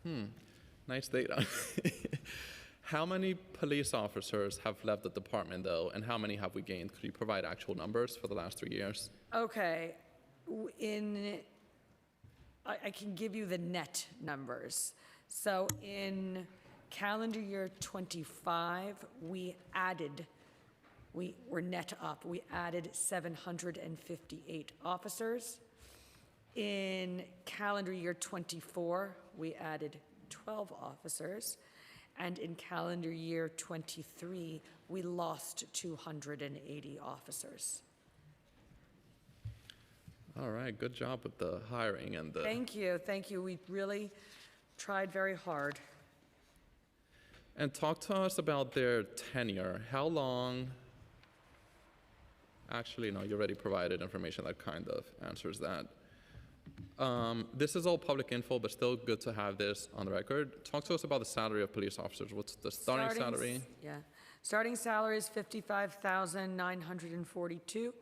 Nice data. How many police officers have left the department, though, and how many have we gained? Could you provide actual numbers for the last 3 years? Okay, I can give you the net numbers. So in calendar year 25, we're net up. We added 758 officers. In calendar year 24, we added 12 officers. And in calendar year 23, we lost 280 officers. All right, good job with the hiring and the... Thank you. We really tried very hard. And talk to us about their tenure. How long... Actually, no, you already provided information that kind of answers that. This is all public info, but still good to have this on the record. Talk to us about the salary of police officers. What's the starting salary? Yeah, starting salary is $55,942.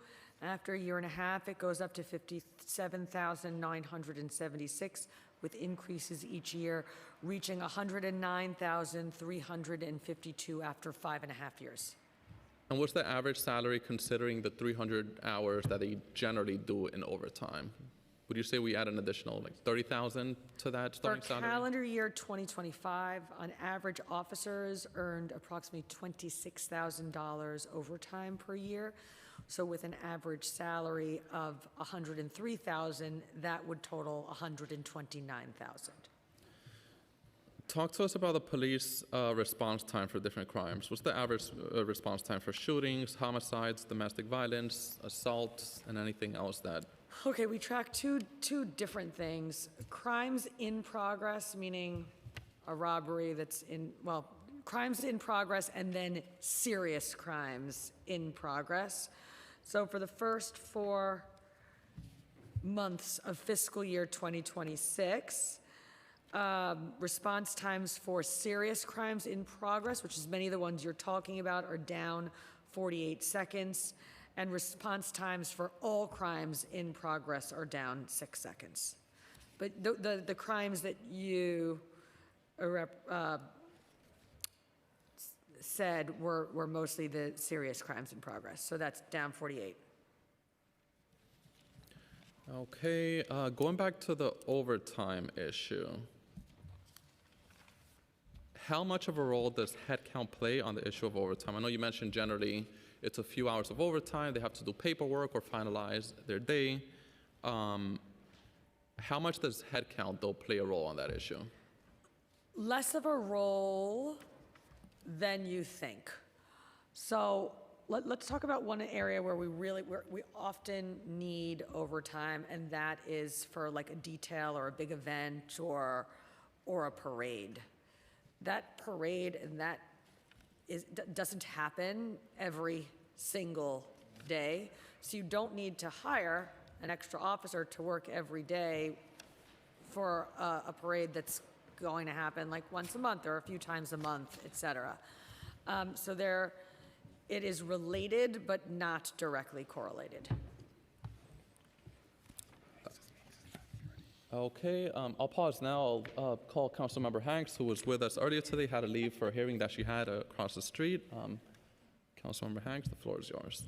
After a year and a half, it goes up to $57,976, with increases each year, reaching $109,352 after 5.5 years. And what's the average salary considering the 300 hours that they generally do in overtime? Would you say we add an additional like 30,000 to that starting salary? For calendar year 2025, on average, officers earned approximately $26,000 overtime per year. So with an average salary of $103,000, that would total $129,000. Talk to us about the police response time for different crimes. What's the average response time for shootings, homicides, domestic violence, assaults, and anything else that... Okay, we track two different things. Crimes in progress, meaning a robbery that's crimes in progress, and then serious crimes in progress. So for the first 4 months of fiscal year 2026, response times for serious crimes in progress, which is many of the ones you're talking about, are down 48 seconds. And response times for all crimes in progress are down 6 seconds. But the crimes that you said were mostly the serious crimes in progress. So that's down 48. Okay, going back to the overtime issue. How much of a role does headcount play on the issue of overtime? I know you mentioned generally it's a few hours of overtime. They have to do paperwork or finalize their day. How much does headcount, though, play a role on that issue? Less of a role than you think. So let's talk about one area where we often need overtime, and that is for like a detail or a big event or a parade. That parade and that doesn't happen every single day, so you don't need to hire an extra officer to work every day for a parade that's going to happen like once a month or a few times a month, et cetera. So it is related, but not directly correlated. Okay, I'll pause now. I'll call Councilmember Hanks, who was with us earlier today, had to leave for a hearing that she had across the street. Councilmember Hanks, the floor is yours.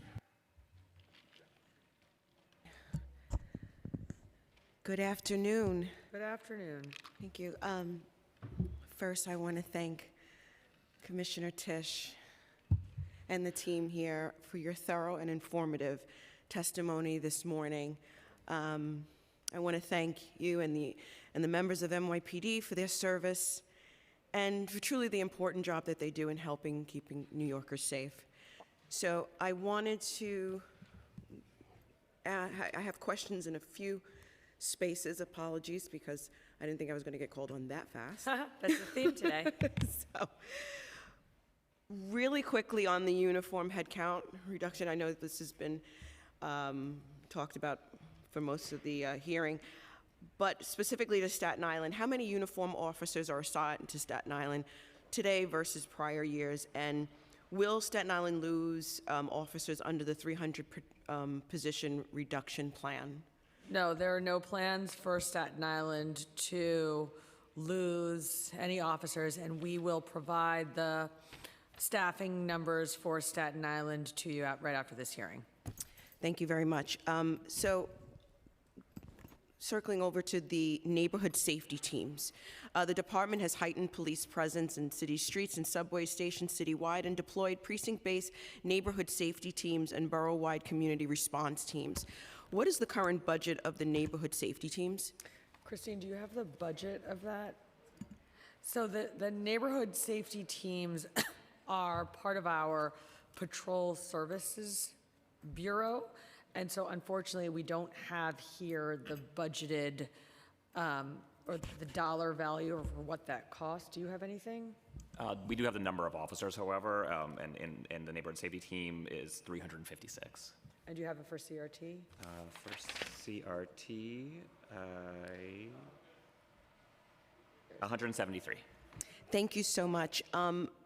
Good afternoon. Good afternoon. Thank you. First, I want to thank Commissioner Tisch and the team here for your thorough and informative testimony this morning. I want to thank you and the members of NYPD for their service and for truly the important job that they do in helping keeping New Yorkers safe. So I wanted to, I have questions in a few spaces. Apologies, because I didn't think I was going to get called on that fast. That's the theme today. So, really quickly on the uniform headcount reduction, I know that this has been talked about for most of the hearing, but specifically to Staten Island, how many uniform officers are assigned to Staten Island today versus prior years? And will Staten Island lose officers under the 300 position reduction plan? No, there are no plans for Staten Island to lose any officers, and we will provide the staffing numbers for Staten Island to you right after this hearing. Thank you very much. So, circling over to the neighborhood safety teams. The department has heightened police presence in city streets and subway stations citywide and deployed precinct-based neighborhood safety teams and borough-wide community response teams. What is the current budget of the neighborhood safety teams? Christine, do you have the budget of that? So the neighborhood safety teams are part of our patrol services bureau. And so unfortunately, we don't have here the budgeted or the dollar value of what that costs. Do you have anything? We do have the number of officers, however, and the neighborhood safety team is 356. And do you have it for CRT? For CRT, 173. Thank you so much.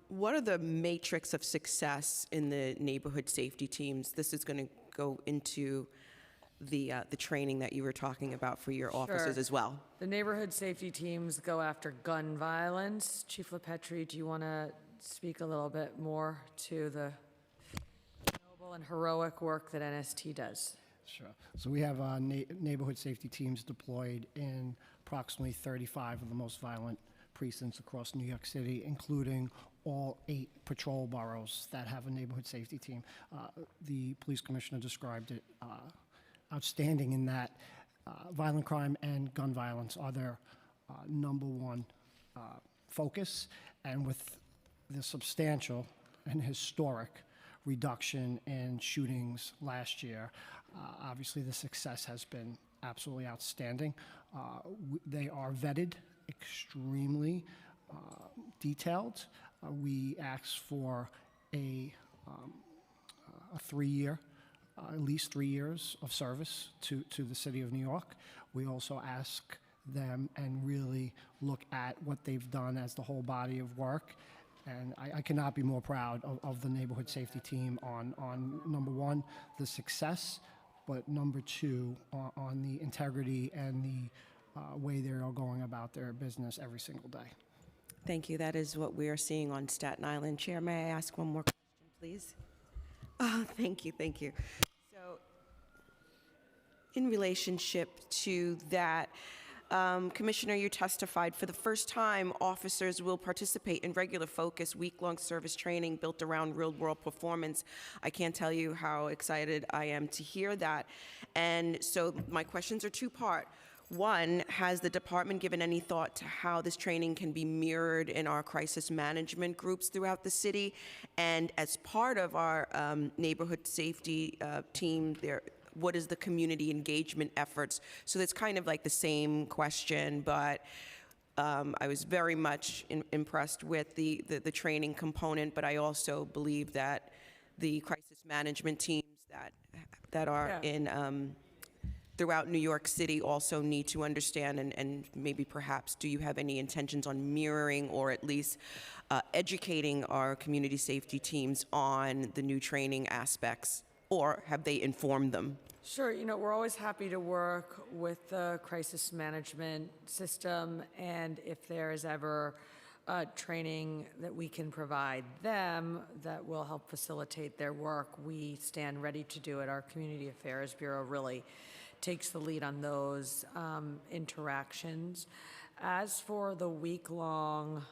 What are the matrix of success in the neighborhood safety teams? This is going to go into the training that you were talking about for your officers Sure. as well. The neighborhood safety teams go after gun violence. Chief LaPetri, do you want to speak a little bit more to the noble and heroic work that NST does? Sure. So we have neighborhood safety teams deployed in approximately 35 of the most violent precincts across New York City, including all 8 patrol boroughs that have a neighborhood safety team. The police commissioner described it outstanding in that violent crime and gun violence are their number one focus, and with the substantial and historic reduction in shootings last year, obviously the success has been absolutely outstanding. They are vetted extremely detailed. We ask for a 3-year, at least 3 years of service to the city of New York. We also ask them and really look at what they've done as the whole body of work. And I cannot be more proud of the neighborhood safety team on number one, the success, but number two, on the integrity and the way they are going about their business every single day. Thank you. That is what we are seeing on Staten Island. Chair, may I ask one more question, please? Oh, thank you, thank you. So, in relationship to that, Commissioner, you testified for the first time officers will participate in regular focus week-long service training built around real-world performance. I can't tell you how excited I am to hear that. And so my questions are two-part. One, has the department given any thought to how this training can be mirrored in our crisis management groups throughout the city? And as part of our neighborhood safety team, what is the community engagement efforts? So that's kind of like the same question, but I was very much impressed with the training component, but I also believe that the crisis management teams that are in throughout New York City also need to understand, and maybe perhaps do you have any intentions on mirroring or at least educating our community safety teams on the new training aspects, or have they informed them? Sure, you know, we're always happy to work with the crisis management system, and if there is ever training that we can provide them that will help facilitate their work, we stand ready to do it. Our Community Affairs Bureau really takes the lead on those interactions. As for the week-long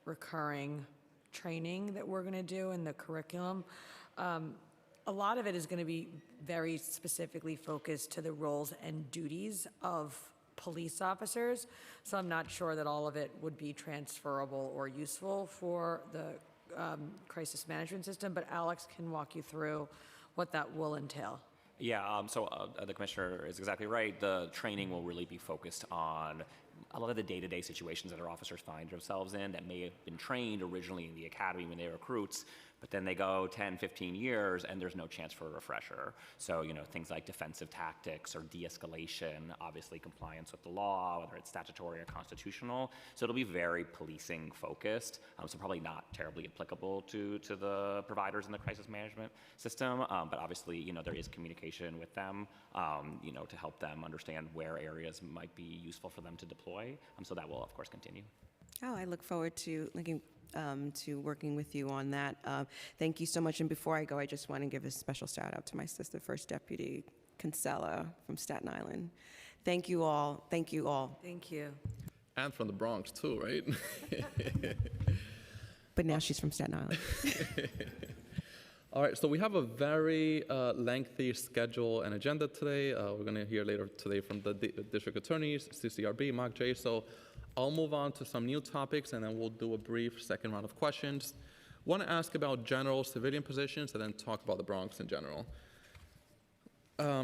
recurring training that we're going to do in the curriculum, a lot of it is going to be very specifically focused to the roles and duties of police officers, so I'm not sure that all of it would be transferable or useful for the crisis management system, but Alex can walk you through what that will entail. Yeah, so the commissioner is exactly right. The training will really be focused on a lot of the day-to-day situations that our officers find themselves in that may have been trained originally in the academy when they were recruits, But then they go 10, 15 years and there's no chance for a refresher. So, things like defensive tactics or de-escalation, obviously compliance with the law, whether it's statutory or constitutional. So it'll be very policing focused. So probably not terribly applicable to the providers in the crisis management system. But obviously, there is communication with them, to help them understand where areas might be useful for them to deploy. So that will, of course, continue. Oh, I look forward to working with you on that. Thank you so much. And before I go, I just want to give a special shout out to my sister, First Deputy Kinsella from Staten Island. Thank you all. Thank you all. Thank you. And from the Bronx too, right? But now she's from Staten Island. All right, so we have a very lengthy schedule and agenda today. We're going to hear later today from the district attorneys, CCRB, MOCJ. So I'll move on to some new topics, and then we'll do a brief second round of questions. Want to ask about general civilian positions, and then talk about the Bronx in general.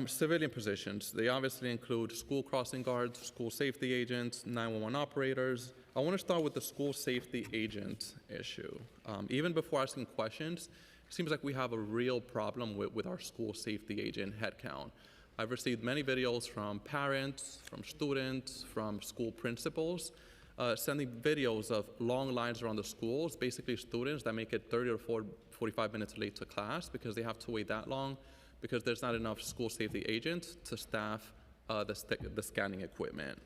Civilian positions, they obviously include school crossing guards, school safety agents, 911 operators. I want to start with the school safety agent issue. Even before asking questions, it seems like we have a real problem with our school safety agent headcount. I've received many videos from parents, from students, from school principals, sending videos of long lines around the schools, basically students that make it 30 or 45 minutes late to class because they have to wait that long because there's not enough school safety agents to staff the scanning equipment,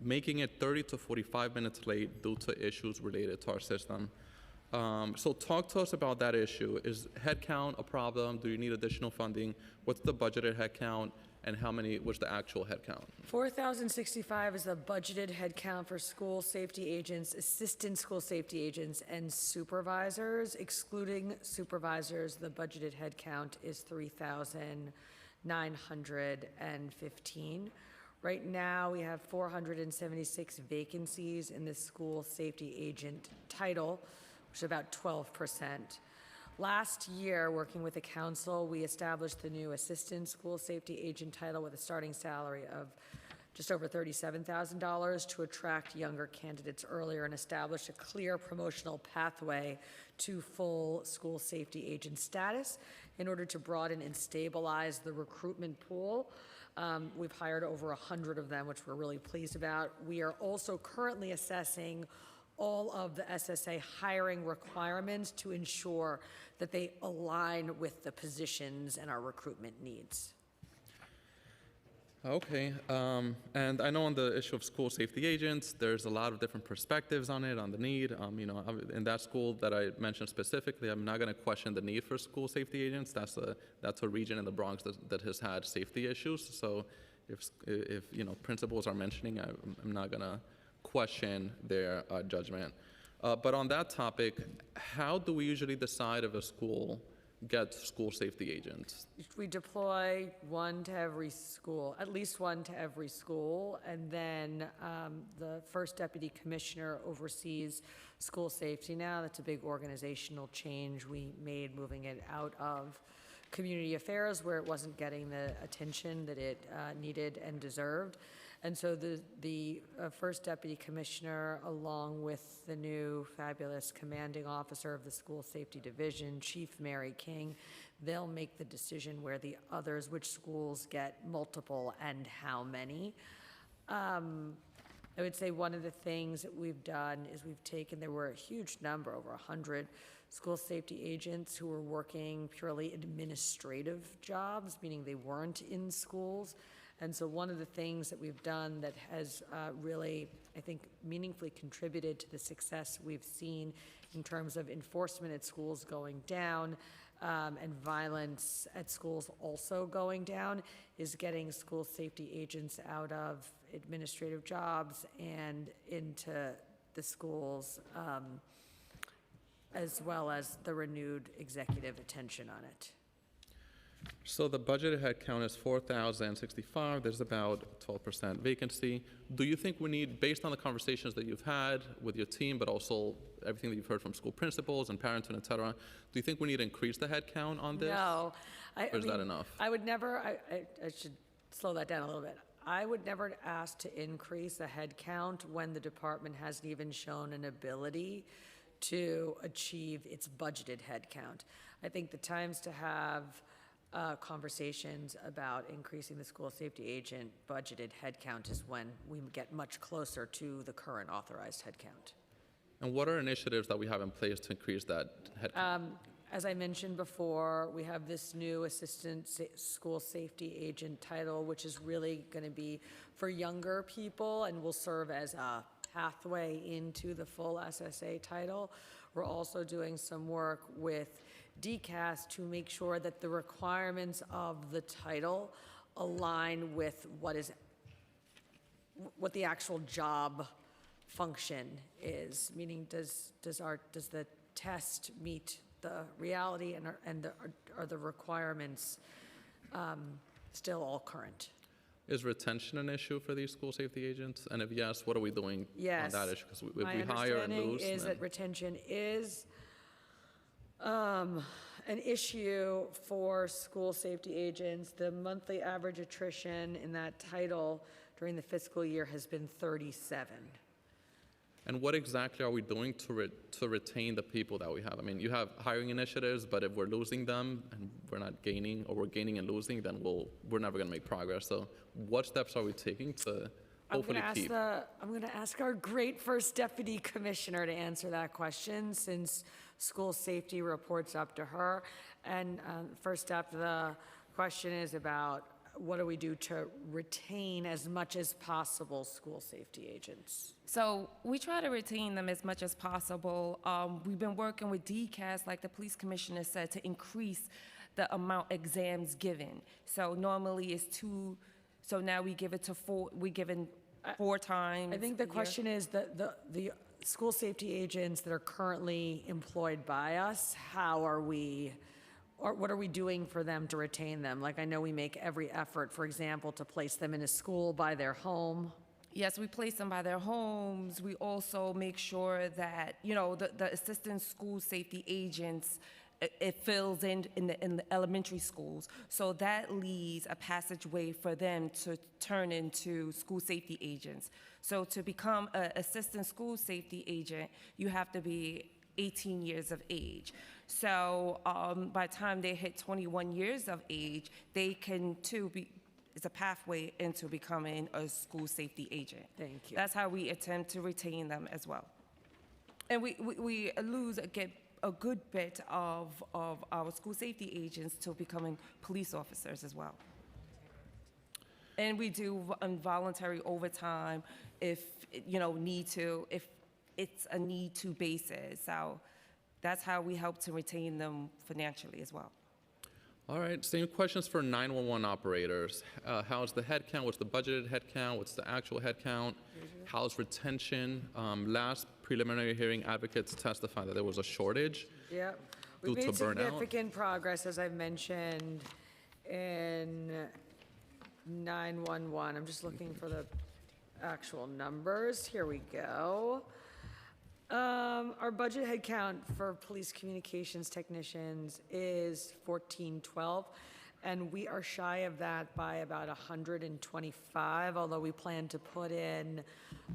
making it 30 to 45 minutes late due to issues related to our system. So talk to us about that issue. Is headcount a problem? Do you need additional funding? What's the budgeted headcount, and what's the actual headcount? 4,065 is the budgeted headcount for school safety agents, assistant school safety agents, and supervisors. Excluding supervisors, the budgeted headcount is 3,915. Right now, we have 476 vacancies in the school safety agent title, which is about 12%. Last year, working with the council, we established the new assistant school safety agent title with a starting salary of just over $37,000 to attract younger candidates earlier and establish a clear promotional pathway to full school safety agent status in order to broaden and stabilize the recruitment pool. We've hired over 100 of them, which we're really pleased about. We are also currently assessing all of the SSA hiring requirements to ensure that they align with the positions and our recruitment needs. Okay, and I know on the issue of school safety agents, there's a lot of different perspectives on it, on the need. In that school that I mentioned specifically, I'm not going to question the need for school safety agents. That's a region in the Bronx that has had safety issues. So if principals are mentioning, I'm not going to question their judgment. But on that topic, how do we usually decide if a school gets school safety agents? We deploy one to every school, at least one to every school, and then the first deputy commissioner oversees school safety now. That's a big organizational change we made, moving it out of community affairs where it wasn't getting the attention that it needed and deserved. And so the first deputy commissioner, along with the new fabulous commanding officer of the school safety division, Chief Mary King, they'll make the decision where the others, which schools get multiple and how many. I would say one of the things that we've done is there were a huge number, over 100 school safety agents who were working purely administrative jobs, meaning they weren't in schools. And so one of the things that we've done that has really, I think, meaningfully contributed to the success we've seen in terms of enforcement at schools going down and violence at schools also going down is getting school safety agents out of administrative jobs and into the schools, as well as the renewed executive attention on it. So the budgeted headcount is 4,065. There's about 12% vacancy. Do you think we need, based on the conversations that you've had with your team, but also everything that you've heard from school principals and parents and et cetera, do you think we need to increase the headcount on this? No. Or is that enough? I would never, I should slow that down a little bit. I would never ask to increase the headcount when the department hasn't even shown an ability to achieve its budgeted headcount. I think the times to have conversations about increasing the school safety agent budgeted headcount is when we get much closer to the current authorized headcount. And what are initiatives that we have in place to increase that headcount? As I mentioned before, we have this new assistant school safety agent title, which is really going to be for younger people and will serve as a pathway into the full SSA title. We're also doing some work with DCAS to make sure that the requirements of the title align with what the actual job function is, meaning does the test meet the reality, and are the requirements still all current? Is retention an issue for these school safety agents? And if yes, what are we doing Yes. on that issue? Because if we My hire and understanding lose, is then- that retention is an issue for school safety agents. The monthly average attrition in that title during the fiscal year has been 37. And what exactly are we doing to retain the people that we have? I mean, you have hiring initiatives, but if we're losing them and we're not gaining, or we're gaining and losing, then we're never going to make progress. So what steps are we taking to hopefully keep? I'm going to ask our great first deputy commissioner to answer that question, since school safety reports up to her. And first up, the question is about what do we do to retain as much as possible school safety agents? So we try to retain them as much as possible. We've been working with DCAS, like the police commissioner said, to increase the amount exams given. So normally it's 2, so now we give it to 4, we're given 4 times. I think the a year. question is that the school safety agents that are currently employed by us, how are we, or what are we doing for them to retain them? Like, I know we make every effort, for example, to place them in a school by their home. Yes, we place them by their homes. We also make sure that, the assistant school safety agents, it fills in the elementary schools. So that leaves a passageway for them to turn into school safety agents. So to become an assistant school safety agent, you have to be 18 years of age. So by the time they hit 21 years of age, they can too be, it's a pathway into becoming a school safety agent. Thank you. That's how we attempt to retain them as well. And we get a good bit of our school safety agents to becoming police officers as well. And we do voluntary overtime if, if it's a need-to basis. So that's how we help to retain them financially as well. All right, same questions for 911 operators. How's the headcount? What's the budgeted headcount? What's the actual headcount? How's retention? Last preliminary hearing, advocates testified that there was a shortage. Yeah, Due we've to made burnout? significant progress, as I've mentioned, in 911. I'm just looking for the actual numbers. Here we go. Our budget headcount for police communications technicians is 1412, and we are shy of that by about 125, although we plan to put in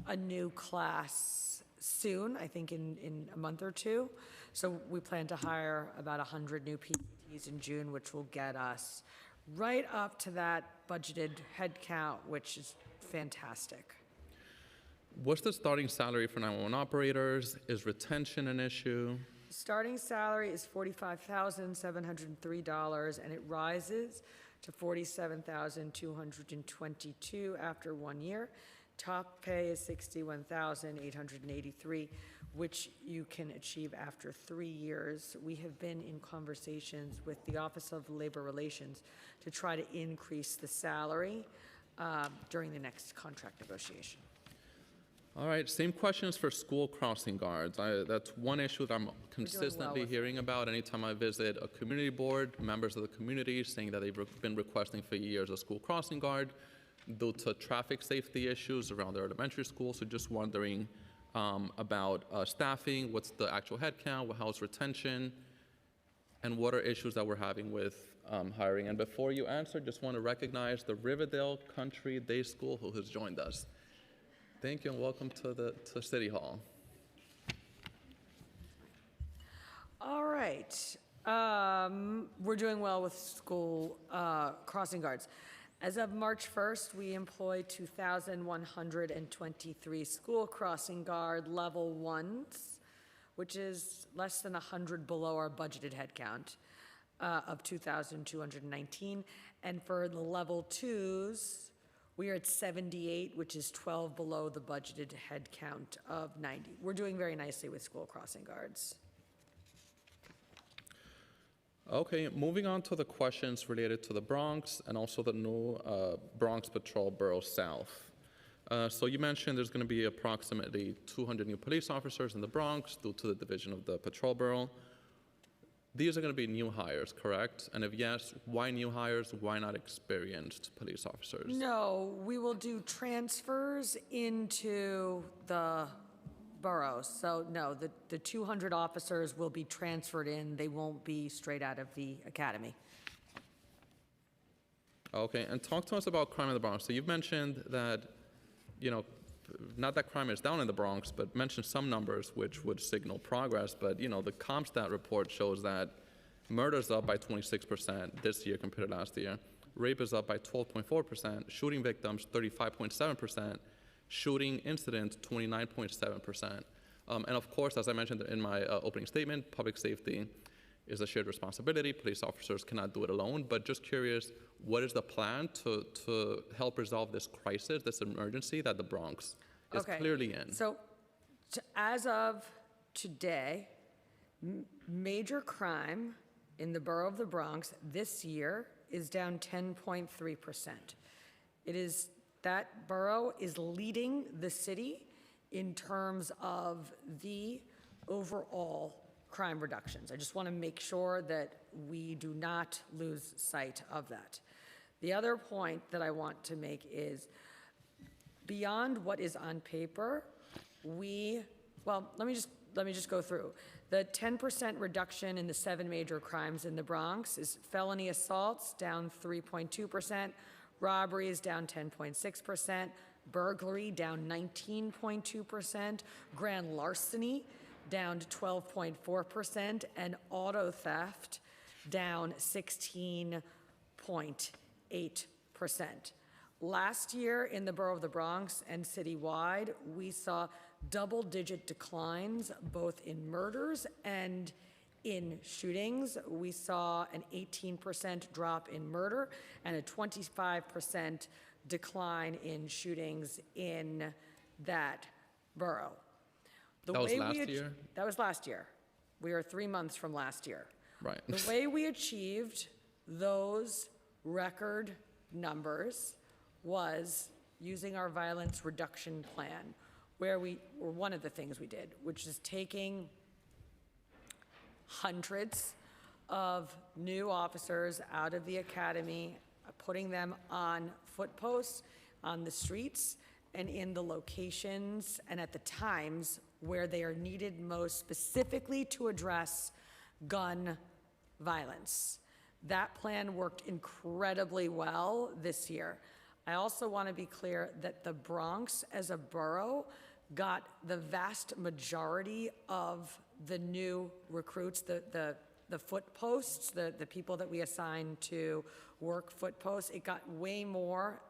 a new class soon, I think in a month or two. So we plan to hire about 100 new PTs in June, which will get us right up to that budgeted headcount, which is fantastic. What's the starting salary for 911 operators? Is retention an issue? Starting salary is $45,703, and it rises to $47,222 after 1 year. Top pay is $61,883, which you can achieve after 3 years. We have been in conversations with the Office of Labor Relations to try to increase the salary during the next contract negotiation. All right, same questions for school crossing guards. That's one issue that I'm consistently with hearing about anytime I visit a community board, members of the community saying that they've been requesting for years a school crossing guard due to traffic safety issues around their elementary school. So just wondering about staffing, what's the actual headcount, how's retention, and what are issues that we're having with hiring. And before you answer, just want to recognize the Riverdale Country Day School who has joined us. Thank you and welcome to City Hall. All right. We're doing well with school crossing guards. As of March 1st, we employ 2,123 school crossing guard level ones, which is less than 100 below our budgeted headcount of 2,219. And for the level twos, we are at 78, which is 12 below the budgeted headcount of 90. We're doing very nicely with school crossing guards. Okay, moving on to the questions related to the Bronx and also the new Bronx Patrol Borough South. So you mentioned there's going to be approximately 200 new police officers in the Bronx due to the division of the Patrol Borough. These are going to be new hires, correct? And if yes, why new hires? Why not experienced police officers? No, we will do transfers into the boroughs. So no, the 200 officers will be transferred in. They won't be straight out of the academy. Okay, and talk to us about crime in the Bronx. So you've mentioned that, you know, not that crime is down in the Bronx, but mentioned some numbers which would signal progress. But, you know, the CompStat report shows that murder's up by 26% this year compared to last year. Rape is up by 12.4%. Shooting victims, 35.7%. Shooting incidents, 29.7%. And of course, as I mentioned in my opening statement, public safety is a shared responsibility. Police officers cannot do it alone. But just curious, what is the plan to help resolve this crisis, this emergency that the Bronx is clearly in? So as of today, major crime in the borough of the Bronx this year is down 10.3%. That borough is leading the city in terms of the overall crime reductions. I just want to make sure that we do not lose sight of that. The other point that I want to make is beyond what is on paper, let me just go through. The 10% reduction in the 7 major crimes in the Bronx is felony assaults down 3.2%, robbery is down 10.6%, burglary down 19.2%, grand larceny down to 12.4%, and auto theft down 16.8%. Last year in the borough of the Bronx and citywide, we saw double-digit declines both in murders and in shootings. We saw an 18% drop in murder and a 25% decline in shootings in that borough. That was last year? That was last year. We are 3 months from last year. Right. The way we achieved those record numbers was using our violence reduction plan, or one of the things we did, which is taking hundreds of new officers out of the academy, putting them on foot posts, on the streets, and in the locations and at the times where they are needed most specifically to address gun violence. That plan worked incredibly well this year. I also want to be clear that the Bronx as a borough got the vast majority of the new recruits, the foot posts, the people that we assigned to work foot posts. It got way more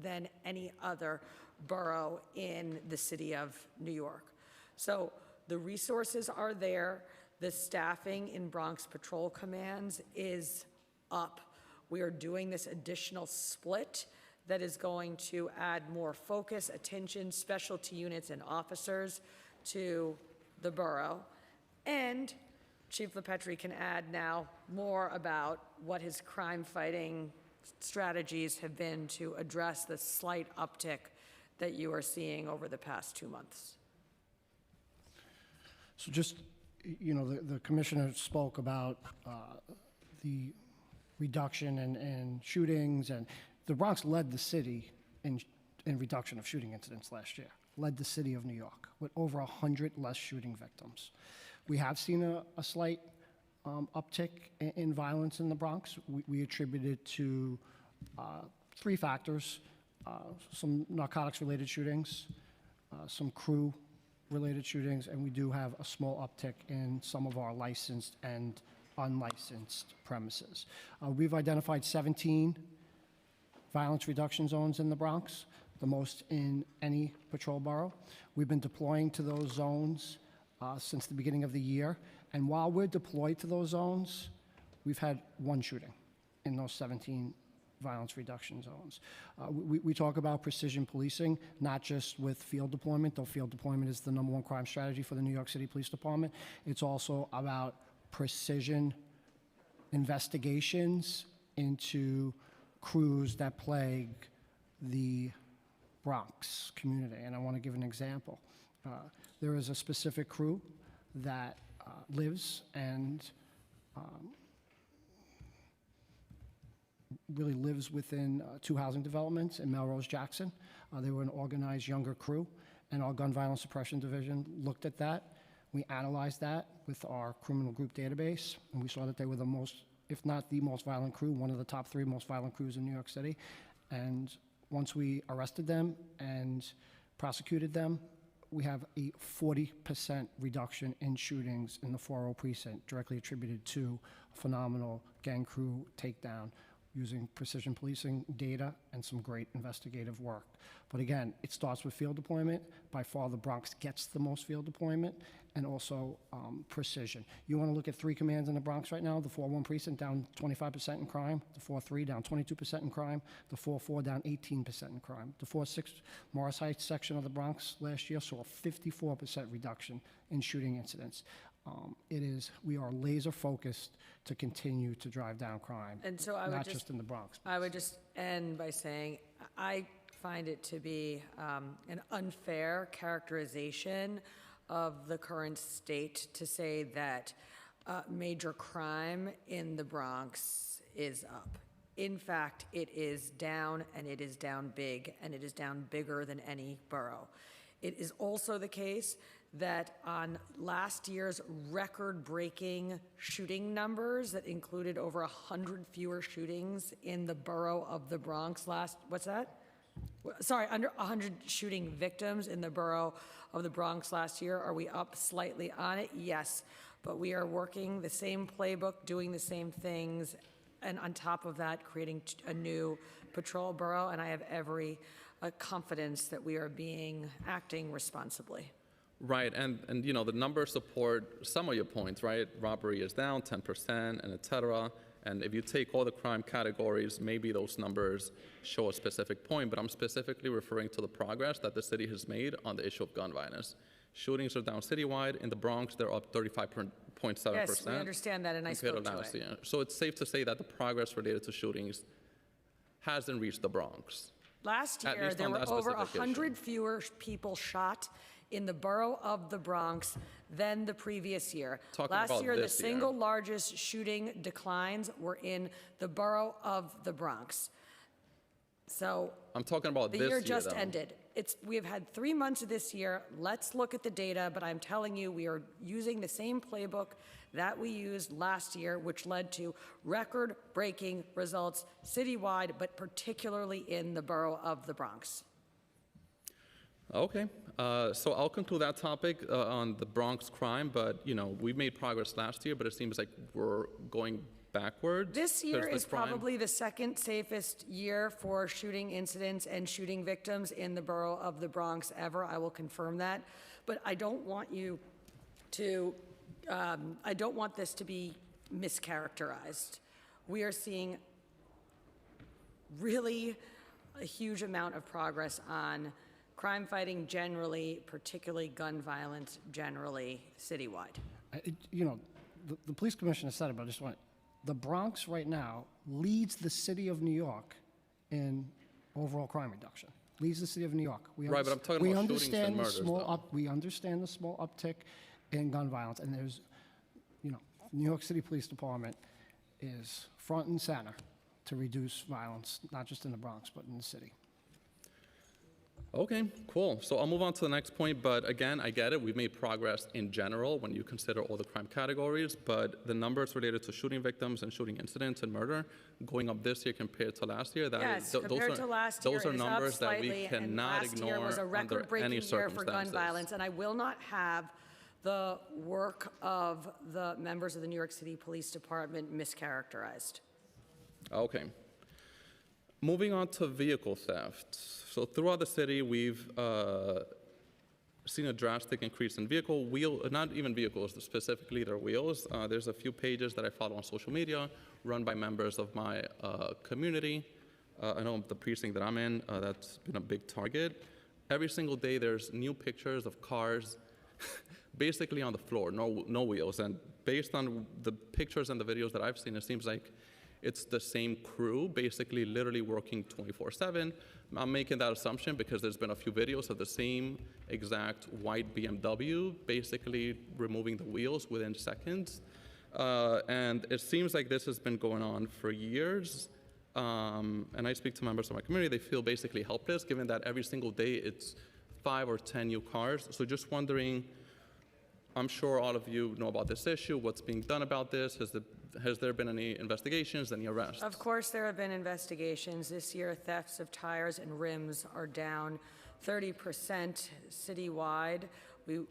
than any other borough in the city of New York. So the resources are there. The staffing in Bronx Patrol Commands is up. We are doing this additional split that is going to add more focus, attention, specialty units, and officers to the borough. And Chief LaPetri can add now more about what his crime-fighting strategies have been to address the slight uptick that you are seeing over the past 2 months. So just, you know, the commissioner spoke about the reduction in shootings, and the Bronx led the city in reduction of shooting incidents last year, led the city of New York with over 100 less shooting victims. We have seen a slight uptick in violence in the Bronx. We attribute it to 3 factors: some narcotics-related shootings, some crew related shootings, and we do have a small uptick in some of our licensed and unlicensed premises. We've identified 17 violence reduction zones in the Bronx, the most in any patrol borough. We've been deploying to those zones since the beginning of the year, and while we're deployed to those zones, we've had one shooting in those 17 violence reduction zones. We talk about precision policing, not just with field deployment, though field deployment is the #1 crime strategy for the New York City Police Department. It's also about precision investigations into crews that plague the Bronx community. And I want to give an example. There is a specific crew that lives and really lives within 2 housing developments in Melrose, Jackson. They were an organized younger crew, and our gun violence suppression division looked at that. We analyzed that with our criminal group database, and we saw that they were the most, if not the most violent crew, one of the top 3 most violent crews in New York City. And once we arrested them and prosecuted them, we have a 40% reduction in shootings in the 4-0 precinct, directly attributed to a phenomenal gang crew takedown using precision policing data and some great investigative work. But again, it starts with field deployment. By far, the Bronx gets the most field deployment, and also precision. You want to look at 3 commands in the Bronx right now: the 4-1 precinct down 25% in crime, the 4-3 down 22% in crime, the 4-4 down 18% in crime. The 4-6 Morris Heights section of the Bronx last year saw a 54% reduction in shooting incidents. We are laser focused to continue to drive down crime, And so not just in the Bronx. I would just end by saying, I find it to be an unfair characterization of the current state to say that major crime in the Bronx is up. In fact, it is down, and it is down big, and it is down bigger than any borough. It is also the case that on last year's record-breaking shooting numbers that included over 100 fewer shootings in the borough of the Bronx under 100 shooting victims in the borough of the Bronx last year. Are we up slightly on it? Yes, but we are working the same playbook, doing the same things, and on top of that, creating a new patrol borough, and I have every confidence that we are acting responsibly. Right, and you know, the numbers support some of your points, right? Robbery is down 10%, and et cetera. And if you take all the crime categories, maybe those numbers show a specific point, but I'm specifically referring to the progress that the city has made on the issue of gun violence. Shootings are down citywide. In the Bronx, they're up 35.7%. Yes, we understand that, and I spoke to it. Year. So it's safe to say that the progress related to shootings hasn't reached the Bronx. Last year, there were over 100 fewer people shot in the borough of the Bronx than the previous year. Last year, the single largest shooting declines were in the borough of the Bronx. So I'm talking about the year just ended. We have had 3 months of this year. Let's look at the data, but I'm telling you, we are using the same playbook that we used last year, which led to record-breaking results citywide, but particularly in the borough of the Bronx. Okay, so I'll conclude that topic on the Bronx crime, but you know, we made progress last year, but it seems like we're going backwards. This year is probably the second safest year for shooting incidents and shooting victims in the borough of the Bronx ever. I will confirm that, but I don't want you to, I don't want this to be mischaracterized. We are seeing really a huge amount of progress on crime fighting generally, particularly gun violence generally, citywide. You know, the police commissioner said it, but I just want, the Bronx right now leads the city of New York in overall crime reduction. Leads the city of New York. Right, but I'm talking about shootings and murders, though. We understand the small uptick in gun violence, and there's, you know, New York City Police Department is front and center to reduce violence, not just in the Bronx, but in the city. Okay, cool. So I'll move on to the next point, but again, I get it. We've made progress in general when you consider all the crime categories, but the numbers related to shooting victims and shooting incidents and murder going up this year compared to last year, that Yes, those compared are, to last year, those are it is up numbers that we slightly, and cannot last year was a ignore under record-breaking any year for gun circumstances. violence, and I will not have the work of the members of the New York City Police Department mischaracterized. Okay. Moving on to vehicle theft. So throughout the city, we've seen a drastic increase in not even vehicles, specifically their wheels. There's a few pages that I follow on social media run by members of my community. I know the precinct that I'm in, that's been a big target. Every single day, there's new pictures of cars basically on the floor, no wheels. And based on the pictures and the videos that I've seen, it seems like it's the same crew, basically literally working 24/7. I'm making that assumption because there's been a few videos of the same exact white BMW basically removing the wheels within seconds. And it seems like this has been going on for years. And I speak to members of my community, they feel basically helpless given that every single day it's 5 or 10 new cars. So just wondering, I'm sure all of you know about this issue, what's being done about this? Has there been any investigations, any arrests? Of course, there have been investigations. This year, thefts of tires and rims are down 30% citywide.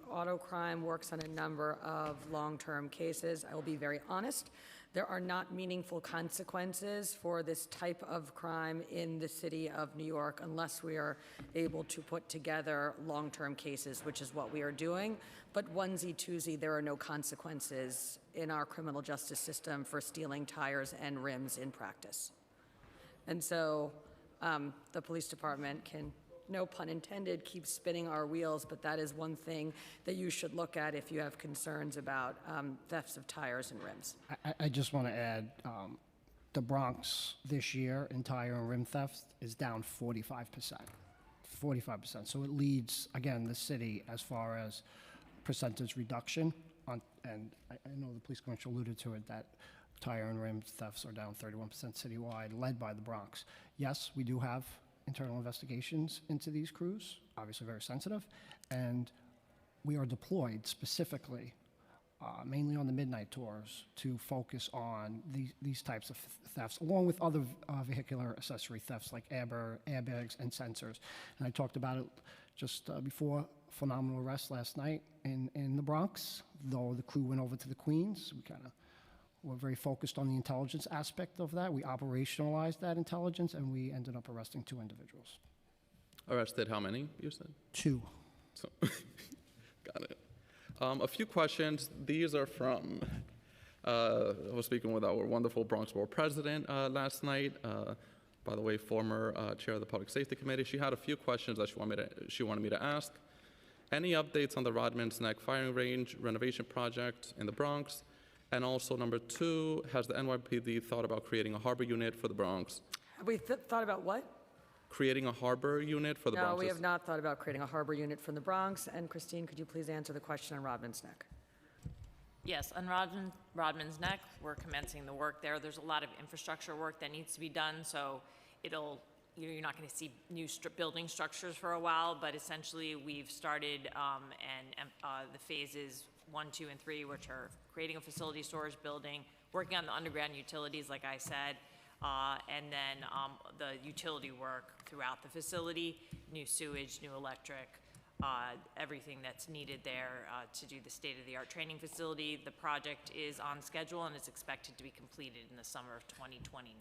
Auto crime works on a number of long-term cases. I will be very honest. There are not meaningful consequences for this type of crime in the city of New York unless we are able to put together long-term cases, which is what we are doing. But onesie-twosie, there are no consequences in our criminal justice system for stealing tires and rims in practice. And so the police department can, no pun intended, keep spinning our wheels, but that is one thing that you should look at if you have concerns about thefts of tires and rims. I just want to add, the Bronx this year in tire and rim theft is down 45%. 45%. So it leads, again, the city as far as percentage reduction on, and I know the police commissioner alluded to it, that tire and rim thefts are down 31% citywide, led by the Bronx. Yes, we do have internal investigations into these crews, obviously very sensitive, and we are deployed specifically, mainly on the midnight tours, to focus on these types of thefts, along with other vehicular accessory thefts like airbags and sensors. And I talked about it just before. Phenomenal arrest last night in the Bronx, though the crew went over to the Queens. We're very focused on the intelligence aspect of that. We operationalized that intelligence, and we ended up arresting 2 individuals. Arrested how many, you said? 2. So, got it. A few questions. These are from, I was speaking with our wonderful Bronx Board President last night. By the way, former chair of the Public Safety Committee. She had a few questions that she wanted me to ask. Any updates on the Rodman's Neck firing range renovation project in the Bronx? And also, number 2, has the NYPD thought about creating a harbor unit for the Bronx? Have we thought about what? Creating a harbor unit for the Bronx? No, we have not thought about creating a harbor unit from the Bronx. And Christine, could you please answer the question on Rodman's Neck? Yes, on Rodman's Neck, we're commencing the work there. There's a lot of infrastructure work that needs to be done, so you're not going to see new building structures for a while, but essentially we've started the phases 1, 2, and 3, which are creating a facility storage building, working on the underground utilities, like I said, and then the utility work throughout the facility, new sewage, new electric, everything that's needed there to do the state-of-the-art training facility. The project is on schedule and is expected to be completed in the summer of 2029.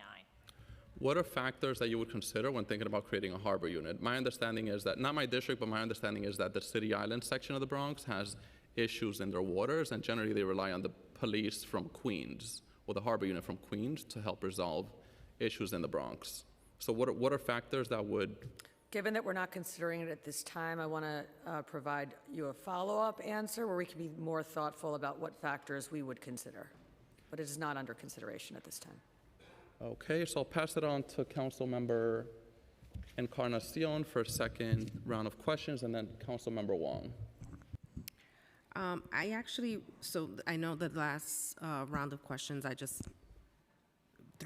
What are factors that you would consider when thinking about creating a harbor unit? My understanding is that, not my district, but my understanding is that the City Island section of the Bronx has issues in their waters, and generally they rely on the police from Queens, or the harbor unit from Queens, to help resolve issues in the Bronx. So what are factors that would... Given that we're not considering it at this time, I want to provide you a follow-up answer where we can be more thoughtful about what factors we would consider. But it is not under consideration at this time. Okay, so I'll pass it on to Councilmember Encarnacion for a second round of questions, and then Councilmember Wong. So I know the last round of questions, I just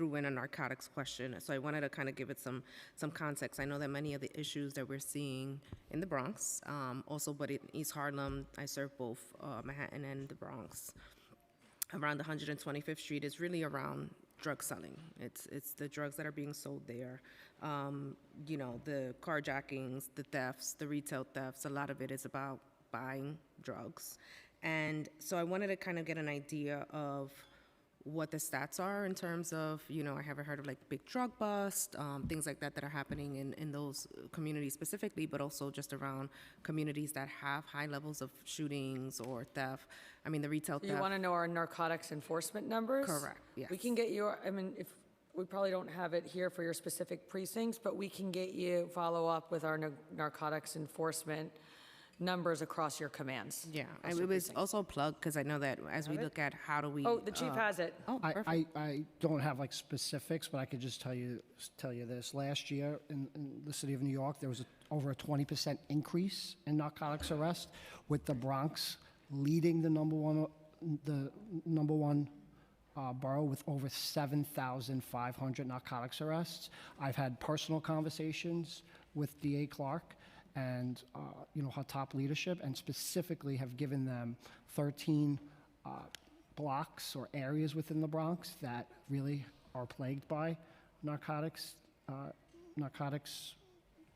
threw in a narcotics question, so I wanted to kind of give it some context. I know that many of the issues that we're seeing in the Bronx, also, but in East Harlem, I serve both Manhattan and the Bronx. Around 125th Street is really around drug selling. It's the drugs that are being sold there. You know, the carjackings, the thefts, the retail thefts. A lot of it is about buying drugs. And so I wanted to kind of get an idea of what the stats are in terms of, you know, I haven't heard of like big drug bust, things like that that are happening in those communities specifically, but also just around communities that have high levels of shootings or theft. I mean, the retail theft. You want to know our narcotics enforcement numbers? Correct, yes. We can get you, I mean, if, we probably don't have it here for your specific precincts, but we can get you, follow up with our narcotics enforcement numbers across your commands. Yeah, across it your was precincts. also plugged because I know that as we look at how do we. Oh, the chief has it. Oh, perfect. I don't have like specifics, but I could just tell you this. Last year in the city of New York, there was over a 20% increase in narcotics arrests, with the Bronx leading the number one borough with over 7,500 narcotics arrests. I've had personal conversations with DA Clark and you know, her top leadership, and specifically have given them 13 blocks or areas within the Bronx that really are plagued by narcotics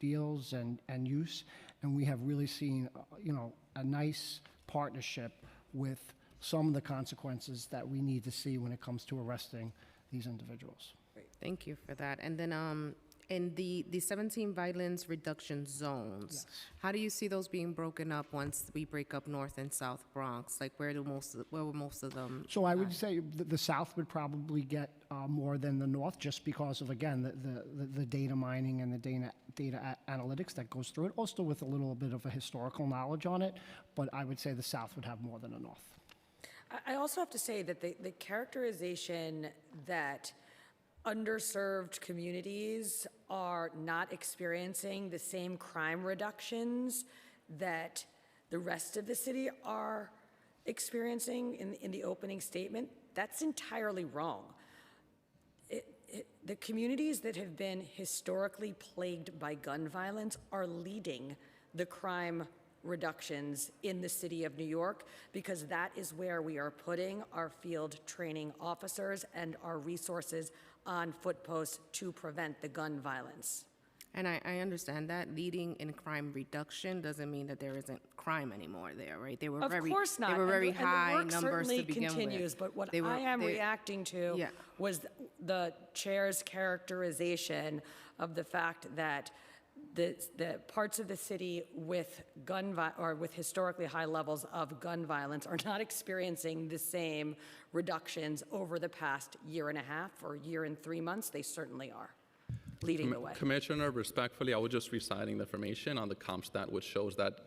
deals and use. And we have really seen, you know, a nice partnership with some of the consequences that we need to see when it comes to arresting these individuals. Thank you for that. And then in the 17 violence reduction zones, Yes. how do you see those being broken up once we break up North and South Bronx? Like where will most of them? So I would say the South would probably get more than the North, just because of, again, the data mining and the data analytics that goes through it, also with a little bit of a historical knowledge on it. But I would say the South would have more than the North. I also have to say that the characterization that underserved communities are not experiencing the same crime reductions that the rest of the city are experiencing in the opening statement, that's entirely wrong. The communities that have been historically plagued by gun violence are leading the crime reductions in the city of New York, because that is where we are putting our field training officers and our resources on foot posts to prevent the gun violence. And I understand that leading in crime reduction doesn't mean that there isn't crime anymore there, right? They were Of course not. They were very And the high work numbers to begin continues, with. but what They were- I am they- reacting to Yeah. was the chair's characterization of the fact that the parts of the city with with historically high levels of gun violence are not experiencing the same reductions over the past year and a half or year and 3 months. They certainly are leading the way. Commissioner, respectfully, I was just reciting the information on the comp stat, which shows that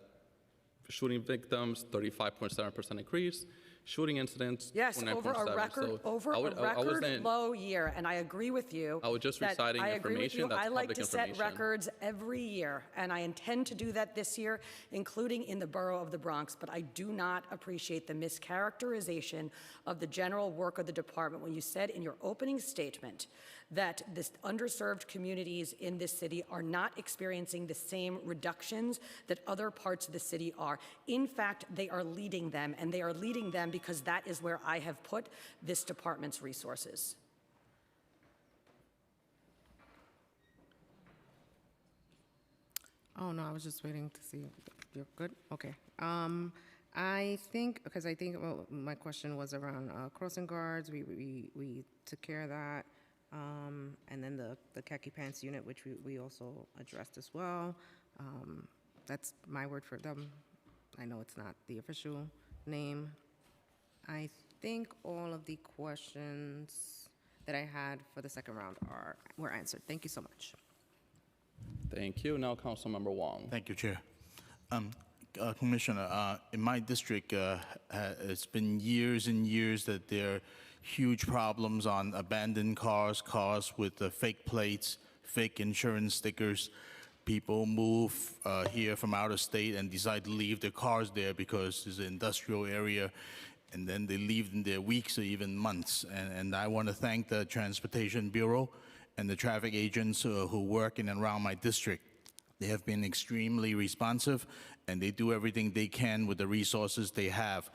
shooting victims, 35.7% increase, shooting incidents, Yes, over 29.7. a record, So over I a would- I record wasn't- low year, and I agree with you. I was just that reciting I agree with information you. that's I like public to set information. records every year, and I intend to do that this year, including in the borough of the Bronx, but I do not appreciate the mischaracterization of the general work of the department when you said in your opening statement that the underserved communities in this city are not experiencing the same reductions that other parts of the city are. In fact, they are leading them, and they are leading them because that is where I have put this department's resources. Oh, no, I was just waiting to see. You're good? Okay. I think, well, my question was around crossing guards. We took care of that. And then the khaki pants unit, which we also addressed as well. That's my word for them. I know it's not the official name. I think all of the questions that I had for the second round were answered. Thank you so much. Thank you. Now, Councilmember Wong. Thank you, Chair. Commissioner, in my district, it's been years and years that there are huge problems on abandoned cars with fake plates, fake insurance stickers. People move here from out of state and decide to leave their cars there because it's an industrial area. and then they leave in their weeks or even months. And I want to thank the Transportation Bureau and the traffic agents who work in and around my district. They have been extremely responsive, and they do everything they can with the resources they have.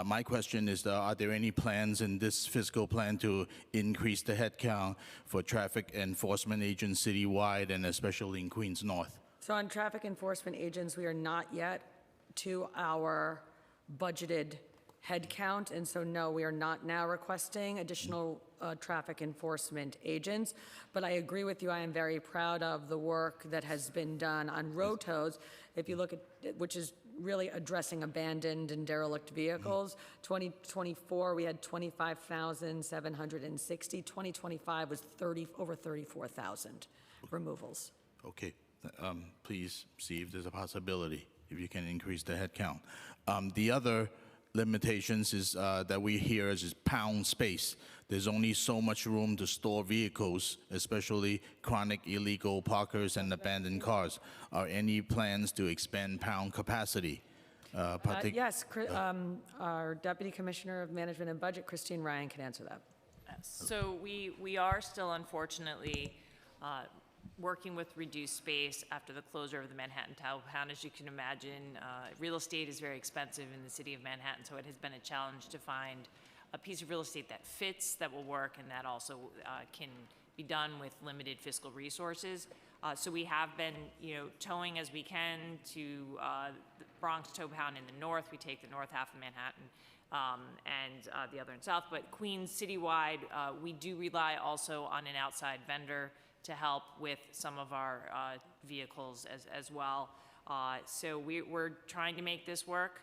My question is, are there any plans in this fiscal plan to increase the headcount for traffic enforcement agents citywide and especially in Queens North? So on traffic enforcement agents, we are not yet to our budgeted head count, and so no, we are not now requesting additional traffic enforcement agents. But I agree with you, I am very proud of the work that has been done on road tows. If you look at, which is really addressing abandoned and derelict vehicles. 2024, we had 25,760. 2025 was over 34,000 removals. Okay, please see if there's a possibility, if you can increase the head count. The other limitations is that we hear is pound space. There's only so much room to store vehicles, especially chronic illegal parkers and abandoned cars. Are any plans to expand pound capacity? Yes, our Deputy Commissioner of Management and Budget, Christine Ryan, can answer that. So we are still unfortunately working with reduced space after the closure of the Manhattan Town. As you can imagine, real estate is very expensive in the city of Manhattan, so it has been a challenge to find a piece of real estate that fits, that will work, and that also can be done with limited fiscal resources. So we have been, towing as we can to the Bronx tow pound in the north. We take the north half of Manhattan and the other in south. But Queens citywide, we do rely also on an outside vendor to help with some of our vehicles as well. So we're trying to make this work.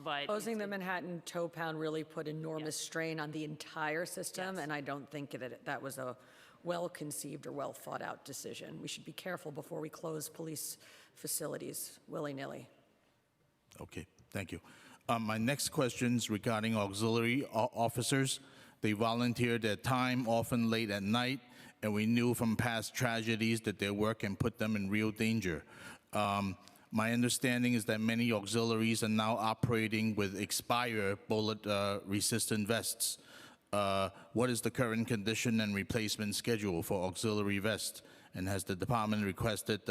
But Closing the Manhattan tow pound really put enormous strain on the entire system, Yes. and I don't think that was a well-conceived or well-thought-out decision. We should be careful before we close police facilities willy-nilly. Okay, thank you. My next question is regarding auxiliary officers. They volunteer their time, often late at night, and we knew from past tragedies that their work can put them in real danger. My understanding is that many auxiliaries are now operating with expired bullet-resistant vests. What is the current condition and replacement schedule for auxiliary vests? And has the department requested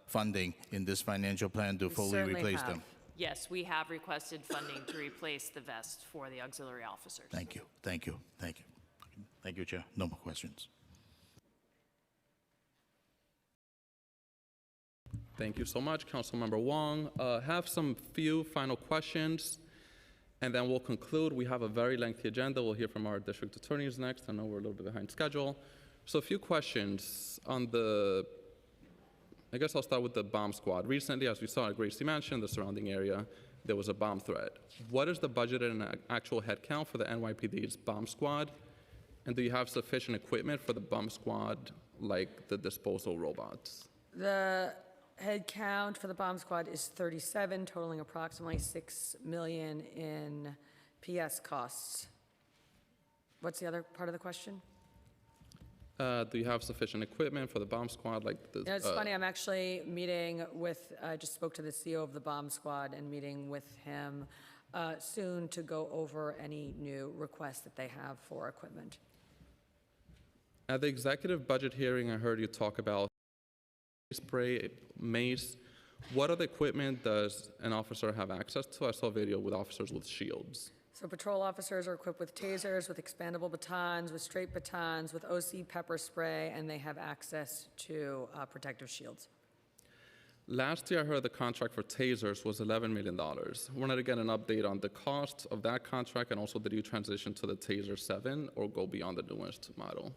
funding in this financial plan to fully certainly replace have. them? yes, we have requested funding to replace the vest for the auxiliary officers. Thank you, thank you, thank you. Thank you, Chair. No more questions. Thank you so much, Councilmember Wong. Have some few final questions, and then we'll conclude. We have a very lengthy agenda. We'll hear from our district attorneys next. I know we're a little bit behind schedule. So a few questions on I guess I'll start with the bomb squad. Recently, as we saw at Gracie Mansion, the surrounding area, there was a bomb threat. What is the budget and actual headcount for the NYPD's bomb squad? And do you have sufficient equipment for the bomb squad, like the disposal robots? The head count for the bomb squad is 37, totaling approximately $6 million in PS costs. What's the other part of the question? Do you have sufficient equipment for the bomb squad? It's funny, I'm actually meeting with, I just spoke to the CEO of the bomb squad and meeting with him soon to go over any new requests that they have for equipment. At the executive budget hearing, I heard you talk about spray, mace. What other equipment does an officer have access to? I saw a video with officers with shields. So patrol officers are equipped with tasers, with expandable batons, with straight batons, with OC pepper spray, and they have access to protective shields. Last year, I heard the contract for tasers was $11 million. Wanted to get an update on the cost of that contract, and also did you transition to the Taser 7 or go beyond the newest model?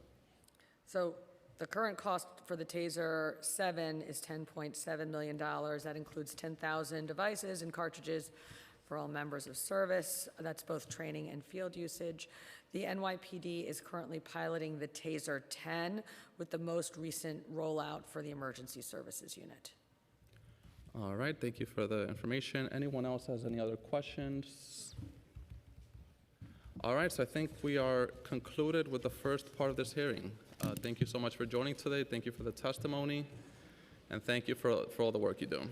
So the current cost for the Taser 7 is $10.7 million. That includes 10,000 devices and cartridges for all members of service. That's both training and field usage. The NYPD is currently piloting the Taser 10 with the most recent rollout for the emergency services unit. All right, thank you for the information. Anyone else has any other questions? All right, so I think we are concluded with the first part of this hearing. Thank you so much for joining today. Thank you for the testimony, and thank you for all the work you do.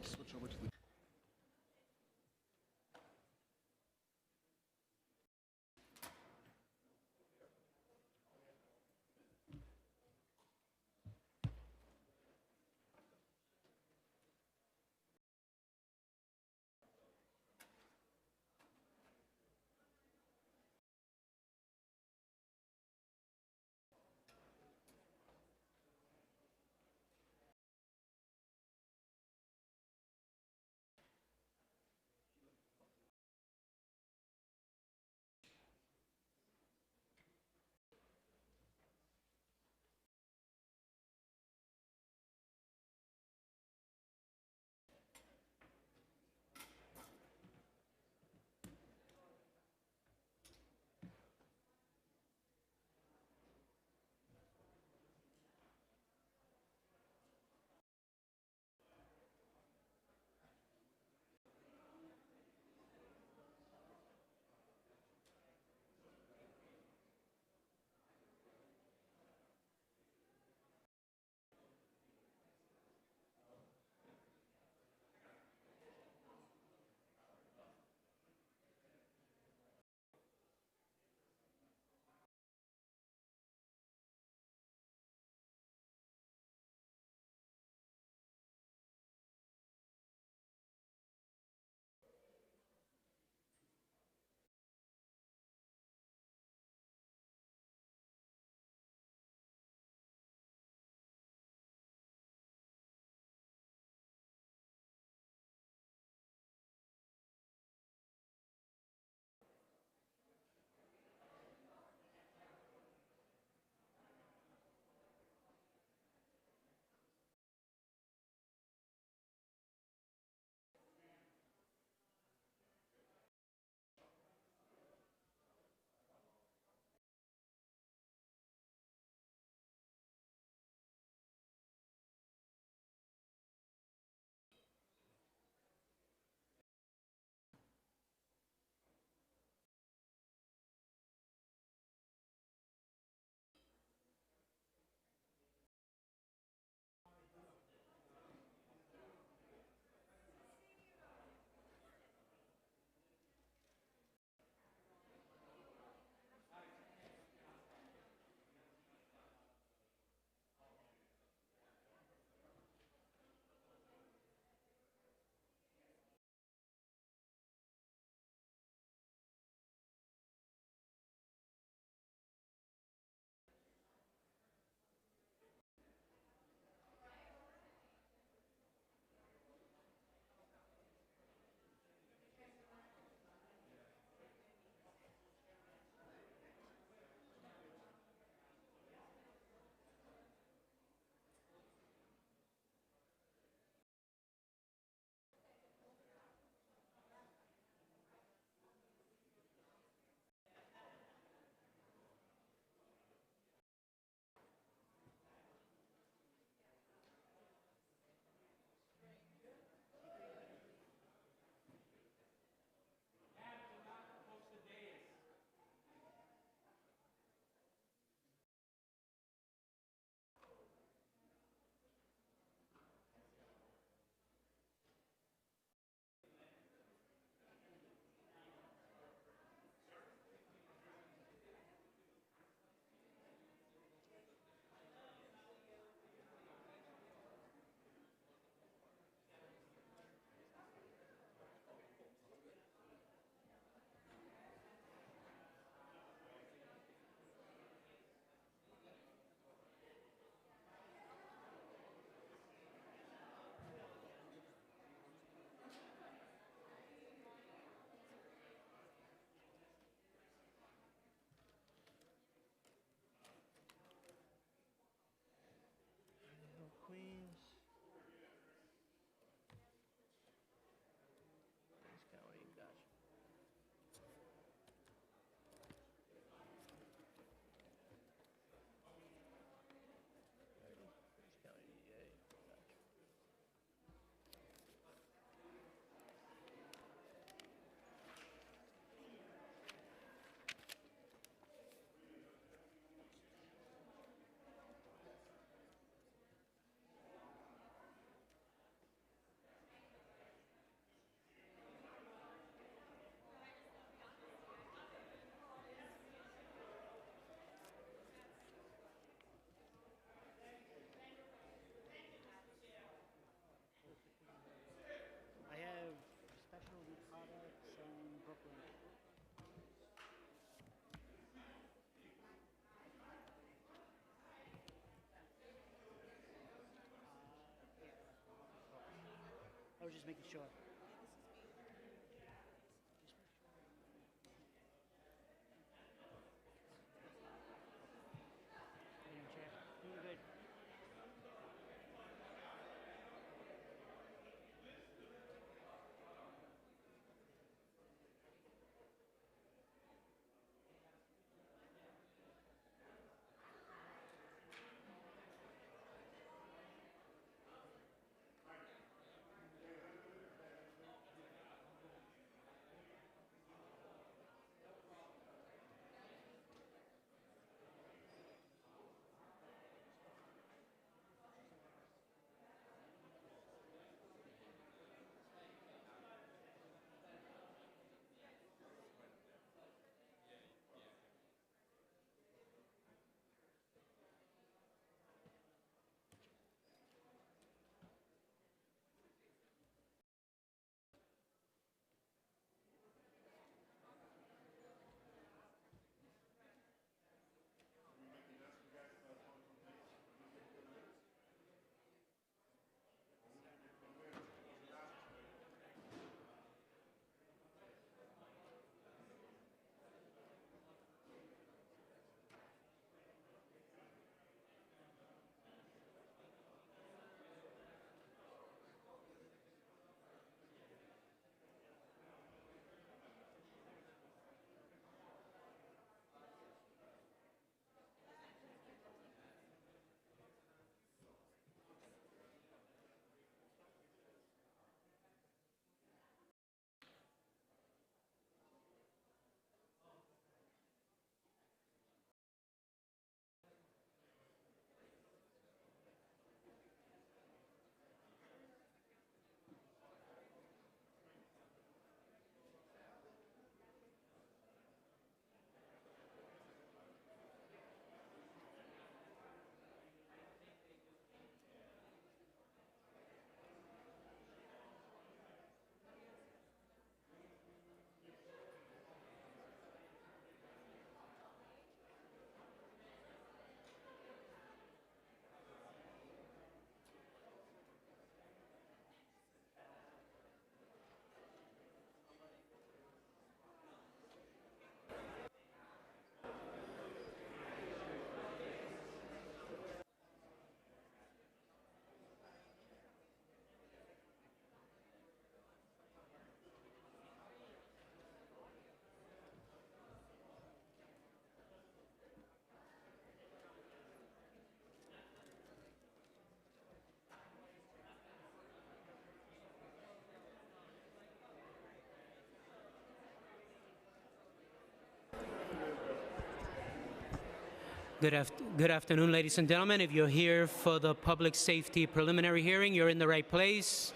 Switch over to was just making sure. Madam Chair, doing good. Good afternoon, ladies and gentlemen. If you're here for the public safety preliminary hearing, you're in the right place.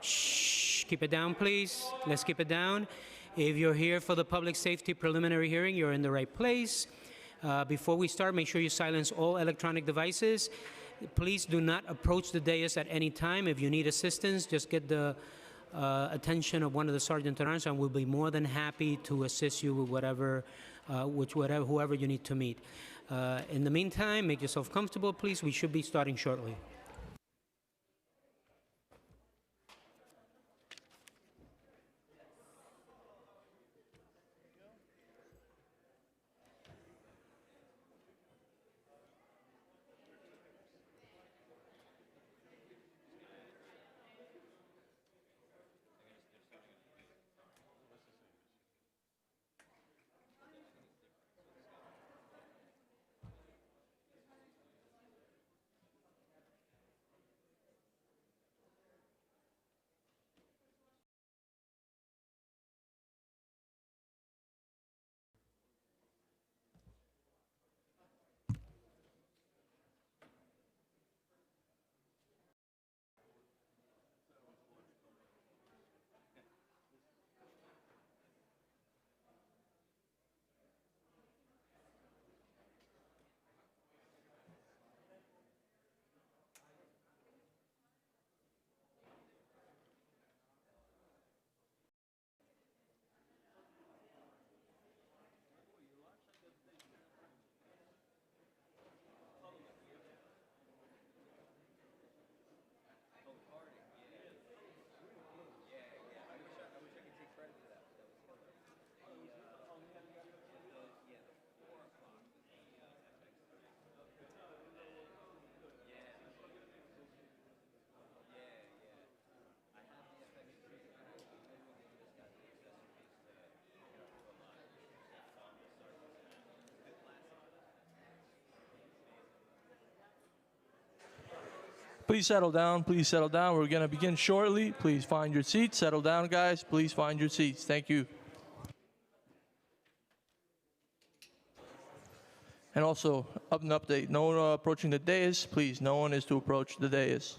Shh, keep it down, please. Let's keep it down. If you're here for the public safety preliminary hearing, you're in the right place. Before we start, make sure you silence all electronic devices. Please do not approach the dais at any time. If you need assistance, just get the attention of one of the sergeant at arms, and we'll be more than happy to assist you with whoever you need to meet. In the meantime, make yourself comfortable, please. We should be starting shortly. Please settle down. Please settle down. We're going to begin shortly. Please find your seats. Settle down, guys. Please find your seats. Thank you. And also, an update. No one approaching the dais. Please, no one is to approach the dais.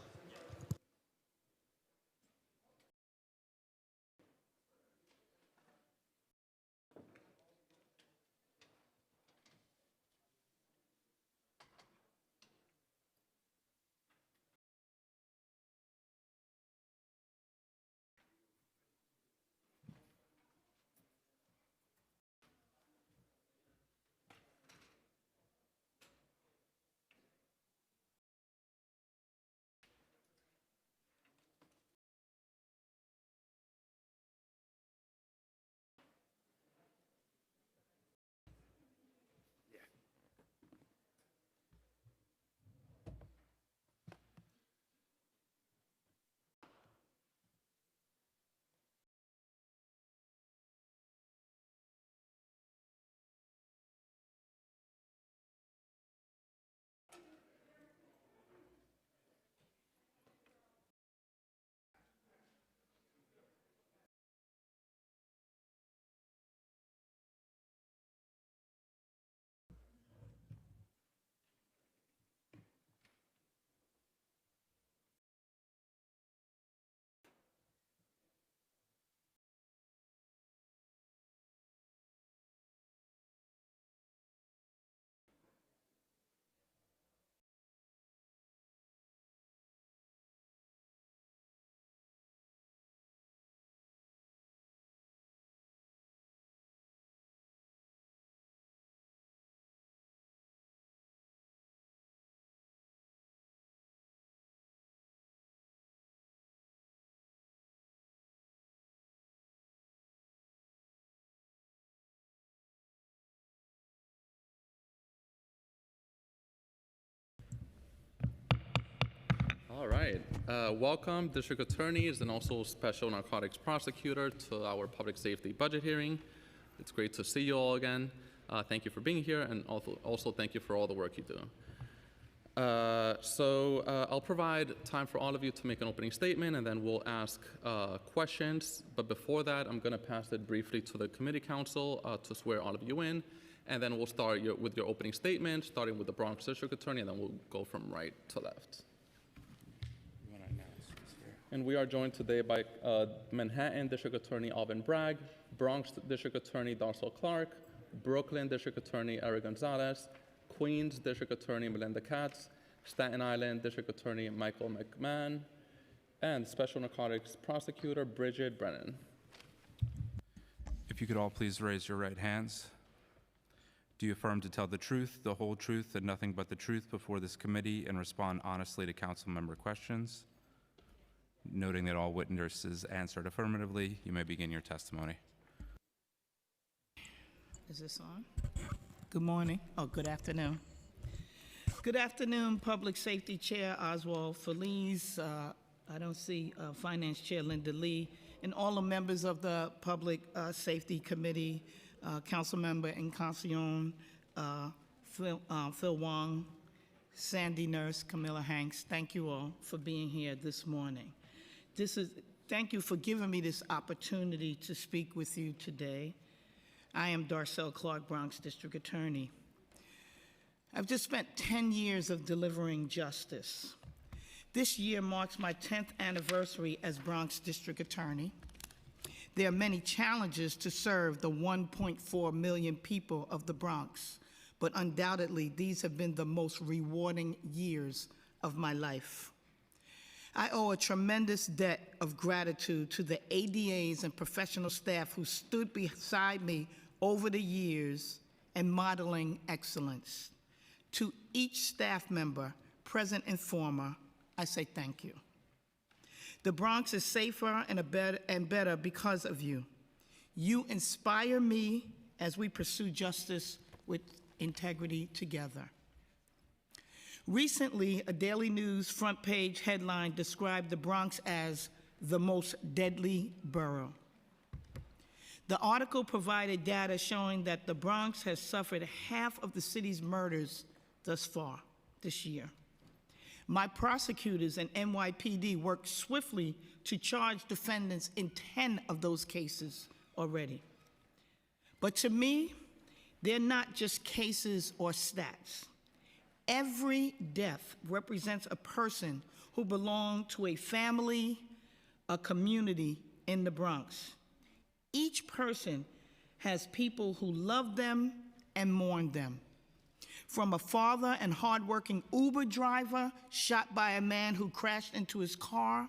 All right. Welcome, District Attorneys and also Special Narcotics Prosecutor, to our public safety budget hearing. It's great to see you all again. Thank you for being here, and also thank you for all the work you do. I'll provide time for all of you to make an opening statement, and then we'll ask questions. But before that, I'm going to pass it briefly to the committee council to swear all of you in, and then we'll start with your opening statement, starting with the Bronx District Attorney, and then we'll go from right to left. And we are joined today by Manhattan District Attorney Alvin Bragg, Bronx District Attorney Darcel Clark, Brooklyn District Attorney Eric Gonzalez, Queens District Attorney Melinda Katz, Staten Island District Attorney Michael McMahon, and Special Narcotics Prosecutor Bridget Brennan. If you could all please raise your right hands. Do you affirm to tell the truth, the whole truth, and nothing but the truth before this committee and respond honestly to council member questions? Noting that all witnesses answered affirmatively, you may begin your testimony. Is this on? Good morning. Oh, good afternoon. Good afternoon, Public Safety Chair Oswald Feliz. I don't see Finance Chair Linda Lee, and all the members of the Public Safety Committee, Councilmember Encarnacion, Phil Wong, Sandy Nurse, Camilla Hanks. Thank you all for being here this morning. Thank you for giving me this opportunity to speak with you today. I am Darcel Clark, Bronx District Attorney. I've just spent 10 years of delivering justice. This year marks my 10th anniversary as Bronx District Attorney. There are many challenges to serve the 1.4 million people of the Bronx, but undoubtedly these have been the most rewarding years of my life. I owe a tremendous debt of gratitude to the ADAs and professional staff who stood beside me over the years and modeling excellence. To each staff member, present and former, I say thank you. The Bronx is safer and better because of you. You inspire me as we pursue justice with integrity together. Recently, a Daily News front page headline described the Bronx as the most deadly borough. The article provided data showing that the Bronx has suffered half of the city's murders thus far this year. My prosecutors and NYPD worked swiftly to charge defendants in 10 of those cases already. But to me, they're not just cases or stats. Every death represents a person who belonged to a family, a community in the Bronx. Each person has people who love them and mourn them. From a father and hardworking Uber driver shot by a man who crashed into his car,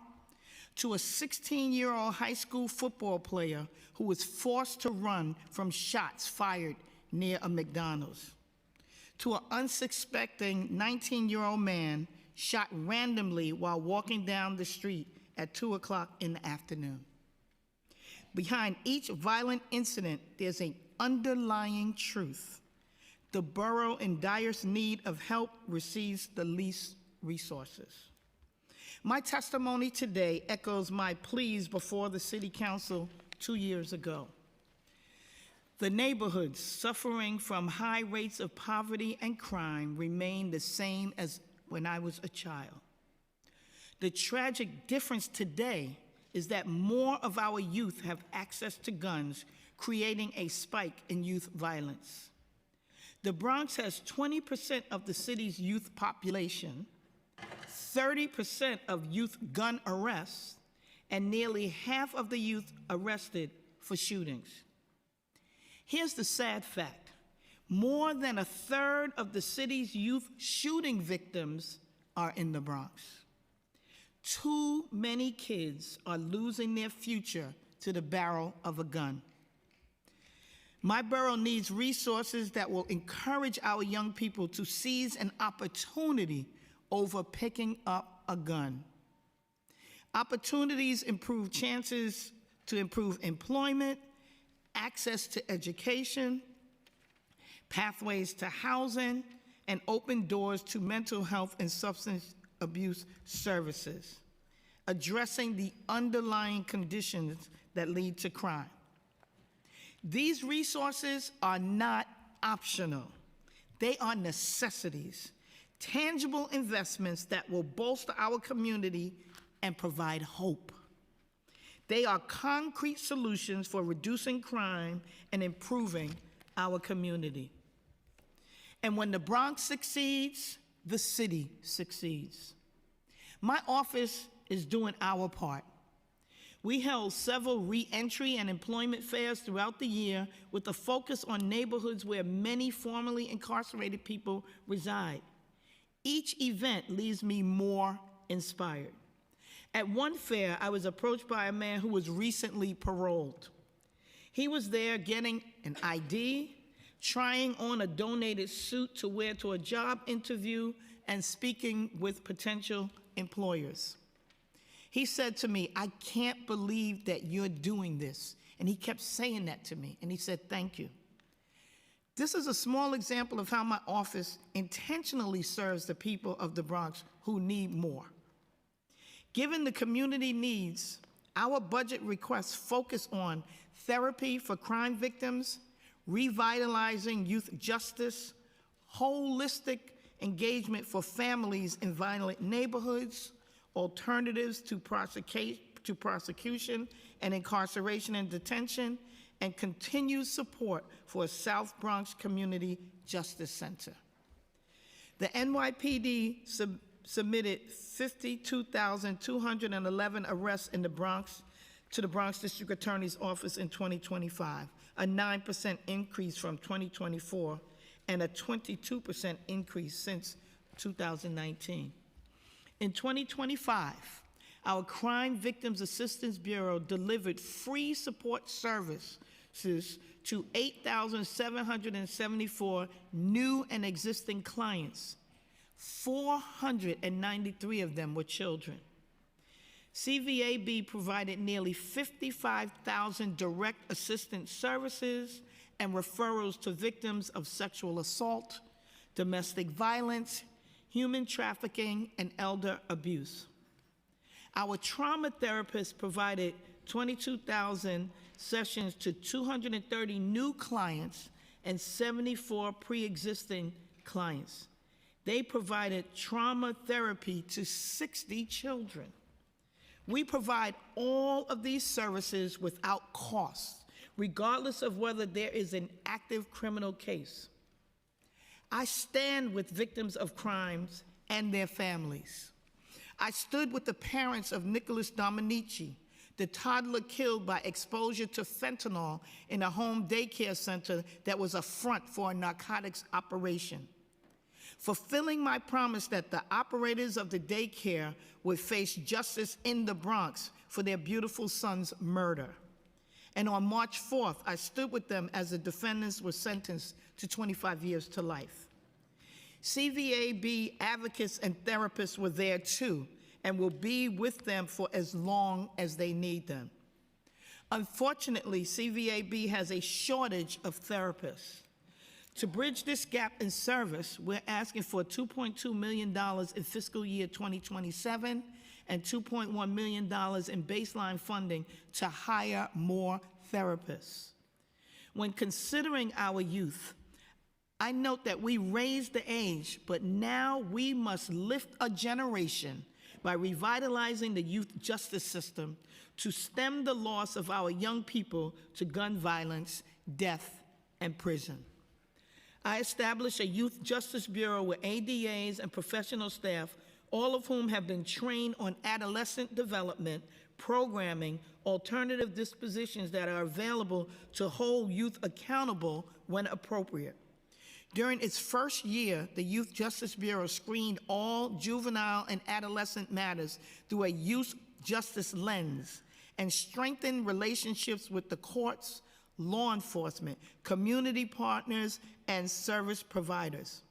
to a 16-year-old high school football player who was forced to run from shots fired near a McDonald's, to an unsuspecting 19-year-old man shot randomly while walking down the street at 2 o'clock in the afternoon. Behind each violent incident, there's an underlying truth. The borough in direst need of help receives the least resources. My testimony today echoes my pleas before the City Council 2 years ago. The neighborhoods suffering from high rates of poverty and crime remain the same as when I was a child. The tragic difference today is that more of our youth have access to guns, creating a spike in youth violence. The Bronx has 20% of the city's youth population, 30% of youth gun arrests, and nearly half of the youth arrested for shootings. Here's the sad fact. More than a third of the city's youth shooting victims are in the Bronx. Too many kids are losing their future to the barrel of a gun. My borough needs resources that will encourage our young people to seize an opportunity over picking up a gun. Opportunities improve chances to improve employment, access to education, pathways to housing, and open doors to mental health and substance abuse services, addressing the underlying conditions that lead to crime. These resources are not optional. They are necessities, tangible investments that will bolster our community and provide hope. They are concrete solutions for reducing crime and improving our community. And when the Bronx succeeds, the city succeeds. My office is doing our part. We held several re-entry and employment fairs throughout the year with a focus on neighborhoods where many formerly incarcerated people reside. Each event leaves me more inspired. At one fair, I was approached by a man who was recently paroled. He was there getting an ID, trying on a donated suit to wear to a job interview, and speaking with potential employers. He said to me, "I can't believe that you're doing this." And he kept saying that to me, and he said, "Thank you." This is a small example of how my office intentionally serves the people of the Bronx who need more. Given the community needs, our budget requests focus on therapy for crime victims, revitalizing youth justice, holistic engagement for families in violent neighborhoods, alternatives to prosecution and incarceration and detention, and continued support for a South Bronx Community Justice Center. The NYPD submitted 52,211 arrests in the Bronx to the Bronx District Attorney's Office in 2025, a 9% increase from 2024, and a 22% increase since 2019. In 2025, our Crime Victims Assistance Bureau delivered free support services to 8,774 new and existing clients. 493 of them were children. CVAB provided nearly 55,000 direct assistance services and referrals to victims of sexual assault, domestic violence, human trafficking, and elder abuse. Our trauma therapists provided 22,000 sessions to 230 new clients and 74 pre-existing clients. They provided trauma therapy to 60 children. We provide all of these services without cost, regardless of whether there is an active criminal case. I stand with victims of crimes and their families. I stood with the parents of Nicholas Dominici, the toddler killed by exposure to fentanyl in a home daycare center that was a front for a narcotics operation. Fulfilling my promise that the operators of the daycare would face justice in the Bronx for their beautiful son's murder. And on March 4th, I stood with them as the defendants were sentenced to 25 years to life. CVAB advocates and therapists were there too, and will be with them for as long as they need them. Unfortunately, CVAB has a shortage of therapists. To bridge this gap in service, we're asking for $2.2 million in fiscal year 2027 and $2.1 million in baseline funding to hire more therapists. When considering our youth, I note that we raised the age, but now we must lift a generation by revitalizing the youth justice system to stem the loss of our young people to gun violence, death, and prison. I established a Youth Justice Bureau with ADAs and professional staff, all of whom have been trained on adolescent development, programming, alternative dispositions that are available to hold youth accountable when appropriate. During its first year, the Youth Justice Bureau screened all juvenile and adolescent matters through a youth justice lens and strengthened relationships with the courts, law enforcement, community partners, and service providers.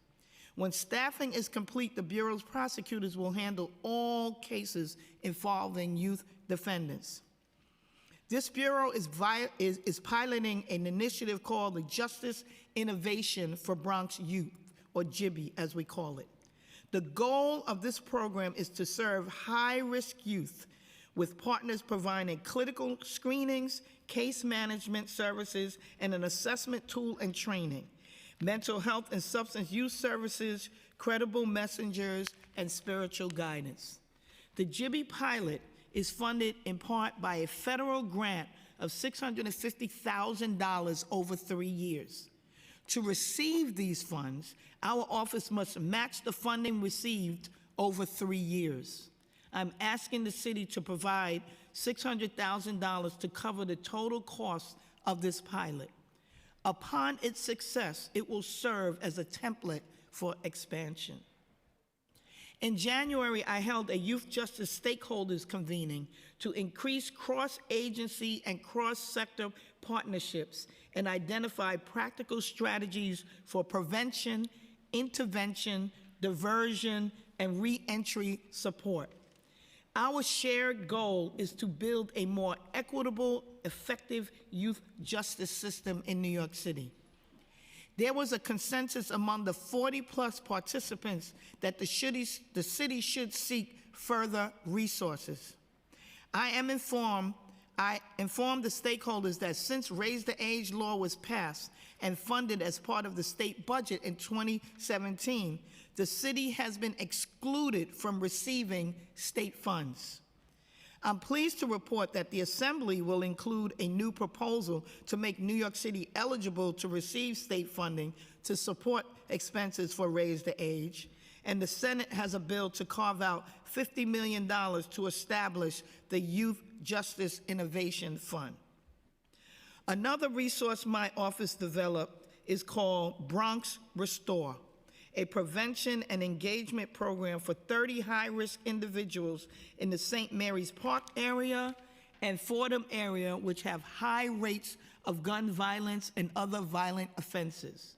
When staffing is complete, the Bureau's prosecutors will handle all cases involving youth defendants. This Bureau is piloting an initiative called the Justice Innovation for Bronx Youth, or JIBY as we call it. The goal of this program is to serve high-risk youth with partners providing clinical screenings, case management services, and an assessment tool and training, mental health and substance use services, credible messengers, and spiritual guidance. The JIBY pilot is funded in part by a federal grant of $650,000 over 3 years. To receive these funds, our office must match the funding received over 3 years. I'm asking the city to provide $600,000 to cover the total cost of this pilot. Upon its success, it will serve as a template for expansion. In January, I held a youth justice stakeholders convening to increase cross-agency and cross-sector partnerships and identify practical strategies for prevention, intervention, diversion, and re-entry support. Our shared goal is to build a more equitable, effective youth justice system in New York City. There was a consensus among the 40-plus participants that the city should seek further resources. I informed the stakeholders that since Raise the Age law was passed and funded as part of the state budget in 2017, the city has been excluded from receiving state funds. I'm pleased to report that the Assembly will include a new proposal to make New York City eligible to receive state funding to support expenses for Raise the Age, and the Senate has a bill to carve out $50 million to establish the Youth Justice Innovation Fund. Another resource my office developed is called Bronx Restore, a prevention and engagement program for 30 high-risk individuals in the St. Mary's Park area and Fordham area, which have high rates of gun violence and other violent offenses.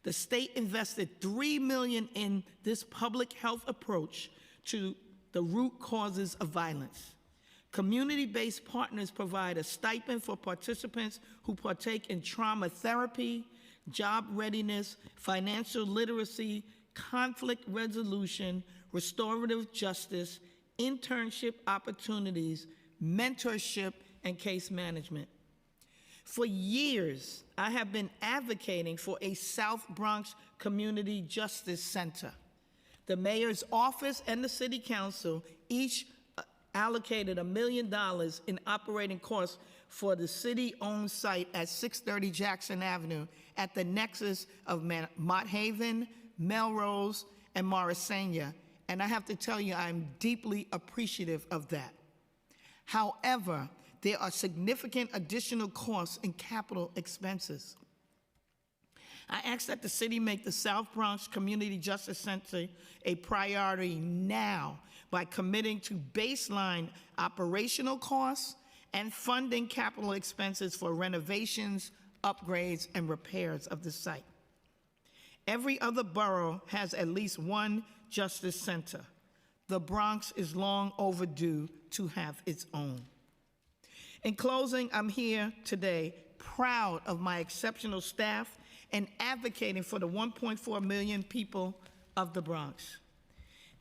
The state invested $3 million in this public health approach to the root causes of violence. Community-based partners provide a stipend for participants who partake in trauma therapy, job readiness, financial literacy, conflict resolution, restorative justice, internship opportunities, mentorship, and case management. For years, I have been advocating for a South Bronx Community Justice Center. The mayor's office and the city council each allocated $1 million in operating costs for the city-owned site at 630 Jackson Avenue at the nexus of Mott Haven, Melrose, and Morrisania. And I have to tell you, I'm deeply appreciative of that. However, there are significant additional costs and capital expenses. I ask that the city make the South Bronx Community Justice Center a priority now by committing to baseline operational costs and funding capital expenses for renovations, upgrades, and repairs of the site. Every other borough has at least one justice center. The Bronx is long overdue to have its own. In closing, I'm here today proud of my exceptional staff and advocating for the 1.4 million people of the Bronx.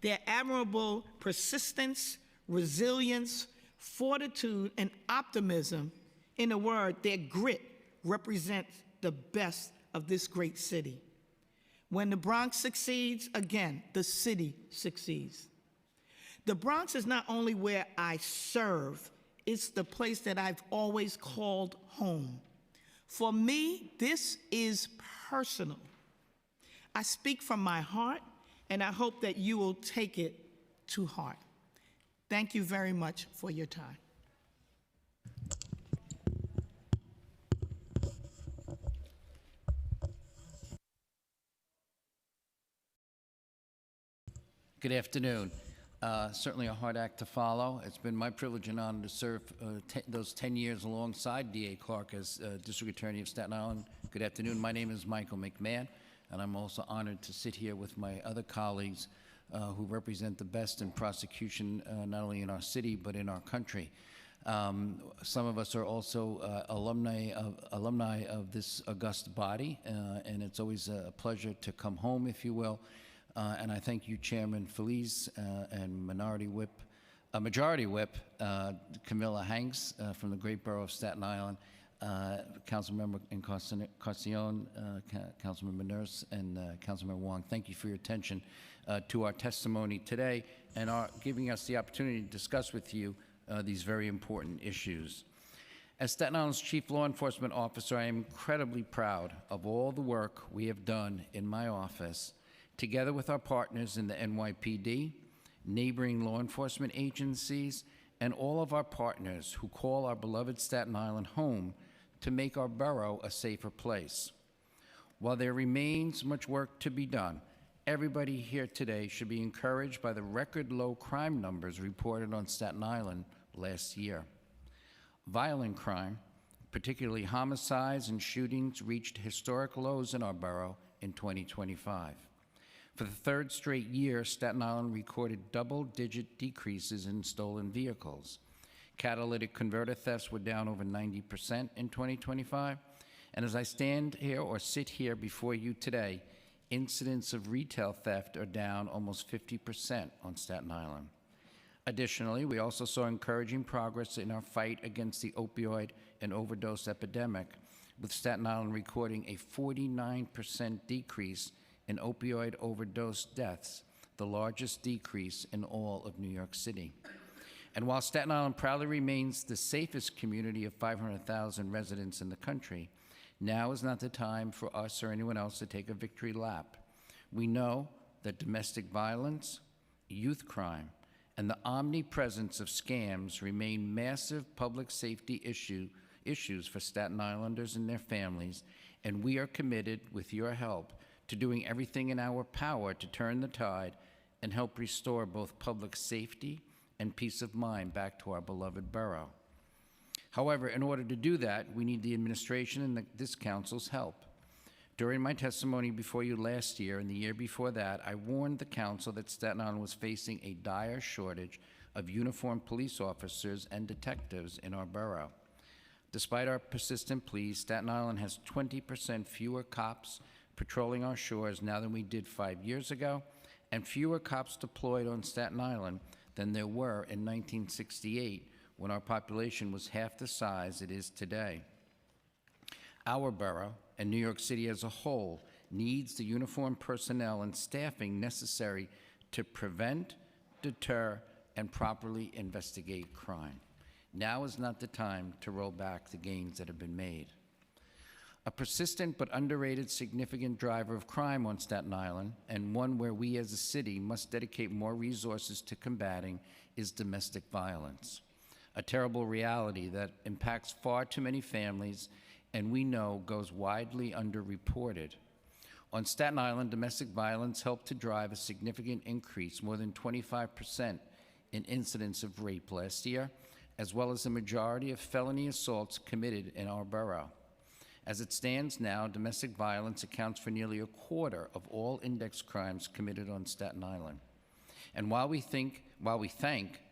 Their admirable persistence, resilience, fortitude, and optimism, in a word, their grit, represents the best of this great city. When the Bronx succeeds, again, the city succeeds. The Bronx is not only where I serve, it's the place that I've always called home. For me, this is personal. I speak from my heart, and I hope that you will take it to heart. Thank you very much for your time. Good afternoon. Certainly a hard act to follow. It's been my privilege and honor to serve those 10 years alongside D.A. Clark as District Attorney of Staten Island. Good afternoon. My name is Michael McMahon, and I'm also honored to sit here with my other colleagues who represent the best in prosecution, not only in our city, but in our country. Some of us are also alumni of this august body, and it's always a pleasure to come home, if you will. And I thank you, Chairman Feliz, and Majority Whip Camilla Hanks from the great borough of Staten Island, Councilmember Encarnacion, Councilmember Nurse, and Councilmember Wong. Thank you for your attention to our testimony today and giving us the opportunity to discuss with you these very important issues. As Staten Island's Chief Law Enforcement Officer, I am incredibly proud of all the work we have done in my office together with our partners in the NYPD, neighboring law enforcement agencies, and all of our partners who call our beloved Staten Island home to make our borough a safer place. While there remains much work to be done, everybody here today should be encouraged by the record low crime numbers reported on Staten Island last year. Violent crime, particularly homicides and shootings, reached historic lows in our borough in 2025. For the third straight year, Staten Island recorded double-digit decreases in stolen vehicles. Catalytic converter thefts were down over 90% in 2025. And as I stand here or sit here before you today, incidents of retail theft are down almost 50% on Staten Island. Additionally, we also saw encouraging progress in our fight against the opioid and overdose epidemic, with Staten Island recording a 49% decrease in opioid overdose deaths, the largest decrease in all of New York City. And while Staten Island proudly remains the safest community of 500,000 residents in the country, now is not the time for us or anyone else to take a victory lap. We know that domestic violence, youth crime, and the omnipresence of scams remain massive public safety issues for Staten Islanders and their families, and we are committed, with your help, to doing everything in our power to turn the tide and help restore both public safety and peace of mind back to our beloved borough. However, in order to do that, we need the administration and this council's help. During my testimony before you last year and the year before that, I warned the council that Staten Island was facing a dire shortage of uniformed police officers and detectives in our borough. Despite our persistent pleas, Staten Island has 20% fewer cops patrolling our shores now than we did 5 years ago, and fewer cops deployed on Staten Island than there were in 1968, when our population was half the size it is today. Our borough, and New York City as a whole, needs the uniformed personnel and staffing necessary to prevent, deter, and properly investigate crime. Now is not the time to roll back the gains that have been made. A persistent but underrated significant driver of crime on Staten Island, and one where we as a city must dedicate more resources to combating, is domestic violence. A terrible reality that impacts far too many families and we know goes widely underreported. On Staten Island, domestic violence helped to drive a significant increase, more than 25%, in incidents of rape last year, as well as the majority of felony assaults committed in our borough. As it stands now, domestic violence accounts for nearly a quarter of all index crimes committed on Staten Island. And while we thank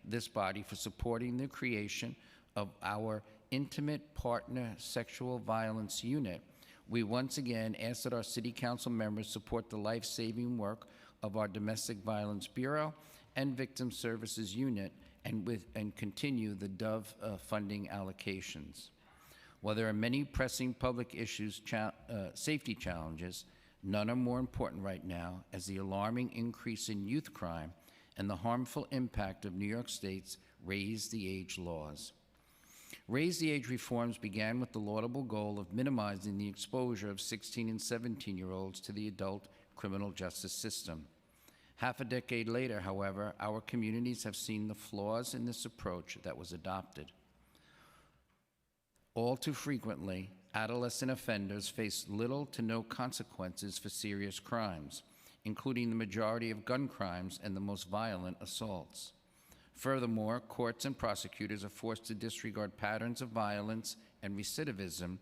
this body for supporting the creation of our Intimate Partner Sexual Violence Unit, we once again ask that our City Council members support the life-saving work of our Domestic Violence Bureau and Victim Services Unit and continue the DOVE funding allocations. While there are many pressing public issues, safety challenges, none are more important right now as the alarming increase in youth crime and the harmful impact of New York State's Raise the Age laws. Raise the Age reforms began with the laudable goal of minimizing the exposure of 16 and 17-year-olds to the adult criminal justice system. Half a decade later, however, our communities have seen the flaws in this approach that was adopted. All too frequently, adolescent offenders face little to no consequences for serious crimes, including the majority of gun crimes and the most violent assaults. Furthermore, courts and prosecutors are forced to disregard patterns of violence and recidivism,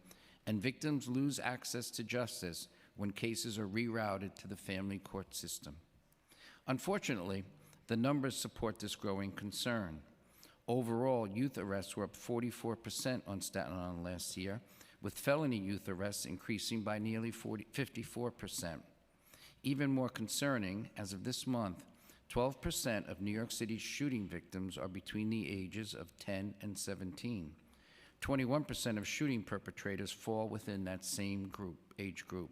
and victims lose access to justice when cases are rerouted to the family court system. Unfortunately, the numbers support this growing concern. Overall, youth arrests were up 44% on Staten Island last year, with felony youth arrests increasing by nearly 54%. Even more concerning, as of this month, 12% of New York City's shooting victims are between the ages of 10 and 17. 21% of shooting perpetrators fall within that same age group.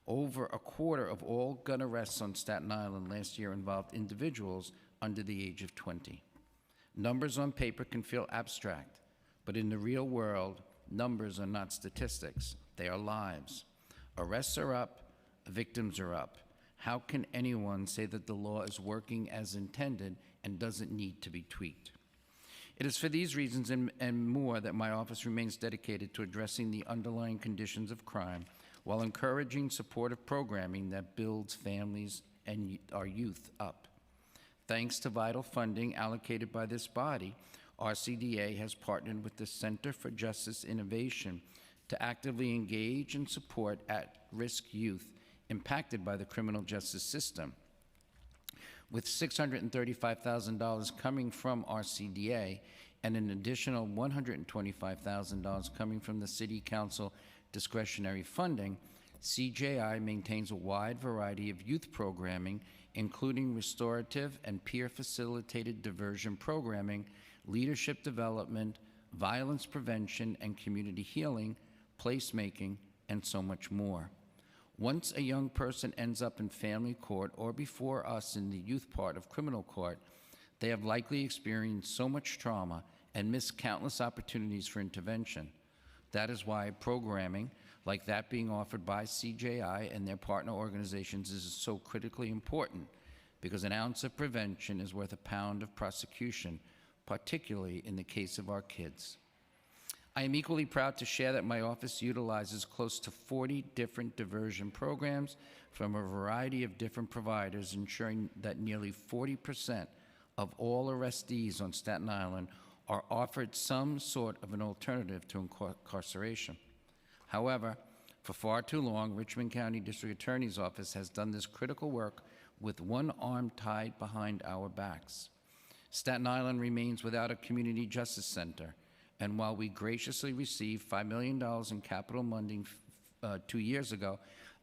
Over a quarter of all gun arrests on Staten Island last year involved individuals under the age of 20. Numbers on paper can feel abstract, but in the real world, numbers are not statistics, they are lives. Arrests are up, victims are up. How can anyone say that the law is working as intended and doesn't need to be tweaked? It is for these reasons and more that my office remains dedicated to addressing the underlying conditions of crime while encouraging supportive programming that builds families and our youth up. Thanks to vital funding allocated by this body, RCDA has partnered with the Center for Justice Innovation to actively engage and support at-risk youth impacted by the criminal justice system. With $635,000 coming from RCDA and an additional $125,000 coming from the City Council discretionary funding, CJI maintains a wide variety of youth programming, including restorative and peer-facilitated diversion programming, leadership development, violence prevention and community healing, placemaking, and so much more. Once a young person ends up in family court or before us in the youth part of criminal court, they have likely experienced so much trauma and missed countless opportunities for intervention. That is why programming like that being offered by CJI and their partner organizations is so critically important, because an ounce of prevention is worth a pound of prosecution, particularly in the case of our kids. I am equally proud to share that my office utilizes close to 40 different diversion programs from a variety of different providers, ensuring that nearly 40% of all arrestees on Staten Island are offered some sort of an alternative to incarceration. However, for far too long, Richmond County District Attorney's Office has done this critical work with one arm tied behind our backs. Staten Island remains without a community justice center, and while we graciously received $5 million in capital funding 2 years ago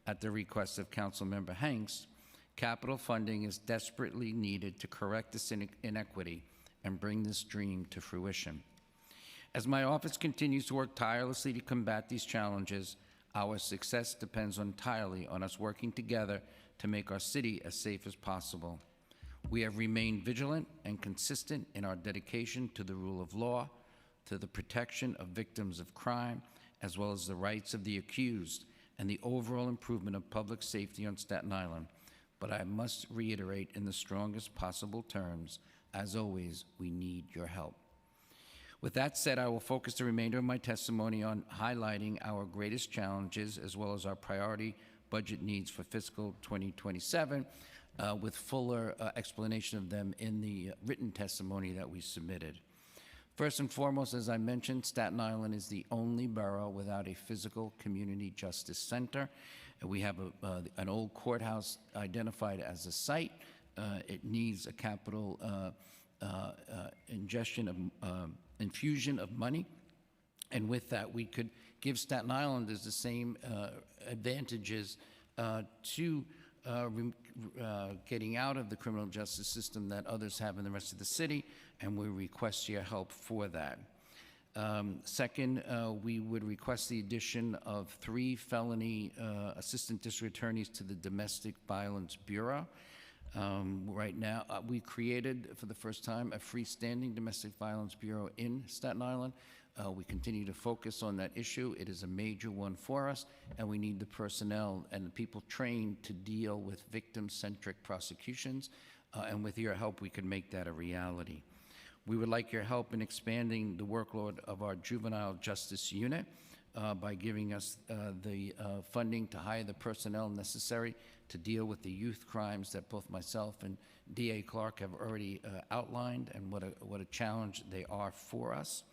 at the request of Councilmember Hanks, capital funding is desperately needed to correct this inequity and bring this dream to fruition. As my office continues to work tirelessly to combat these challenges, our success depends entirely on us working together to make our city as safe as possible. We have remained vigilant and consistent in our dedication to the rule of law, to the protection of victims of crime, as well as the rights of the accused and the overall improvement of public safety on Staten Island. But I must reiterate in the strongest possible terms, as always, we need your help. With that said, I will focus the remainder of my testimony on highlighting our greatest challenges as well as our priority budget needs for fiscal 2027, with fuller explanation of them in the written testimony that we submitted. First and foremost, as I mentioned, Staten Island is the only borough without a physical community justice center. We have an old courthouse identified as a site. It needs a capital infusion of money, and with that, we could give Staten Islanders the same advantages to getting out of the criminal justice system that others have in the rest of the city, and we request your help for that. Second, we would request the addition of 3 felony assistant district attorneys to the Domestic Violence Bureau. Right now, we created for the first time a freestanding Domestic Violence Bureau in Staten Island. We continue to focus on that issue. It is a major one for us, and we need the personnel and the people trained to deal with victim-centric prosecutions, and with your help, we can make that a reality. We would like your help in expanding the workload of our juvenile justice unit by giving us the funding to hire the personnel necessary to deal with the youth crimes that both myself and DA Clark have already outlined, and what a challenge they are for us.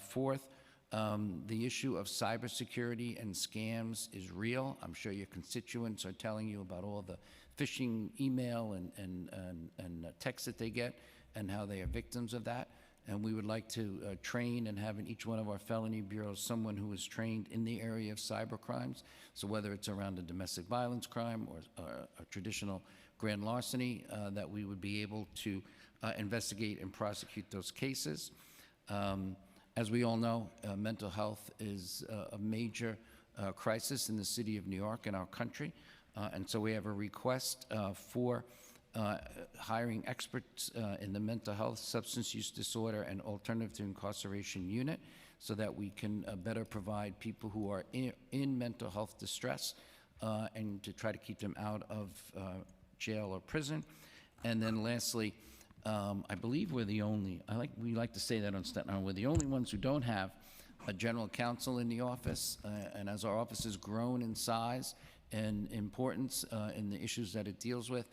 Fourth, the issue of cybersecurity and scams is real. I'm sure your constituents are telling you about all the phishing email and texts that they get and how they are victims of that. And we would like to train and have in each one of our felony bureaus someone who is trained in the area of cyber crimes. So whether it's around a domestic violence crime or a traditional grand larceny, that we would be able to investigate and prosecute those cases. As we all know, mental health is a major crisis in the city of New York and our country. And so we have a request for hiring experts in the mental health, substance use disorder, and alternative to incarceration unit so that we can better provide people who are in mental health distress and to try to keep them out of jail or prison. And then lastly, I believe we're the only, we like to say that on Staten Island, we're the only ones who don't have a general counsel in the office. And as our office has grown in size and importance in the issues that it deals with,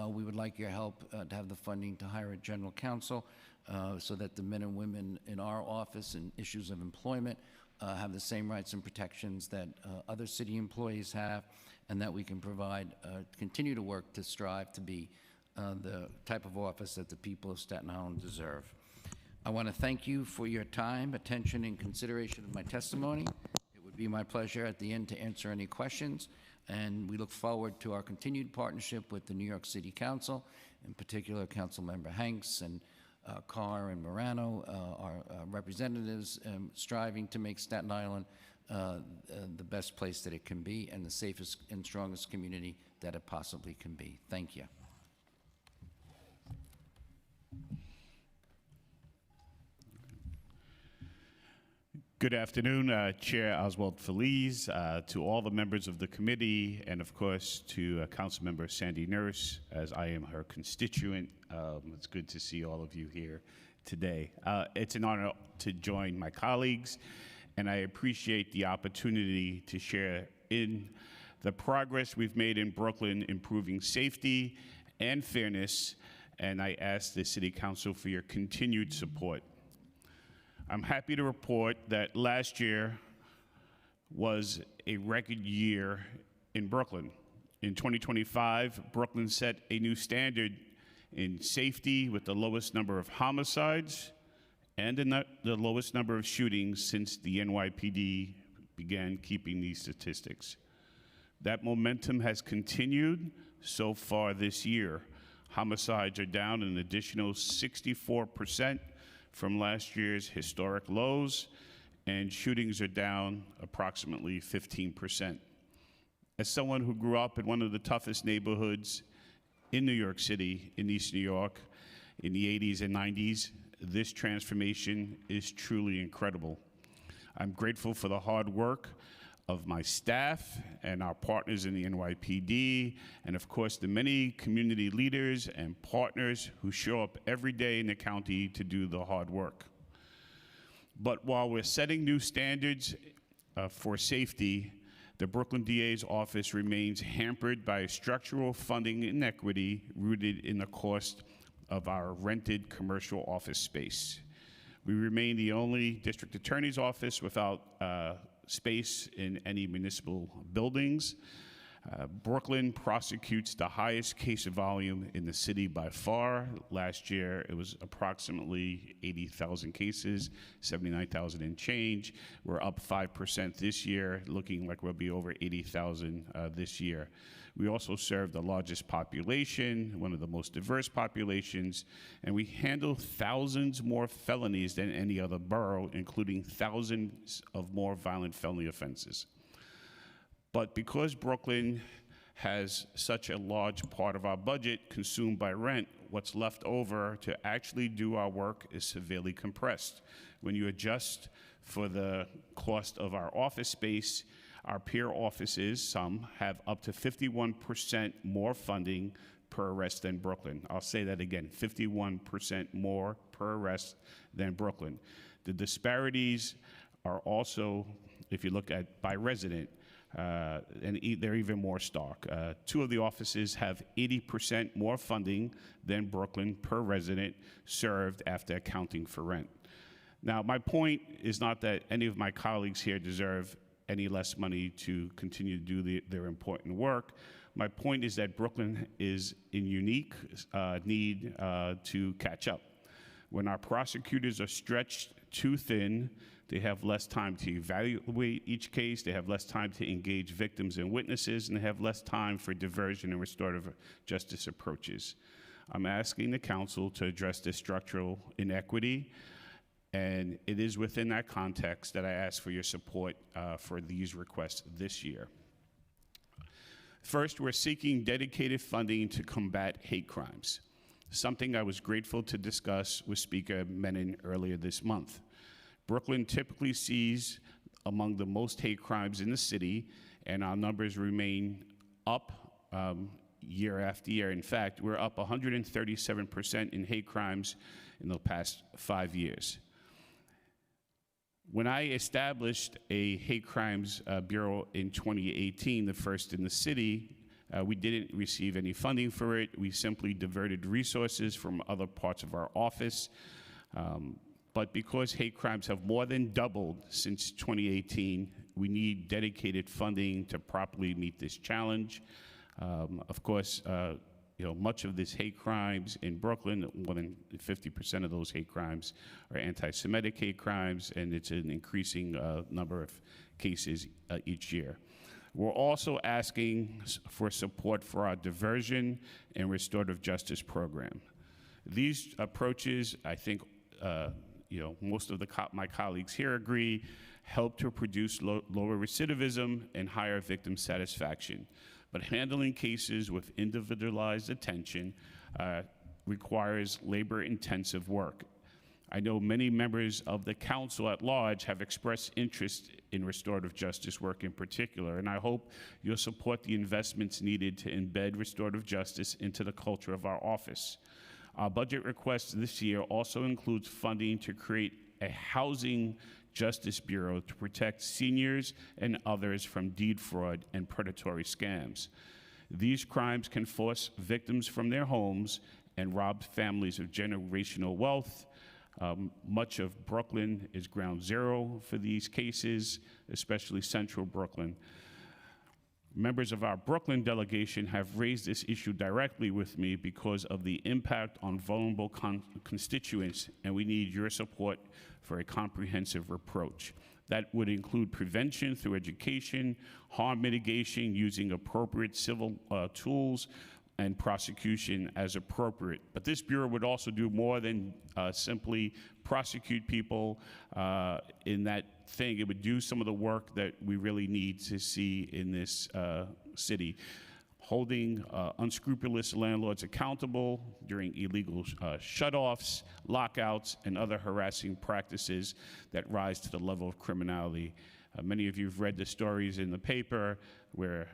we would like your help to have the funding to hire a general counsel so that the men and women in our office in issues of employment have the same rights and protections that other city employees have, and that we can provide, continue to work to strive to be the type of office that the people of Staten Island deserve. I want to thank you for your time, attention, and consideration of my testimony. It would be my pleasure at the end to answer any questions, and we look forward to our continued partnership with the New York City Council, in particular Councilmember Hanks and Carr and Morano, our representatives, striving to make Staten Island the best place that it can be and the safest and strongest community that it possibly can be. Thank you. Good afternoon, Chair Oswald Feliz, to all the members of the committee, and of course to Councilmember Sandy Nurse, as I am her constituent. It's good to see all of you here today. It's an honor to join my colleagues, and I appreciate the opportunity to share in the progress we've made in Brooklyn, improving safety and fairness, and I ask the City Council for your continued support. I'm happy to report that last year was a record year in Brooklyn. In 2025, Brooklyn set a new standard in safety with the lowest number of homicides and the lowest number of shootings since the NYPD began keeping these statistics. That momentum has continued so far this year. Homicides are down an additional 64% from last year's historic lows, and shootings are down approximately 15%. As someone who grew up in one of the toughest neighborhoods in New York City, in East New York, in the 80s and 90s. This transformation is truly incredible. I'm grateful for the hard work of my staff and our partners in the NYPD, and of course the many community leaders and partners who show up every day in the county to do the hard work. But while we're setting new standards for safety, the Brooklyn DA's office remains hampered by structural funding inequity rooted in the cost of our rented commercial office space. We remain the only district attorney's office without space in any municipal buildings. Brooklyn prosecutes the highest case volume in the city by far. Last year, it was approximately 80,000 cases, 79,000 and change. We're up 5% this year, looking like we'll be over 80,000 this year. We also serve the largest population, one of the most diverse populations, and we handle thousands more felonies than any other borough, including thousands of more violent felony offenses. But because Brooklyn has such a large part of our budget consumed by rent, what's left over to actually do our work is severely compressed. When you adjust for the cost of our office space, our peer offices, some, have up to 51% more funding per arrest than Brooklyn. I'll say that again, 51% more per arrest than Brooklyn. The disparities are also, if you look at by resident, and they're even more stark. Two of the offices have 80% more funding than Brooklyn per resident served after accounting for rent. Now, my point is not that any of my colleagues here deserve any less money to continue to do their important work. My point is that Brooklyn is in unique need to catch up. When our prosecutors are stretched too thin, they have less time to evaluate each case, they have less time to engage victims and witnesses, and they have less time for diversion and restorative justice approaches. I'm asking the council to address this structural inequity, and it is within that context that I ask for your support for these requests this year. First, we're seeking dedicated funding to combat hate crimes, something I was grateful to discuss with Speaker Menon earlier this month. Brooklyn typically sees among the most hate crimes in the city, and our numbers remain up year after year. In fact, we're up 137% in hate crimes in the past 5 years. When I established a hate crimes bureau in 2018, the first in the city, we didn't receive any funding for it. We simply diverted resources from other parts of our office. But because hate crimes have more than doubled since 2018, we need dedicated funding to properly meet this challenge. Of course, much of this hate crimes in Brooklyn, more than 50% of those hate crimes are anti-Semitic hate crimes, and it's an increasing number of cases each year. We're also asking for support for our diversion and restorative justice program. These approaches, I think, most of my colleagues here agree, help to produce lower recidivism and higher victim satisfaction. But handling cases with individualized attention requires labor-intensive work. I know many members of the council at large have expressed interest in restorative justice work in particular, and I hope you'll support the investments needed to embed restorative justice into the culture of our office. Our budget request this year also includes funding to create a housing justice bureau to protect seniors and others from deed fraud and predatory scams. These crimes can force victims from their homes and rob families of generational wealth. Much of Brooklyn is ground zero for these cases, especially central Brooklyn. Members of our Brooklyn delegation have raised this issue directly with me because of the impact on vulnerable constituents, and we need your support for a comprehensive approach. That would include prevention through education, harm mitigation using appropriate civil tools, and prosecution as appropriate. But this bureau would also do more than simply prosecute people in that thing. It would do some of the work that we really need to see in this city. holding unscrupulous landlords accountable during illegal shutoffs, lockouts, and other harassing practices that rise to the level of criminality. Many of you have read the stories in the paper where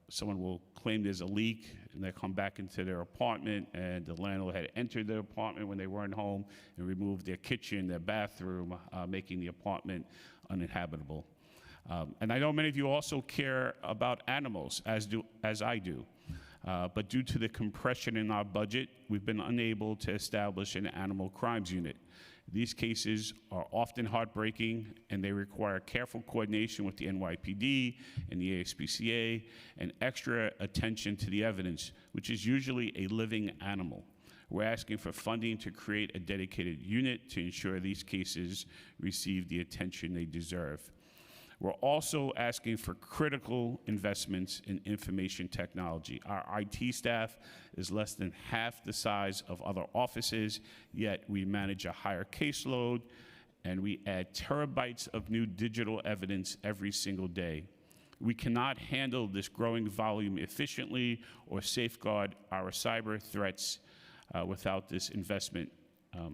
someone will claim there's a leak and they come back into their apartment and the landlord had entered their apartment when they weren't home and removed their kitchen, their bathroom, making the apartment uninhabitable. And I know many of you also care about animals, as I do. But due to the compression in our budget, we've been unable to establish an animal crimes unit. These cases are often heartbreaking, and they require careful coordination with the NYPD and the ASPCA, and extra attention to the evidence, which is usually a living animal. We're asking for funding to create a dedicated unit to ensure these cases receive the attention they deserve. We're also asking for critical investments in information technology. Our IT staff is less than half the size of other offices, yet we manage a higher caseload, and we add terabytes of new digital evidence every single day. We cannot handle this growing volume efficiently or safeguard our cyber threats without this investment.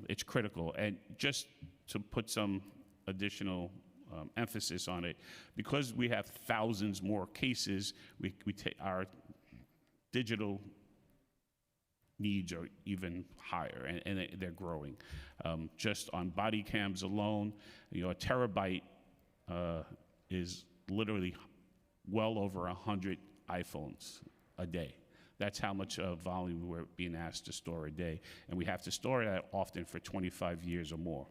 It's critical. And just to put some additional emphasis on it, because we have thousands more cases, we take our digital needs are even higher, and they're growing. Just on body cams alone, a terabyte is literally well over 100 iPhones a day. That's how much volume we're being asked to store a day, and we have to store that often for 25 years or more.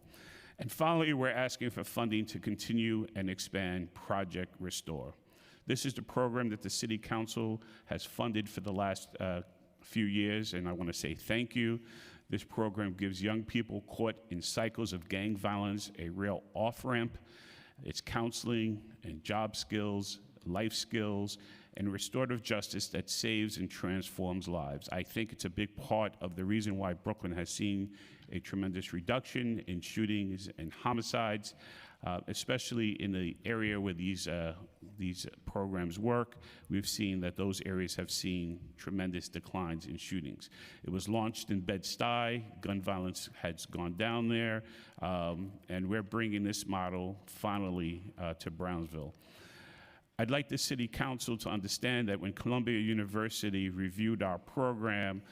And finally, we're asking for funding to continue and expand Project Restore. This is the program that the City Council has funded for the last few years, and I want to say thank you. This program gives young people caught in cycles of gang violence a real off-ramp. It's counseling and job skills, life skills, and restorative justice that saves and transforms lives. I think it's a big part of the reason why Brooklyn has seen a tremendous reduction in shootings and homicides, especially in the area where these programs work. We've seen that those areas have seen tremendous declines in shootings. It was launched in Bed-Stuy. Gun violence has gone down there, and we're bringing this model finally to Brownsville. I'd like the City Council to understand that when Columbia University reviewed our program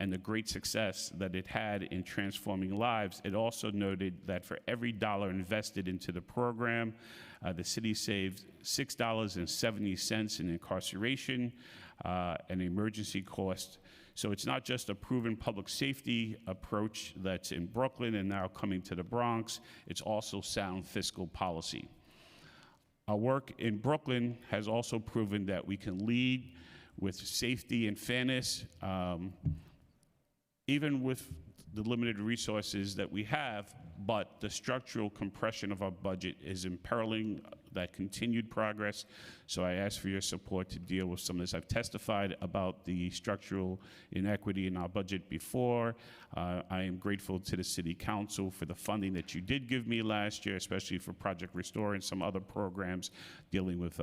and the great success that it had in transforming lives, it also noted that for every dollar invested into the program, the city saved $6.70 in incarceration and emergency costs. So it's not just a proven public safety approach that's in Brooklyn and now coming to the Bronx, it's also sound fiscal policy. Our work in Brooklyn has also proven that we can lead with safety and fairness, even with the limited resources that we have, but the structural compression of our budget is imperiling that continued progress. So I ask for your support to deal with some of this. I've testified about the structural inequity in our budget before. I am grateful to the City Council for the funding that you did give me last year, especially for Project Restore and some other programs dealing with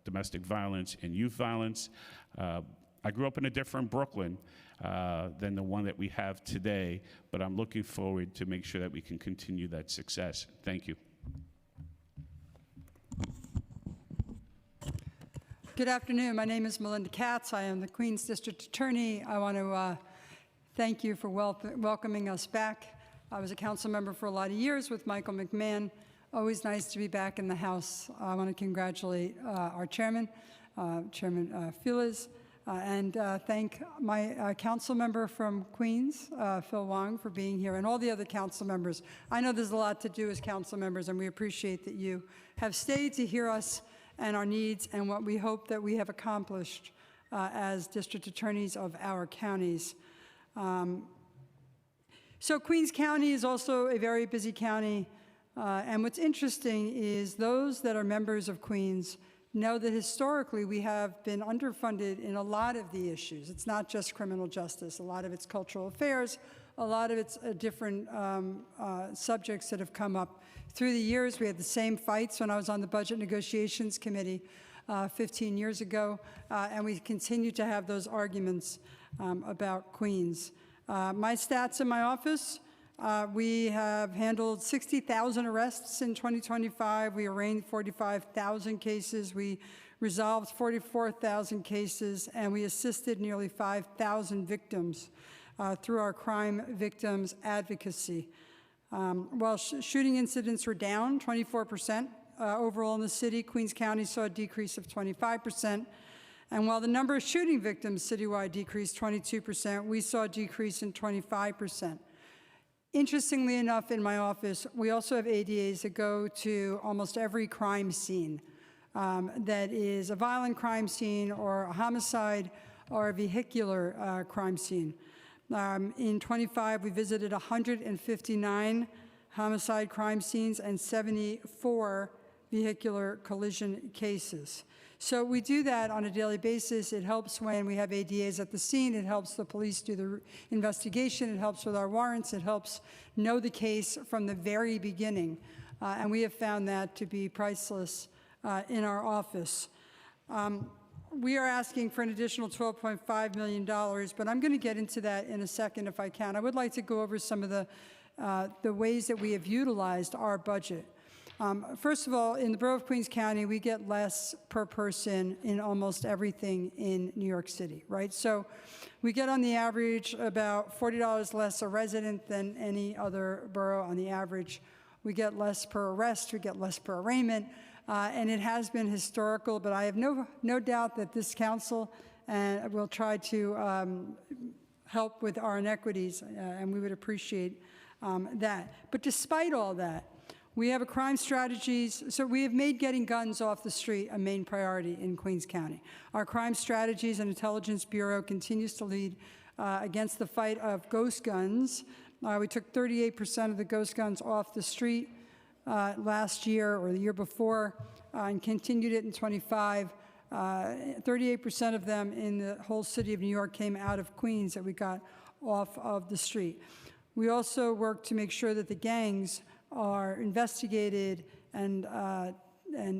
domestic violence and youth violence. I grew up in a different Brooklyn than the one that we have today, but I'm looking forward to make sure that we can continue that success. Thank you. Good afternoon. My name is Melinda Katz. I am the Queens District Attorney. I want to thank you for welcoming us back. I was a council member for a lot of years with Michael McMahon. Always nice to be back in the House. I want to congratulate our chairman, Chairman Feliz, and thank my council member from Queens, Phil Wong, for being here, and all the other council members. I know there's a lot to do as council members, and we appreciate that you have stayed to hear us and our needs and what we hope that we have accomplished as district attorneys of our counties. So Queens County is also a very busy county, and what's interesting is those that are members of Queens know that historically we have been underfunded in a lot of the issues. It's not just criminal justice. A lot of it's cultural affairs. A lot of it's different subjects that have come up through the years. We had the same fights when I was on the Budget Negotiations Committee 15 years ago, and we continue to have those arguments about Queens. My stats in my office, we have handled 60,000 arrests in 2025. We arraigned 45,000 cases. We resolved 44,000 cases, and we assisted nearly 5,000 victims through our crime victims advocacy. While shooting incidents were down 24% overall in the city, Queens County saw a decrease of 25%. And while the number of shooting victims citywide decreased 22%, we saw a decrease in 25%. Interestingly enough, in my office, we also have ADAs that go to almost every crime scene that is a violent crime scene or a homicide or a vehicular crime scene. In 25, we visited 159 homicide crime scenes and 74 vehicular collision cases. So we do that on a daily basis. It helps when we have ADAs at the scene. It helps the police do the investigation. It helps with our warrants. It helps know the case from the very beginning. And we have found that to be priceless in our office. We are asking for an additional $12.5 million, but I'm going to get into that in a second if I can. I would like to go over some of the ways that we have utilized our budget. First of all, in the borough of Queens County, we get less per person in almost everything in New York City, right? So we get on the average about $40 less a resident than any other borough on the average. We get less per arrest, we get less per arraignment, and it has been historical, but I have no doubt that this council will try to help with our inequities, and we would appreciate that. But despite all that, we have a crime strategies, so we have made getting guns off the street a main priority in Queens County. Our Crime Strategies and Intelligence Bureau continues to lead against the fight of ghost guns. We took 38% of the ghost guns off the street last year or the year before and continued it in 25. 38% of them in the whole city of New York came out of Queens that we got off of the street. We also work to make sure that the gangs are investigated and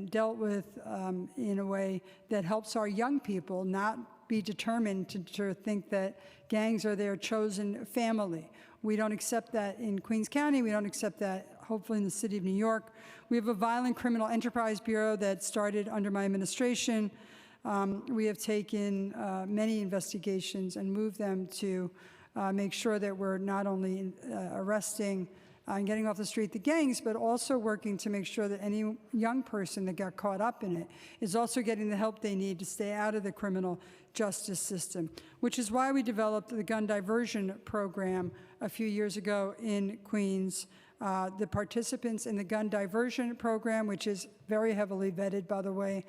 dealt with in a way that helps our young people not be determined to think that gangs are their chosen family. We don't accept that in Queens County. We don't accept that, hopefully, in the city of New York. We have a Violent Criminal Enterprise Bureau that started under my administration. We have taken many investigations and moved them to make sure that we're not only arresting and getting off the street the gangs, but also working to make sure that any young person that got caught up in it is also getting the help they need to stay out of the criminal justice system, which is why we developed the gun diversion program a few years ago in Queens. The participants in the gun diversion program, which is very heavily vetted, by the way,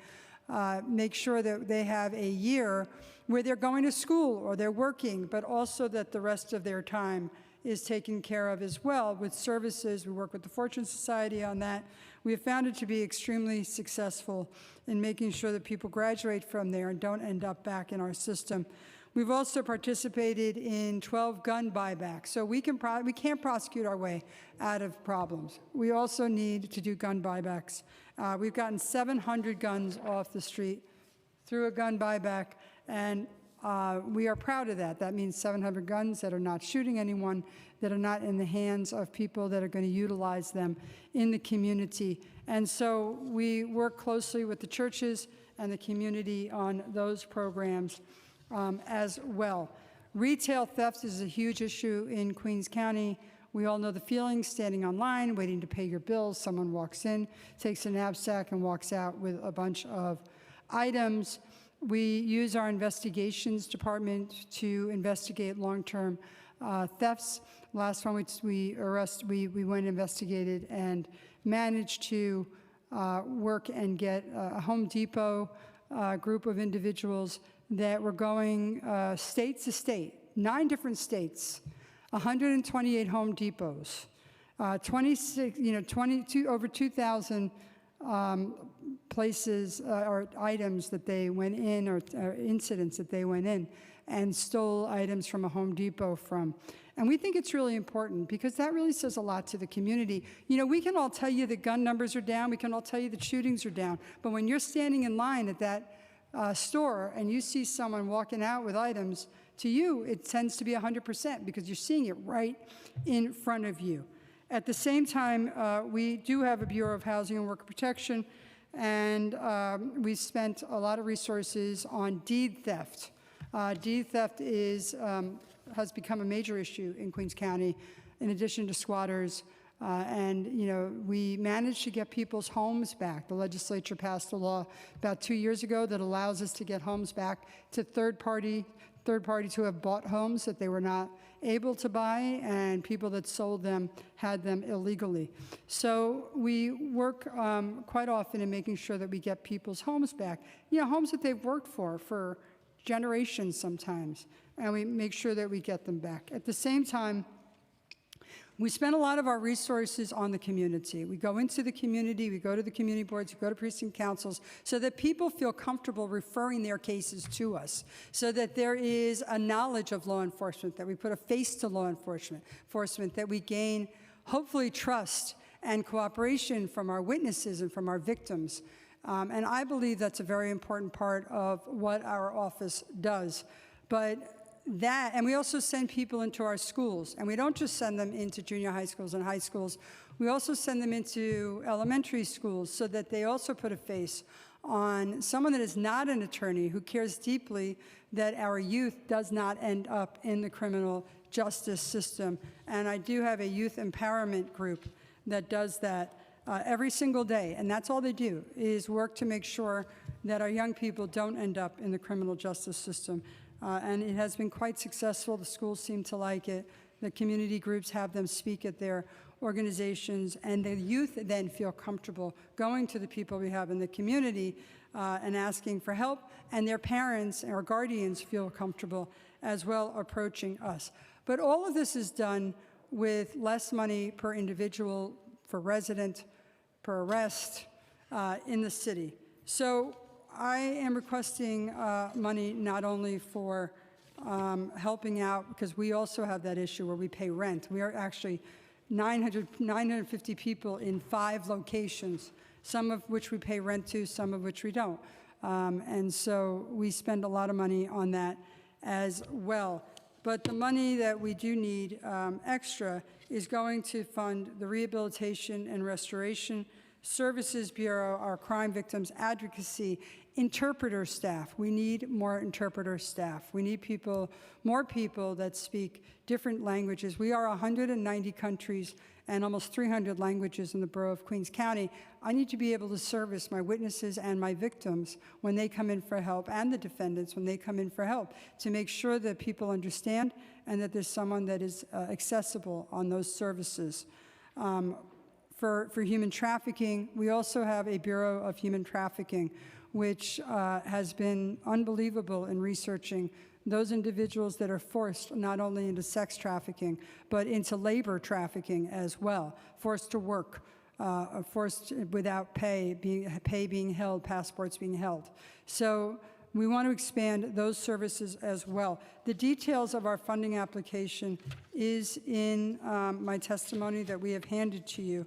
make sure that they have a year where they're going to school or they're working, but also that the rest of their time is taken care of as well with services. We work with the Fortune Society on that. We have found it to be extremely successful in making sure that people graduate from there and don't end up back in our system. We've also participated in 12 gun buybacks. So we can't prosecute our way out of problems. We also need to do gun buybacks. We've gotten 700 guns off the street through a gun buyback, and we are proud of that. That means 700 guns that are not shooting anyone, that are not in the hands of people that are going to utilize them in the community. And so we work closely with the churches and the community on those programs as well. Retail theft is a huge issue in Queens County. We all know the feeling, standing online, waiting to pay your bills. Someone walks in, takes a knapsack, and walks out with a bunch of items. We use our investigations department to investigate long-term thefts. Last time we went and investigated and managed to work and get a Home Depot group of individuals that were going state to state, 9 different states, 128 Home Depots, 22 over 2,000 places or items that they went in, or incidents that they went in and stole items from a Home Depot from. And we think it's really important because that really says a lot to the community. You know, we can all tell you the gun numbers are down, we can all tell you that shootings are down, but when you're standing in line at that store and you see someone walking out with items, to you it tends to be 100% because you're seeing it right in front of you. At the same time, we do have a Bureau of Housing and Worker Protection, and we spent a lot of resources on deed theft. Deed theft has become a major issue in Queens County, in addition to squatters. And, you know, we managed to get people's homes back. The legislature passed a law about 2 years ago that allows us to get homes back to third parties who have bought homes that they were not able to buy, and people that sold them had them illegally. So we work quite often in making sure that we get people's homes back. You know, homes that they've worked for generations sometimes, and we make sure that we get them back. At the same time, we spend a lot of our resources on the community. We go into the community, we go to the community boards, we go to precinct councils, so that people feel comfortable referring their cases to us, so that there is a knowledge of law enforcement, that we put a face to law enforcement, that we gain, hopefully, trust and cooperation from our witnesses and from our victims. And I believe that's a very important part of what our office does. But that, and we also send people into our schools, and we don't just send them into junior high schools and high schools, we also send them into elementary schools so that they also put a face on someone that is not an attorney, who cares deeply that our youth does not end up in the criminal justice system. And I do have a youth empowerment group that does that every single day, and that's all they do, is work to make sure that our young people don't end up in the criminal justice system. And it has been quite successful. The schools seem to like it. The community groups have them speak at their organizations, and the youth then feel comfortable going to the people we have in the community and asking for help, and their parents or guardians feel comfortable as well approaching us. But all of this is done with less money per individual, per resident, per arrest in the city. So I am requesting money not only for helping out, because we also have that issue where we pay rent. We are actually 950 people in 5 locations, some of which we pay rent to, some of which we don't. And so we spend a lot of money on that as well. But the money that we do need extra is going to fund the Rehabilitation and Restoration Services Bureau, our crime victims advocacy, interpreter staff. We need more interpreter staff. We need more people that speak different languages. We are 190 countries and almost 300 languages in the borough of Queens County. I need to be able to service my witnesses and my victims when they come in for help, and the defendants when they come in for help, to make sure that people understand and that there's someone that is accessible on those services. For human trafficking, we also have a Bureau of Human Trafficking, which has been unbelievable in researching those individuals that are forced not only into sex trafficking, but into labor trafficking as well, forced to work, forced without pay being held, passports being held. So we want to expand those services as well. The details of our funding application is in my testimony that we have handed to you.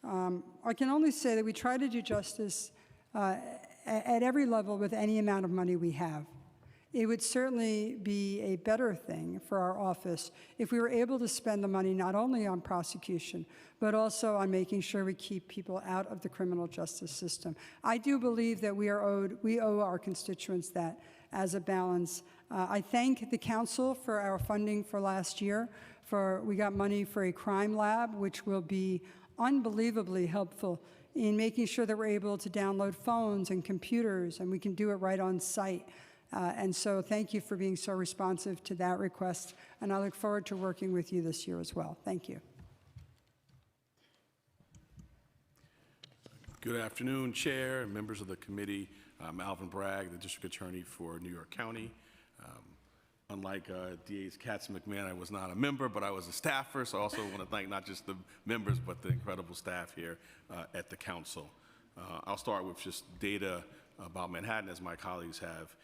I can only say that we try to do justice at every level with any amount of money we have. It would certainly be a better thing for our office if we were able to spend the money not only on prosecution, but also on making sure we keep people out of the criminal justice system. I do believe that we owe our constituents that as a balance. I thank the council for our funding for last year. We got money for a crime lab, which will be unbelievably helpful in making sure that we're able to download phones and computers, and we can do it right on site. And so thank you for being so responsive to that request, and I look forward to working with you this year as well. Thank you. Good afternoon, Chair and members of the committee. I'm Alvin Bragg, the District Attorney for New York County. Unlike DAs Katz and McMahon, I was not a member, but I was a staffer, so I also want to thank not just the members, but the incredible staff here at the council. I'll start with just data about Manhattan, as my colleagues have,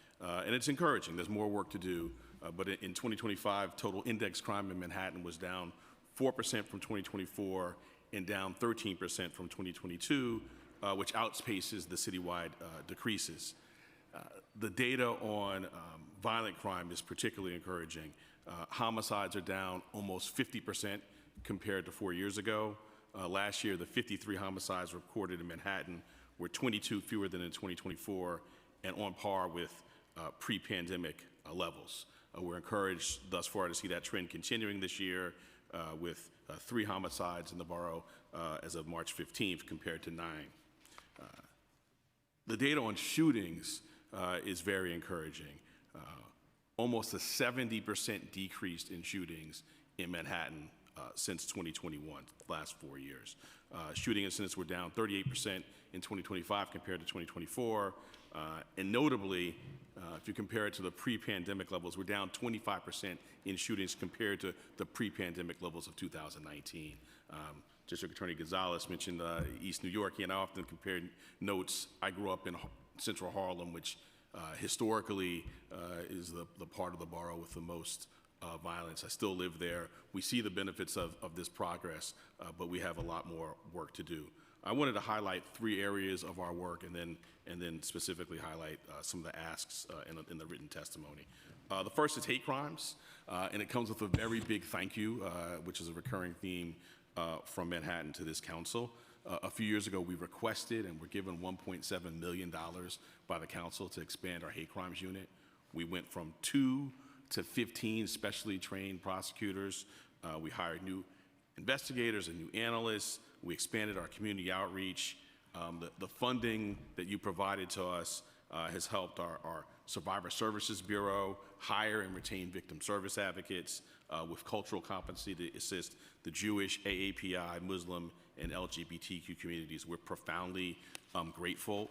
and it's encouraging. There's more work to do, but in 2025, total index crime in Manhattan was down 4% from 2024 and down 13% from 2022, which outpaces the citywide decreases. The data on violent crime is particularly encouraging. Homicides are down almost 50% compared to 4 years ago. Last year, the 53 homicides recorded in Manhattan were 22 fewer than in 2024 and on par with pre-pandemic levels. We're encouraged thus far to see that trend continuing this year with 3 homicides in the borough as of March 15th compared to 9. The data on shootings is very encouraging. Almost a 70% decrease in shootings in Manhattan since 2021, the last 4 years. Shooting incidents were down 38% in 2025 compared to 2024. And notably, if you compare it to the pre-pandemic levels, we're down 25% in shootings compared to the pre-pandemic levels of 2019. District Attorney Gonzalez mentioned East New York. He and I often compared notes. I grew up in Central Harlem, which historically is the part of the borough with the most violence. I still live there. We see the benefits of this progress, but we have a lot more work to do. I wanted to highlight 3 areas of our work and then specifically highlight some of the asks in the written testimony. The first is hate crimes, and it comes with a very big thank you, which is a recurring theme from Manhattan to this council. A few years ago, we requested and were given $1.7 million by the council to expand our hate crimes unit. We went from 2 to 15 specially trained prosecutors. We hired new investigators and new analysts. We expanded our community outreach. The funding that you provided to us has helped our Survivor Services Bureau hire and retain victim service advocates with cultural competency to assist the Jewish, AAPI, Muslim, and LGBTQ communities. We're profoundly grateful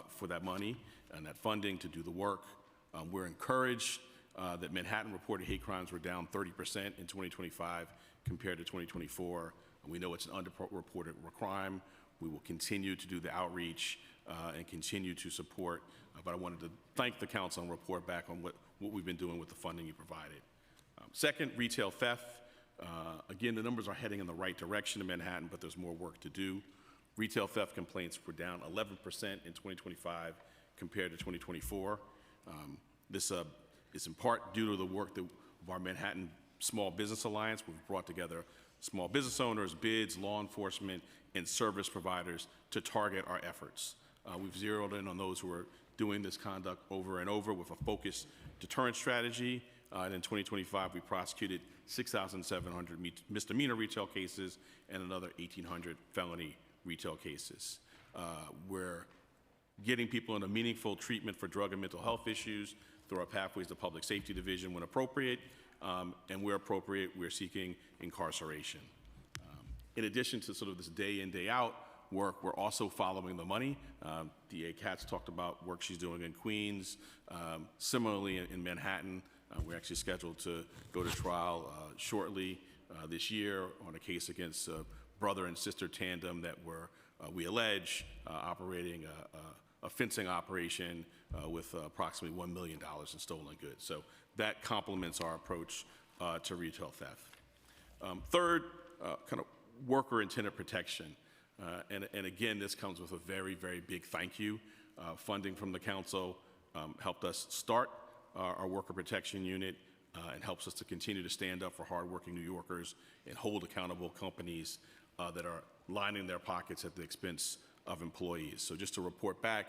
for that money and that funding to do the work. We're encouraged that Manhattan reported hate crimes were down 30% in 2025 compared to 2024. We know it's an underreported crime. We will continue to do the outreach and continue to support, but I wanted to thank the council and report back on what we've been doing with the funding you provided. Second, retail theft. Again, the numbers are heading in the right direction in Manhattan, but there's more work to do. Retail theft complaints were down 11% in 2025 compared to 2024. This is in part due to the work of our Manhattan Small Business Alliance. We've brought together small business owners, bids, law enforcement, and service providers to target our efforts. We've zeroed in on those who are doing this conduct over and over with a focused deterrent strategy. And in 2025, we prosecuted 6,700 misdemeanor retail cases and another 1,800 felony retail cases. We're getting people into meaningful treatment for drug and mental health issues through our Pathways to Public Safety Division when appropriate, and where appropriate, we're seeking incarceration. In addition to sort of this day in, day out work, we're also following the money. DA Katz talked about work she's doing in Queens. Similarly, in Manhattan, we're actually scheduled to go to trial shortly this year on a case against a brother and sister tandem that were, we allege, operating a fencing operation with approximately $1 million in stolen goods. So that complements our approach to retail theft. Third, kind of worker and tenant protection. And again, this comes with a very, very big thank you. Funding from the council helped us start our worker protection unit and helps us to continue to stand up for hardworking New Yorkers and hold accountable companies that are lining their pockets at the expense of employees. So just to report back,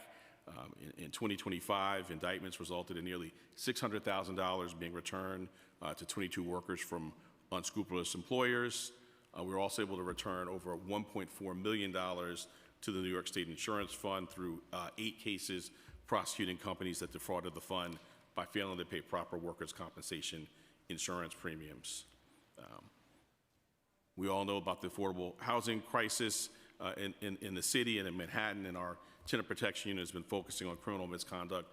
in 2025, indictments resulted in nearly $600,000 being returned to 22 workers from unscrupulous employers. We were also able to return over $1.4 million to the New York State Insurance Fund through 8 cases prosecuting companies that defrauded the fund by failing to pay proper workers' compensation insurance premiums. We all know about the affordable housing crisis in the city and in Manhattan, and our tenant protection unit has been focusing on criminal misconduct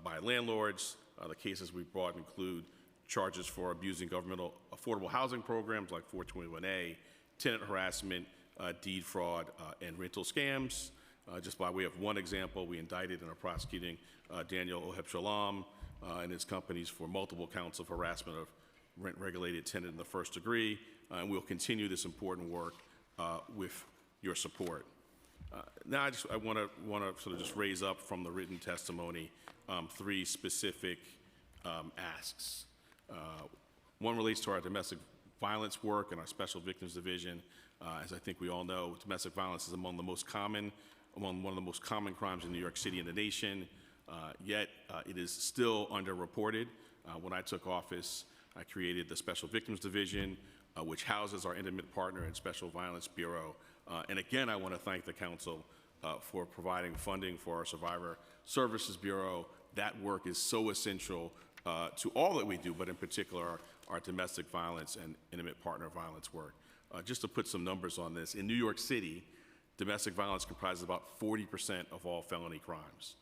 by landlords. The cases we've brought include charges for abusing governmental affordable housing programs like 421A, tenant harassment, deed fraud, and rental scams. Just by way of one example, we indicted and are prosecuting Daniel Oheb Shalom and his companies for multiple counts of harassment of rent-regulated tenant in the first degree, and we'll continue this important work with your support. Now, I want to sort of just raise up from the written testimony 3 specific asks. One relates to our domestic violence work and our Special Victims Division. As I think we all know, domestic violence is among one of the most common crimes in New York City and the nation, yet it is still underreported. When I took office, I created the Special Victims Division, which houses our Intimate Partner and Special Violence Bureau. And again, I want to thank the council for providing funding for our Survivor Services Bureau. That work is so essential to all that we do, but in particular our domestic violence and intimate partner violence work. Just to put some numbers on this, in New York City, domestic violence comprises about 40% of all felony crimes.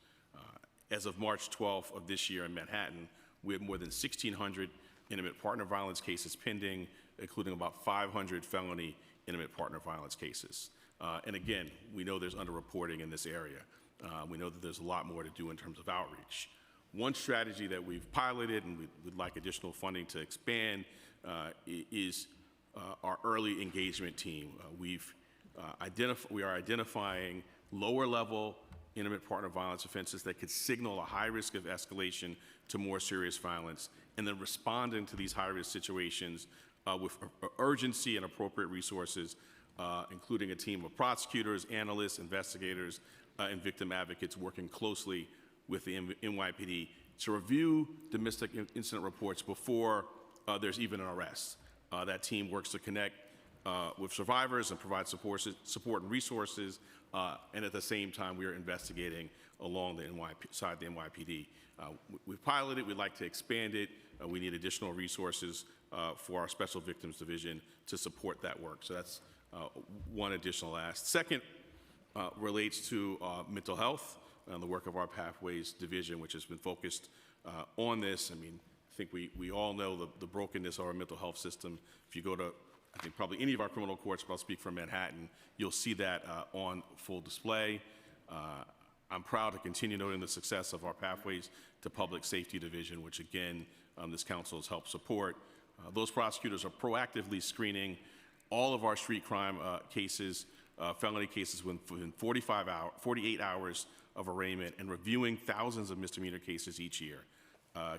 As of March 12th of this year in Manhattan, we have more than 1,600 intimate partner violence cases pending, including about 500 felony intimate partner violence cases. And again, we know there's underreporting in this area. We know that there's a lot more to do in terms of outreach. One strategy that we've piloted and we'd like additional funding to expand is our early engagement team. We are identifying lower level intimate partner violence offenses that could signal a high risk of escalation to more serious violence, and then responding to these high risk situations with urgency and appropriate resources, including a team of prosecutors, analysts, investigators, and victim advocates working closely with the NYPD to review domestic incident reports before there's even an arrest. That team works to connect with survivors and provide support and resources, and at the same time we are investigating along the side of the NYPD. We've piloted, we'd like to expand it. We need additional resources for our Special Victims Division to support that work. So that's one additional ask. Second relates to mental health and the work of our Pathways Division, which has been focused on this. I mean, I think we all know the brokenness of our mental health system. If you go to, I think, probably any of our criminal courts, but I'll speak for Manhattan, you'll see that on full display. I'm proud to continue noting the success of our Pathways to Public Safety Division, which again, this council has helped support. Those prosecutors are proactively screening all of our street crime cases, felony cases within 48 hours of arraignment, and reviewing thousands of misdemeanor cases each year.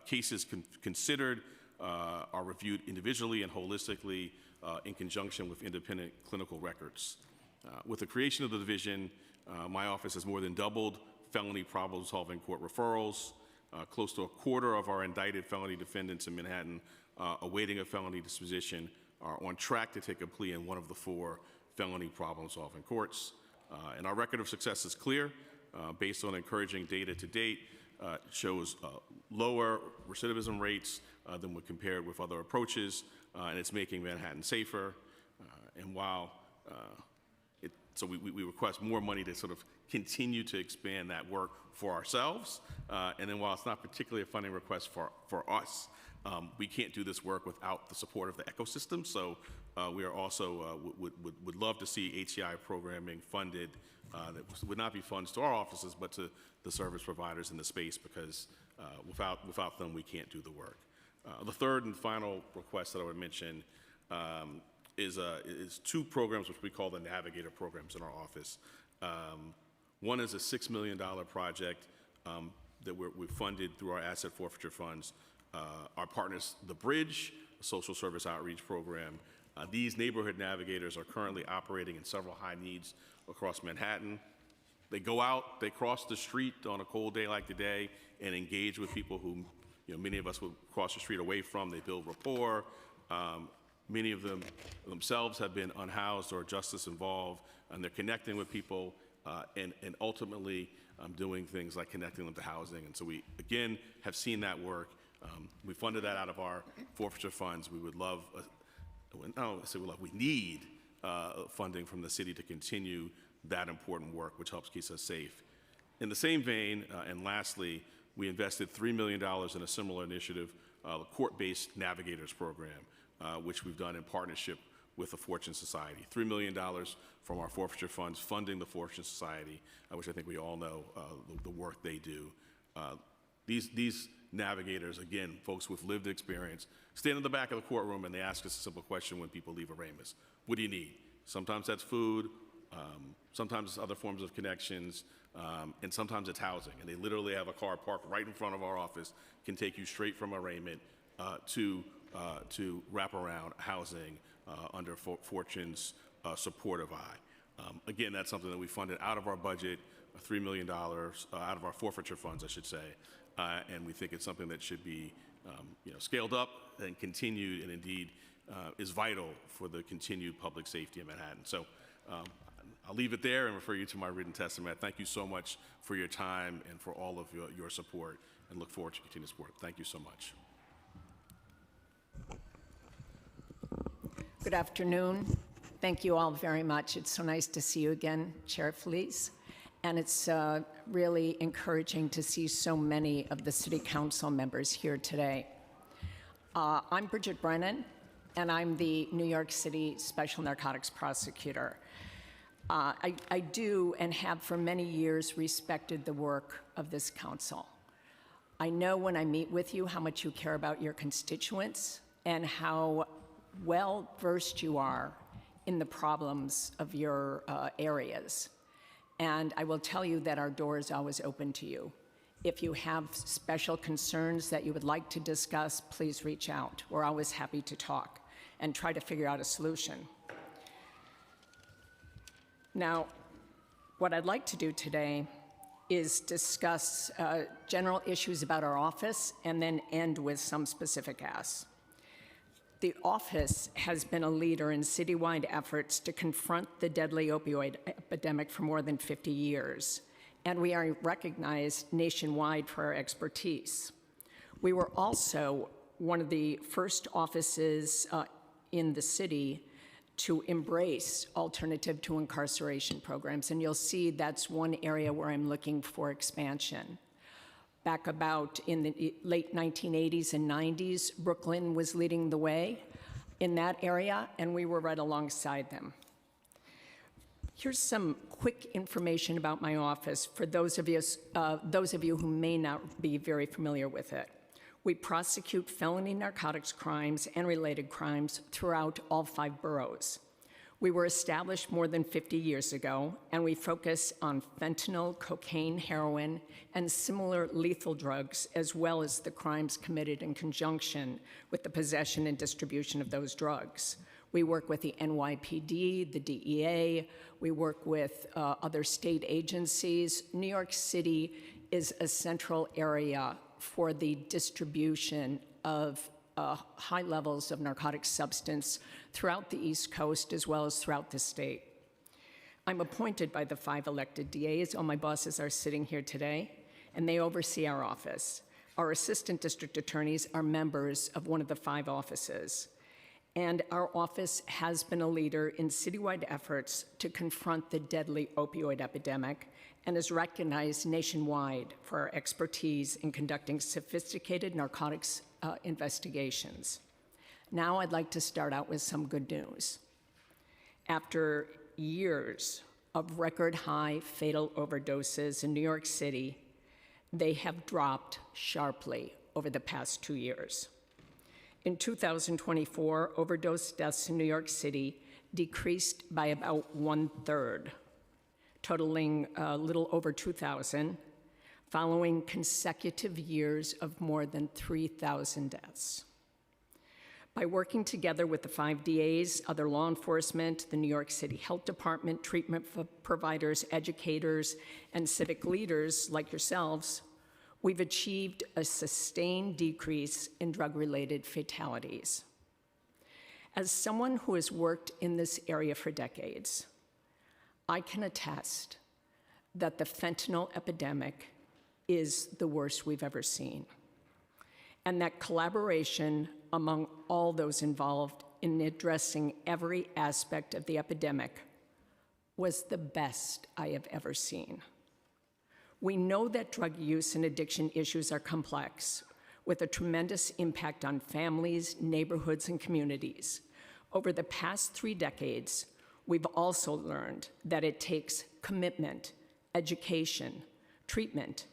Cases considered are reviewed individually and holistically in conjunction with independent clinical records. With the creation of the division, my office has more than doubled felony problem-solving court referrals. Close to a quarter of our indicted felony defendants in Manhattan awaiting a felony disposition are on track to take a plea in one of the 4 felony problem-solving courts. And our record of success is clear. Based on encouraging data to date, shows lower recidivism rates than when compared with other approaches, and it's making Manhattan safer. And while so we request more money to sort of continue to expand that work for ourselves. And then while it's not particularly a funding request for us, we can't do this work without the support of the ecosystem. So we are also would love to see HCI programming funded that would not be funds to our offices, but to the service providers in the space, because without them, we can't do the work. The third and final request that I would mention is 2 programs which we call the Navigator programs in our office. One is a $6 million project that we funded through our asset forfeiture funds. Our partners, The Bridge, a social service outreach program. These neighborhood navigators are currently operating in several high needs across Manhattan. They go out, they cross the street on a cold day like today and engage with people who, many of us would cross the street away from. They build rapport. Many of them themselves have been unhoused or justice involved, and they're connecting with people and ultimately doing things like connecting them to housing. And so we, again, have seen that work. We funded that out of our forfeiture funds. We would love, we need funding from the city to continue that important work, which helps keep us safe. In the same vein, and lastly, we invested $3 million in a similar initiative, the Court-Based Navigators Program, which we've done in partnership with the Fortune Society. $3 million from our forfeiture funds funding the Fortune Society, which I think we all know the work they do. These navigators, again, folks with lived experience, stand in the back of the courtroom and they ask us a simple question when people leave Aramis. What do you need? Sometimes that's food, sometimes it's other forms of connections, and sometimes it's housing. And they literally have a car parked right in front of our office, can take you straight from arraignment to wraparound housing under Fortune's supportive eye. Again, that's something that we funded out of our budget, $3 million, out of our forfeiture funds, I should say, and we think it's something that should be scaled up and continued, and indeed is vital for the continued public safety in Manhattan. So I'll leave it there and refer you to my written testimony. Thank you so much for your time and for all of your support, and look forward to continued support. Thank you so much. Good afternoon. Thank you all very much. It's so nice to see you again, Chair Felice. And it's really encouraging to see so many of the City Council members here today. I'm Bridget Brennan, and I'm the New York City Special Narcotics Prosecutor. I do and have for many years respected the work of this council. I know when I meet with you how much you care about your constituents and how well versed you are in the problems of your areas. And I will tell you that our door is always open to you. If you have special concerns that you would like to discuss, please reach out. We're always happy to talk and try to figure out a solution. Now, what I'd like to do today is discuss general issues about our office and then end with some specific asks. The office has been a leader in citywide efforts to confront the deadly opioid epidemic for more than 50 years, and we are recognized nationwide for our expertise. We were also one of the first offices in the city to embrace alternative to incarceration programs, and you'll see that's one area where I'm looking for expansion. Back about in the late 1980s and 90s, Brooklyn was leading the way in that area, and we were right alongside them. Here's some quick information about my office for those of you who may not be very familiar with it. We prosecute felony narcotics crimes and related crimes throughout all 5 boroughs. We were established more than 50 years ago, and we focus on fentanyl, cocaine, heroin, and similar lethal drugs, as well as the crimes committed in conjunction with the possession and distribution of those drugs. We work with the NYPD, the DEA, we work with other state agencies. New York City is a central area for the distribution of high levels of narcotic substance throughout the East Coast as well as throughout the state. I'm appointed by the 5 elected DAs. All my bosses are sitting here today, and they oversee our office. Our assistant district attorneys are members of one of the 5 offices. And our office has been a leader in citywide efforts to confront the deadly opioid epidemic and is recognized nationwide for our expertise in conducting sophisticated narcotics investigations. Now I'd like to start out with some good news. After years of record high fatal overdoses in New York City, they have dropped sharply over the past 2 years. In 2024, overdose deaths in New York City decreased by about 1/3, totaling a little over 2,000, following consecutive years of more than 3,000 deaths. By working together with the 5 DAs, other law enforcement, the New York City Health Department, treatment providers, educators, and civic leaders like yourselves, we've achieved a sustained decrease in drug-related fatalities. As someone who has worked in this area for decades, I can attest that the fentanyl epidemic is the worst we've ever seen, and that collaboration among all those involved in addressing every aspect of the epidemic was the best I have ever seen. We know that drug use and addiction issues are complex, with a tremendous impact on families, neighborhoods, and communities. Over the past 3 decades, we've also learned that it takes commitment, education, treatment,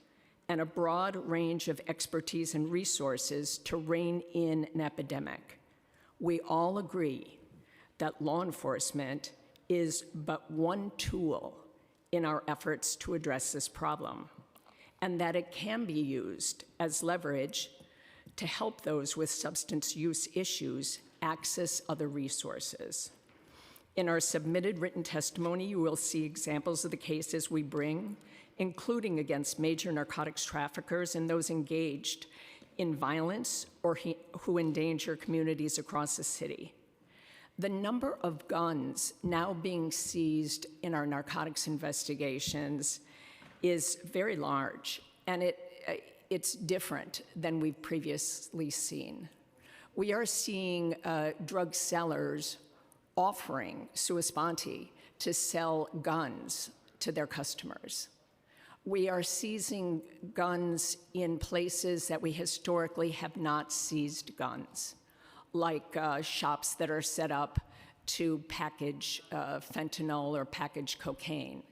and a broad range of expertise and resources to rein in an epidemic. We all agree that law enforcement is but one tool in our efforts to address this problem, and that it can be used as leverage to help those with substance use issues access other resources. In our submitted written testimony, you will see examples of the cases we bring, including against major narcotics traffickers and those engaged in violence or who endanger communities across the city. The number of guns now being seized in our narcotics investigations is very large, and it's different than we've previously seen. We are seeing drug sellers offering sua sponte to sell guns to their customers. We are seizing guns in places that we historically have not seized guns, like shops that are set up to package fentanyl or package cocaine.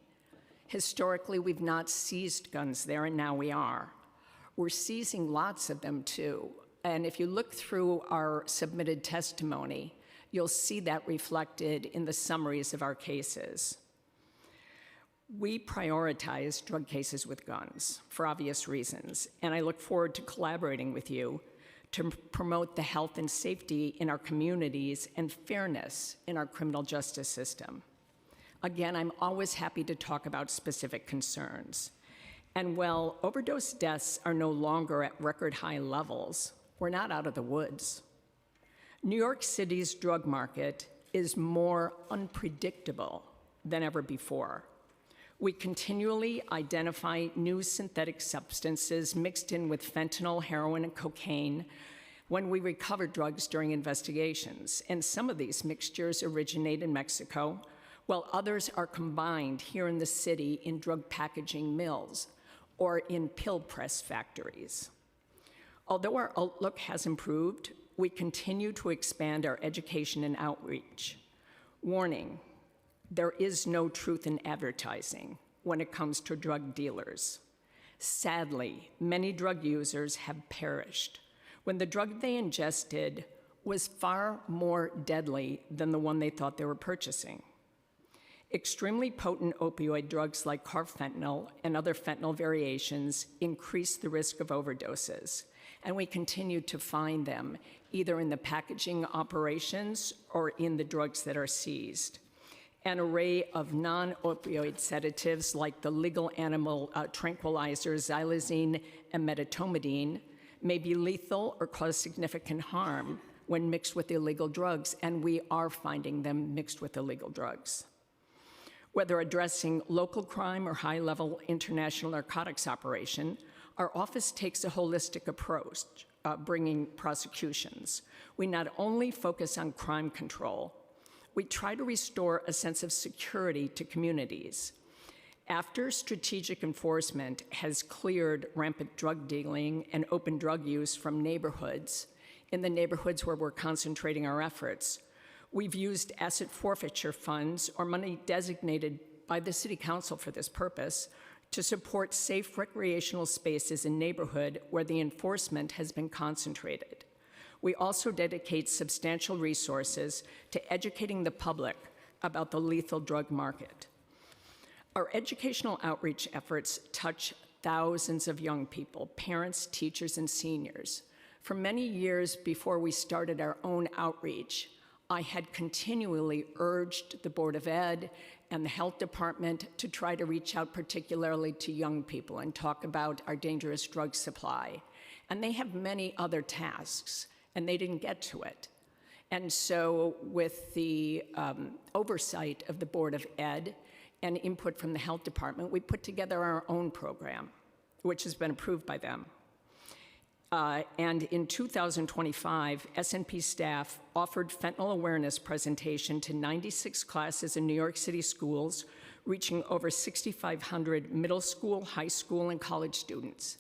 Historically, we've not seized guns there, and now we are. We're seizing lots of them, too. And if you look through our submitted testimony, you'll see that reflected in the summaries of our cases. We prioritize drug cases with guns for obvious reasons, and I look forward to collaborating with you to promote the health and safety in our communities and fairness in our criminal justice system. Again, I'm always happy to talk about specific concerns. And while overdose deaths are no longer at record high levels, we're not out of the woods. New York City's drug market is more unpredictable than ever before. We continually identify new synthetic substances mixed in with fentanyl, heroin, and cocaine when we recover drugs during investigations. And some of these mixtures originate in Mexico, while others are combined here in the city in drug packaging mills or in pill press factories. Although our outlook has improved, we continue to expand our education and outreach. Warning, there is no truth in advertising when it comes to drug dealers. Sadly, many drug users have perished when the drug they ingested was far more deadly than the one they thought they were purchasing. Extremely potent opioid drugs like carfentanil and other fentanyl variations increase the risk of overdoses, and we continue to find them either in the packaging operations or in the drugs that are seized. An array of non-opioid sedatives like the legal animal tranquilizers xylazine and medetomidine may be lethal or cause significant harm when mixed with illegal drugs, and we are finding them mixed with illegal drugs. Whether addressing local crime or high-level international narcotics operation, our office takes a holistic approach, bringing prosecutions. We not only focus on crime control, we try to restore a sense of security to communities. After strategic enforcement has cleared rampant drug dealing and open drug use from neighborhoods, in the neighborhoods where we're concentrating our efforts, we've used asset forfeiture funds or money designated by the City Council for this purpose to support safe recreational spaces in neighborhood where the enforcement has been concentrated. We also dedicate substantial resources to educating the public about the lethal drug market. Our educational outreach efforts touch thousands of young people, parents, teachers, and seniors. For many years before we started our own outreach, I had continually urged the Board of Ed and the Health Department to try to reach out particularly to young people and talk about our dangerous drug supply. And they have many other tasks, and they didn't get to it. And so with the oversight of the Board of Ed and input from the Health Department, we put together our own program, which has been approved by them. And in 2025, SNP staff offered fentanyl awareness presentation to 96 classes in New York City schools, reaching over 6,500 middle school, high school, and college students.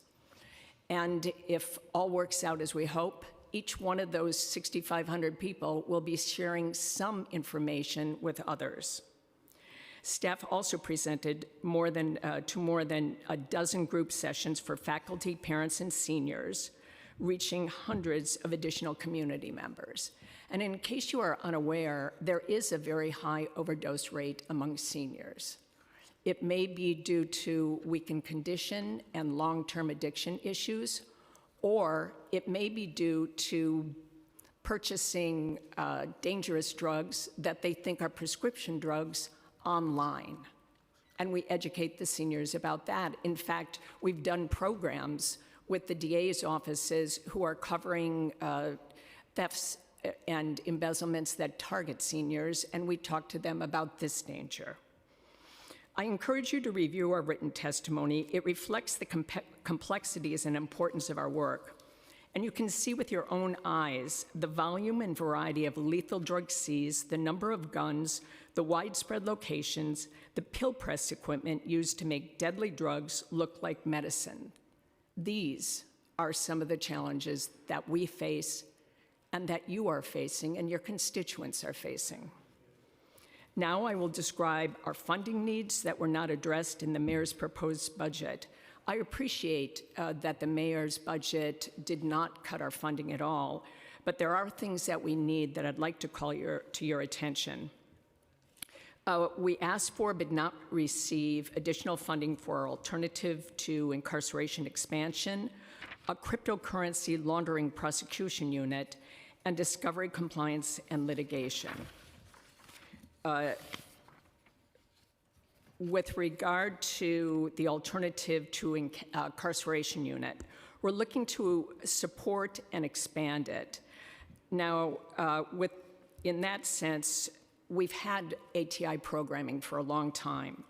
And if all works out as we hope, each one of those 6,500 people will be sharing some information with others. Staff also presented to more than a dozen group sessions for faculty, parents, and seniors, reaching hundreds of additional community members. And in case you are unaware, there is a very high overdose rate among seniors. It may be due to weakened condition and long-term addiction issues, or it may be due to purchasing dangerous drugs that they think are prescription drugs online. And we educate the seniors about that. In fact, we've done programs with the DA's offices who are covering thefts and embezzlements that target seniors, and we talk to them about this danger. I encourage you to review our written testimony. It reflects the complexities and importance of our work. And you can see with your own eyes the volume and variety of lethal drug seized, the number of guns, the widespread locations, the pill press equipment used to make deadly drugs look like medicine. These are some of the challenges that we face and that you are facing and your constituents are facing. Now I will describe our funding needs that were not addressed in the mayor's proposed budget. I appreciate that the mayor's budget did not cut our funding at all, but there are things that we need that I'd like to call to your attention. We asked for but not receive additional funding for our alternative to incarceration expansion, a cryptocurrency laundering prosecution unit, and discovery, compliance, and litigation. With regard to the alternative to incarceration unit, we're looking to support and expand it. Now, in that sense, we've had ATI programming for a long time,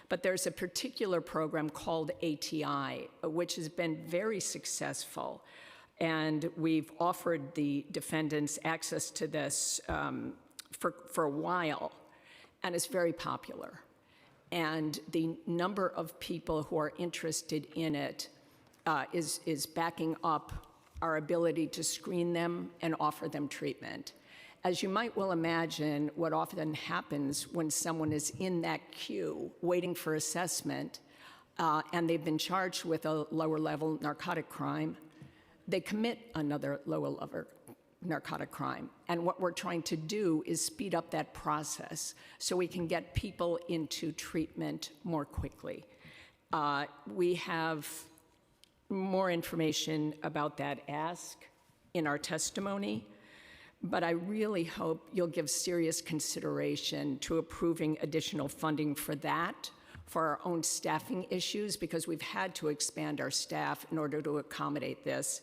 but there's a particular program called ATI, which has been very successful, and we've offered the defendants access to this for a while, and it's very popular. And the number of people who are interested in it is backing up our ability to screen them and offer them treatment. As you might well imagine, what often happens when someone is in that queue waiting for assessment and they've been charged with a lower level narcotic crime, they commit another lower level narcotic crime. And what we're trying to do is speed up that process so we can get people into treatment more quickly. We have more information about that ask in our testimony, but I really hope you'll give serious consideration to approving additional funding for that, for our own staffing issues, because we've had to expand our staff in order to accommodate this.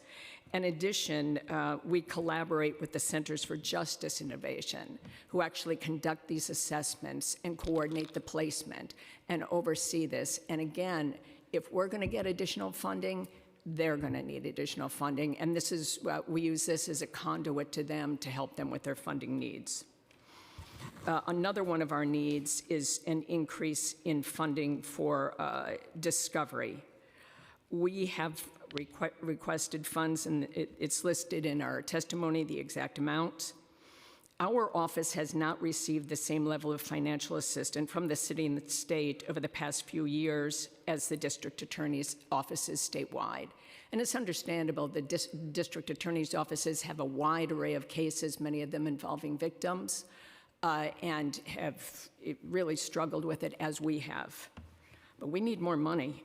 In addition, we collaborate with the Centers for Justice Innovation, who actually conduct these assessments and coordinate the placement and oversee this. And again, if we're going to get additional funding, they're going to need additional funding. And this is, we use this as a conduit to them to help them with their funding needs. Another one of our needs is an increase in funding for discovery. We have requested funds, and it's listed in our testimony, the exact amount. Our office has not received the same level of financial assistance from the city and the state over the past few years as the district attorney's offices statewide. And it's understandable the district attorney's offices have a wide array of cases, many of them involving victims, and have really struggled with it as we have. But we need more money.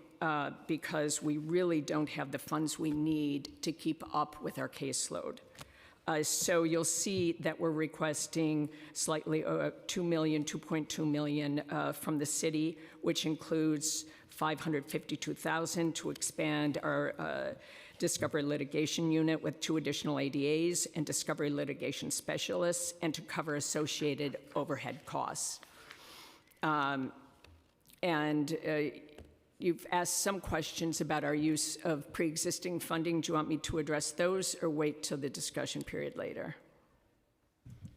Because we really don't have the funds we need to keep up with our caseload. So you'll see that we're requesting slightly $2.2 million from the city, which includes $552,000 to expand our discovery litigation unit with 2 additional ADAs and discovery litigation specialists, and to cover associated overhead costs. You've asked some questions about our use of pre-existing funding. Do you want me to address those or wait till the discussion period later?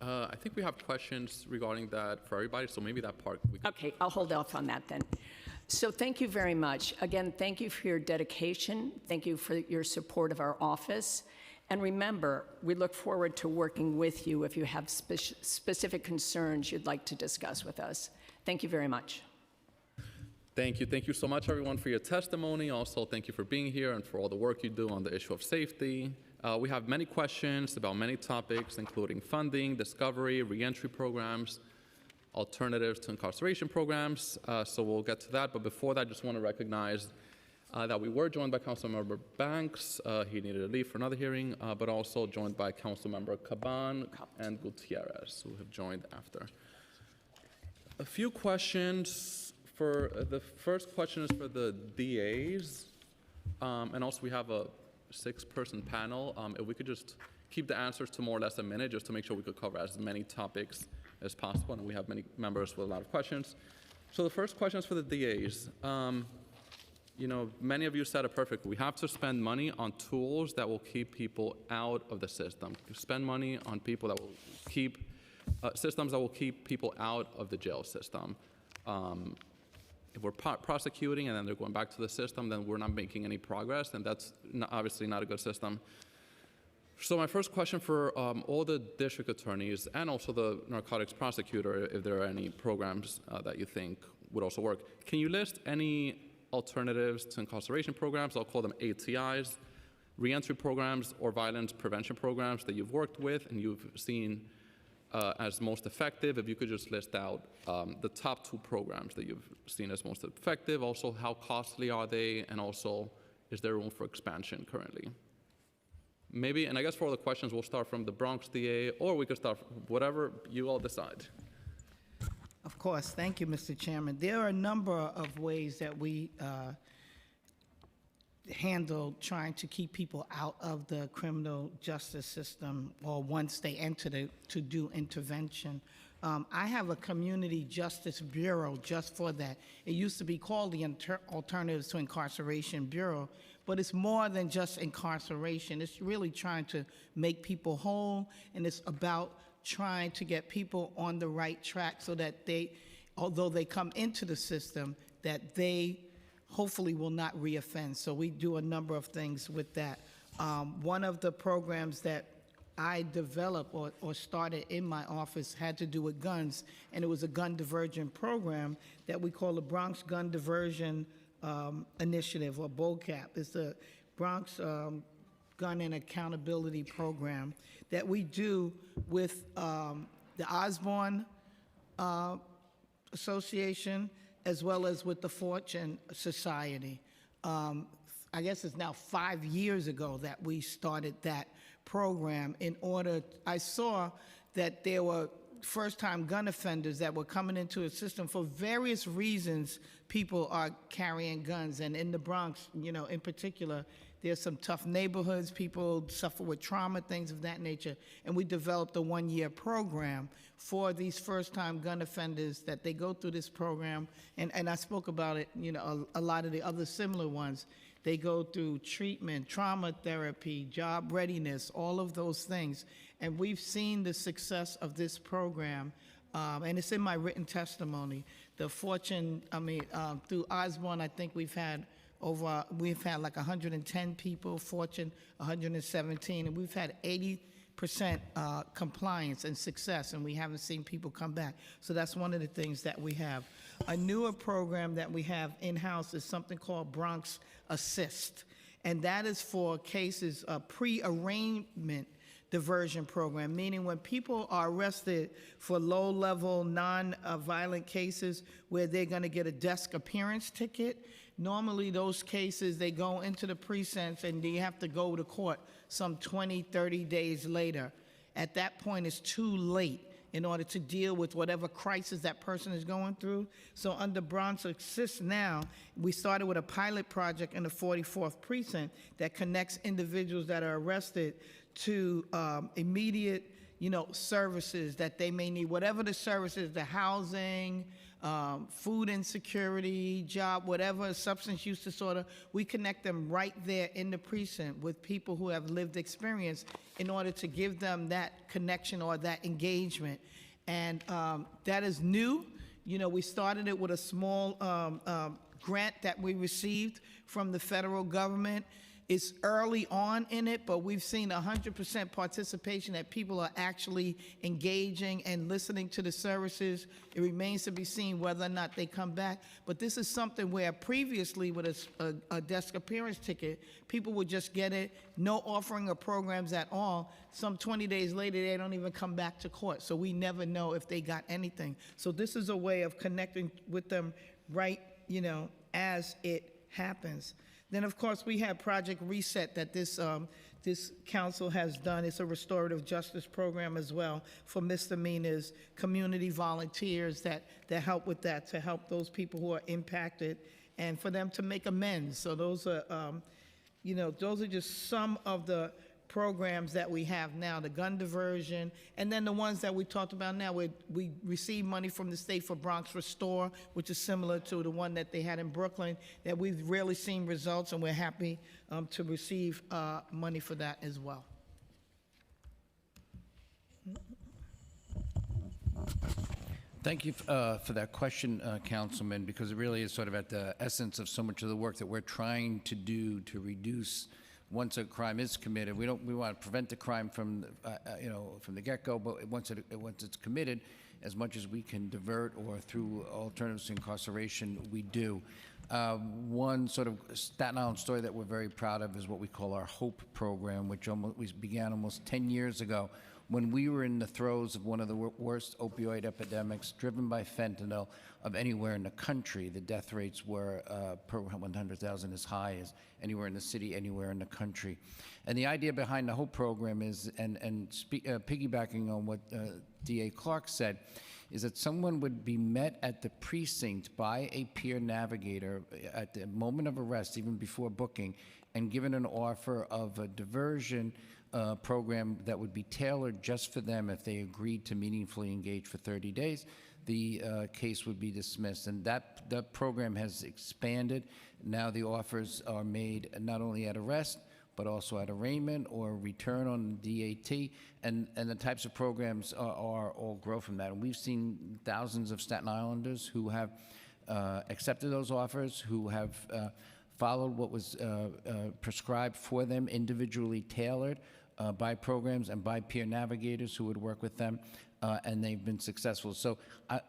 I think we have questions regarding that for everybody, so maybe that part. Okay, I'll hold off on that then. So thank you very much. Again, thank you for your dedication. Thank you for your support of our office. And remember, we look forward to working with you if you have specific concerns you'd like to discuss with us. Thank you very much. Thank you. Thank you so much, everyone, for your testimony. Also, thank you for being here and for all the work you do on the issue of safety. We have many questions about many topics, including funding, discovery, reentry programs, alternatives to incarceration programs. So we'll get to that. But before that, I just want to recognize that we were joined by Councilmember Banks. He needed to leave for another hearing, but also joined by Councilmember Caban and Gutierrez, who have joined after. A few questions. The first question is for the DAs, and also we have a 6-person panel. If we could just keep the answers to more or less a minute, just to make sure we could cover as many topics as possible, and we have many members with a lot of questions. So the first question is for the DAs. You know, many of you said it perfectly. We have to spend money on tools that will keep people out of the system. Spend money on people that will keep, systems that will keep people out of the jail system. If we're prosecuting and then they're going back to the system, then we're not making any progress, and that's obviously not a good system. So my first question for all the district attorneys and also the narcotics prosecutor, if there are any programs that you think would also work, can you list any alternatives to incarceration programs? I'll call them ATIs, reentry programs or violence prevention programs that you've worked with and you've seen as most effective. If you could just list out the top 2 programs that you've seen as most effective, also how costly are they, and also is there room for expansion currently? Maybe, and I guess for all the questions, we'll start from the Bronx DA, or we could start whatever you all decide. Of course, thank you, Mr. Chairman. There are a number of ways that we handle trying to keep people out of the criminal justice system, or once they enter to do intervention. I have a community justice bureau just for that. It used to be called the Alternatives to Incarceration Bureau, but it's more than just incarceration. It's really trying to make people whole, and it's about trying to get people on the right track so that they, although they come into the system, that they hopefully will not reoffend. So we do a number of things with that. One of the programs that I developed or started in my office had to do with guns, and it was a gun diversion program that we call the Bronx Gun Diversion Initiative, or BOCAP. It's the Bronx Gun and Accountability Program that we do with the Osborne Association, as well as with the Fortune Society. I guess it's now 5 years ago that we started that program in order, I saw that there were first-time gun offenders that were coming into a system for various reasons. People are carrying guns, and in the Bronx, you know, in particular, there's some tough neighborhoods, people suffer with trauma, things of that nature, and we developed a 1-year program for these first-time gun offenders that they go through this program, and I spoke about it, you know, a lot of the other similar ones. They go through treatment, trauma therapy, job readiness, all of those things, and we've seen the success of this program, and it's in my written testimony. The Fortune, through Osborne, I think we've had like 110 people, Fortune 117, and we've had 80% compliance and success, and we haven't seen people come back. So that's one of the things that we have. A newer program that we have in-house is something called Bronx Assist, and that is for cases of pre-arraignment diversion program, meaning when people are arrested for low-level, non-violent cases where they're going to get a desk appearance ticket. Normally those cases, they go into the precincts and they have to go to court some 20, 30 days later. At that point, it's too late in order to deal with whatever crisis that person is going through. So under Bronx Assist now, we started with a pilot project in the 44th precinct that connects individuals that are arrested to immediate, services that they may need, whatever the services, the housing, food insecurity, job, whatever, substance use disorder, we connect them right there in the precinct with people who have lived experience in order to give them that connection or that engagement. And that is new. We started it with a small grant that we received from the federal government It's early on in it, but we've seen 100% participation, that people are actually engaging and listening to the services. It remains to be seen whether or not they come back. But this is something where previously with a desk appearance ticket, people would just get it, no offering of programs at all. Some 20 days later, they don't even come back to court. So we never know if they got anything. So this is a way of connecting with them right, as it happens. Then, of course, we have Project Reset that this council has done. It's a restorative justice program as well for misdemeanors, community volunteers that help with that, to help those people who are impacted and for them to make amends. So those are, those are just some of the programs that we have now, the gun diversion, and then the ones that we talked about now. We receive money from the state for Bronx Restore, which is similar to the one that they had in Brooklyn, that we've really seen results, and we're happy to receive money for that as well. Thank you for that question, Councilman, because it really is sort of at the essence of so much of the work that we're trying to do to reduce once a crime is committed. We want to prevent the crime from from the get-go, but once it's committed, as much as we can divert or through alternatives to incarceration, we do. One sort of Staten Island story that we're very proud of is what we call our HOPE program, which we began almost 10 years ago when we were in the throes of one of the worst opioid epidemics driven by fentanyl of anywhere in the country. The death rates were per 100,000 as high as anywhere in the city, anywhere in the country. And the idea behind the HOPE program is, piggybacking on what DA Clark said, is that someone would be met at the precinct by a peer navigator at the moment of arrest, even before booking, and given an offer of a diversion program that would be tailored just for them. If they agreed to meaningfully engage for 30 days, the case would be dismissed. And that program has expanded. Now the offers are made not only at arrest, but also at arraignment or return on DAT, and the types of programs are all grow from that. And we've seen thousands of Staten Islanders who have accepted those offers, who have followed what was prescribed for them, individually tailored by programs and by peer navigators who would work with them, and they've been successful. So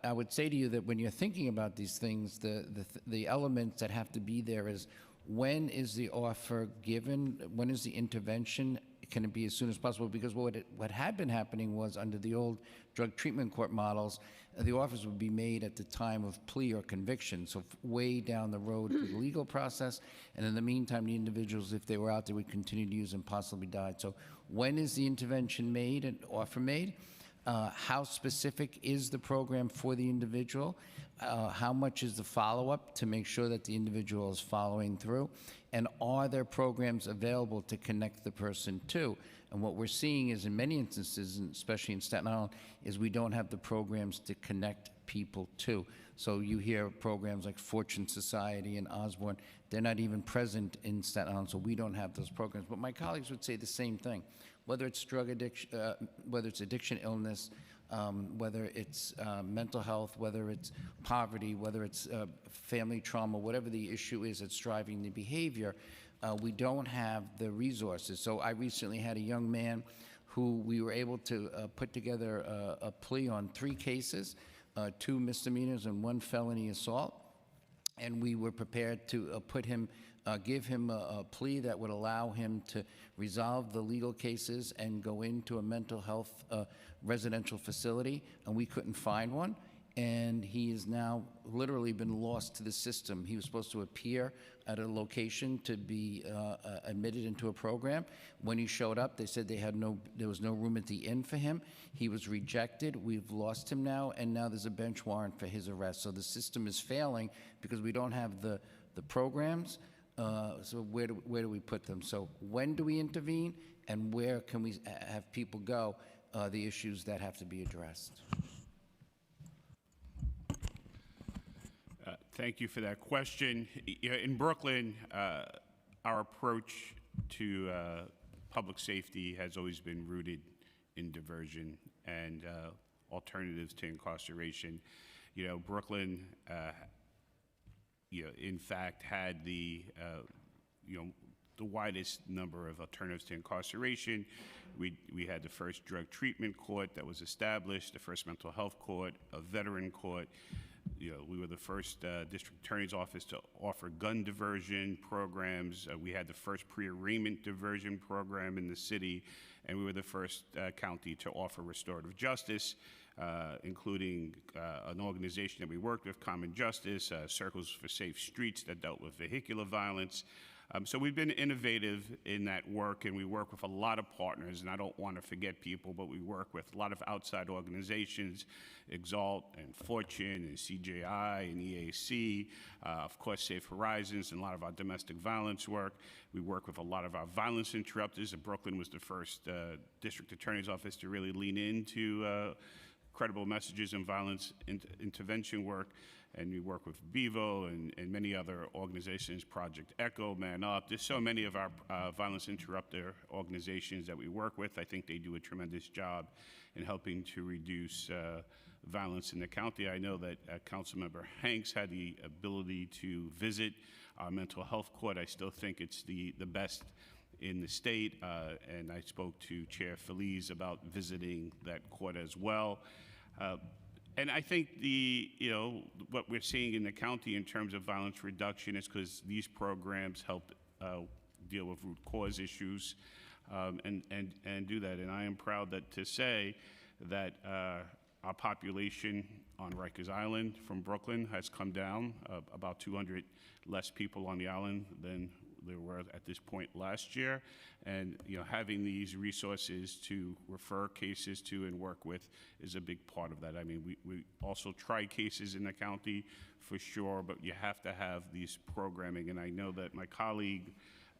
I would say to you that when you're thinking about these things, the elements that have to be there is, when is the offer given? When is the intervention? Can it be as soon as possible? Because what had been happening was, under the old drug treatment court models, the offers would be made at the time of plea or conviction, so way down the road through the legal process. And in the meantime, the individuals, if they were out there, would continue to use and possibly die. So when is the intervention made and offer made? How specific is the program for the individual? How much is the follow-up to make sure that the individual is following through? And are there programs available to connect the person to? And what we're seeing is, in many instances, and especially in Staten Island, is we don't have the programs to connect people to. So you hear programs like Fortune Society and Osborne, they're not even present in Staten Island, so we don't have those programs. But my colleagues would say the same thing. Whether it's drug addiction, whether it's addiction, illness, whether it's mental health, whether it's poverty, whether it's family trauma, whatever the issue is that's driving the behavior, we don't have the resources. So I recently had a young man who we were able to put together a plea on 3 cases, 2 misdemeanors and 1 felony assault. And we were prepared to give him a plea that would allow him to resolve the legal cases and go into a mental health residential facility, and we couldn't find one. And he has now literally been lost to the system. He was supposed to appear at a location to be admitted into a program. When he showed up, they said there was no room at the inn for him. He was rejected. We've lost him now, and now there's a bench warrant for his arrest. So the system is failing because we don't have the programs. So where do we put them? So when do we intervene, and where can we have people go? The issues that have to be addressed. Thank you for that question. In Brooklyn, our approach to public safety has always been rooted in diversion and alternatives to incarceration. Brooklyn, in fact, had the, the widest number of alternatives to incarceration. We had the first drug treatment court that was established, the first mental health court, a veteran court. You know, we were the first district attorney's office to offer gun diversion programs. We had the first pre-arraignment diversion program in the city, and we were the first county to offer restorative justice, including an organization that we worked with, Common Justice, Circles for Safe Streets, that dealt with vehicular violence. So we've been innovative in that work, and we work with a lot of partners, and I don't want to forget people, but we work with a lot of outside organizations, Exalt and Fortune and CJI and EAC, of course Safe Horizons, and a lot of our domestic violence work. We work with a lot of our violence interrupters, and Brooklyn was the first district attorney's office to really lean into credible messages and violence intervention work. And we work with Bevo and many other organizations, Project Echo, Man Up. There's so many of our violence interrupter organizations that we work with. I think they do a tremendous job in helping to reduce violence in the county. I know that Councilmember Hanks had the ability to visit our mental health court. I still think it's the best in the state, and I spoke to Chair Feliz about visiting that court as well. And I think what we're seeing in the county in terms of violence reduction is because these programs help deal with root cause issues and do that. And I am proud to say that our population on Rikers Island from Brooklyn has come down, about 200 less people on the island than there were at this point last year. And having these resources to refer cases to and work with is a big part of that. I mean, we also try cases in the county for sure, but you have to have these programming. And I know that my colleague,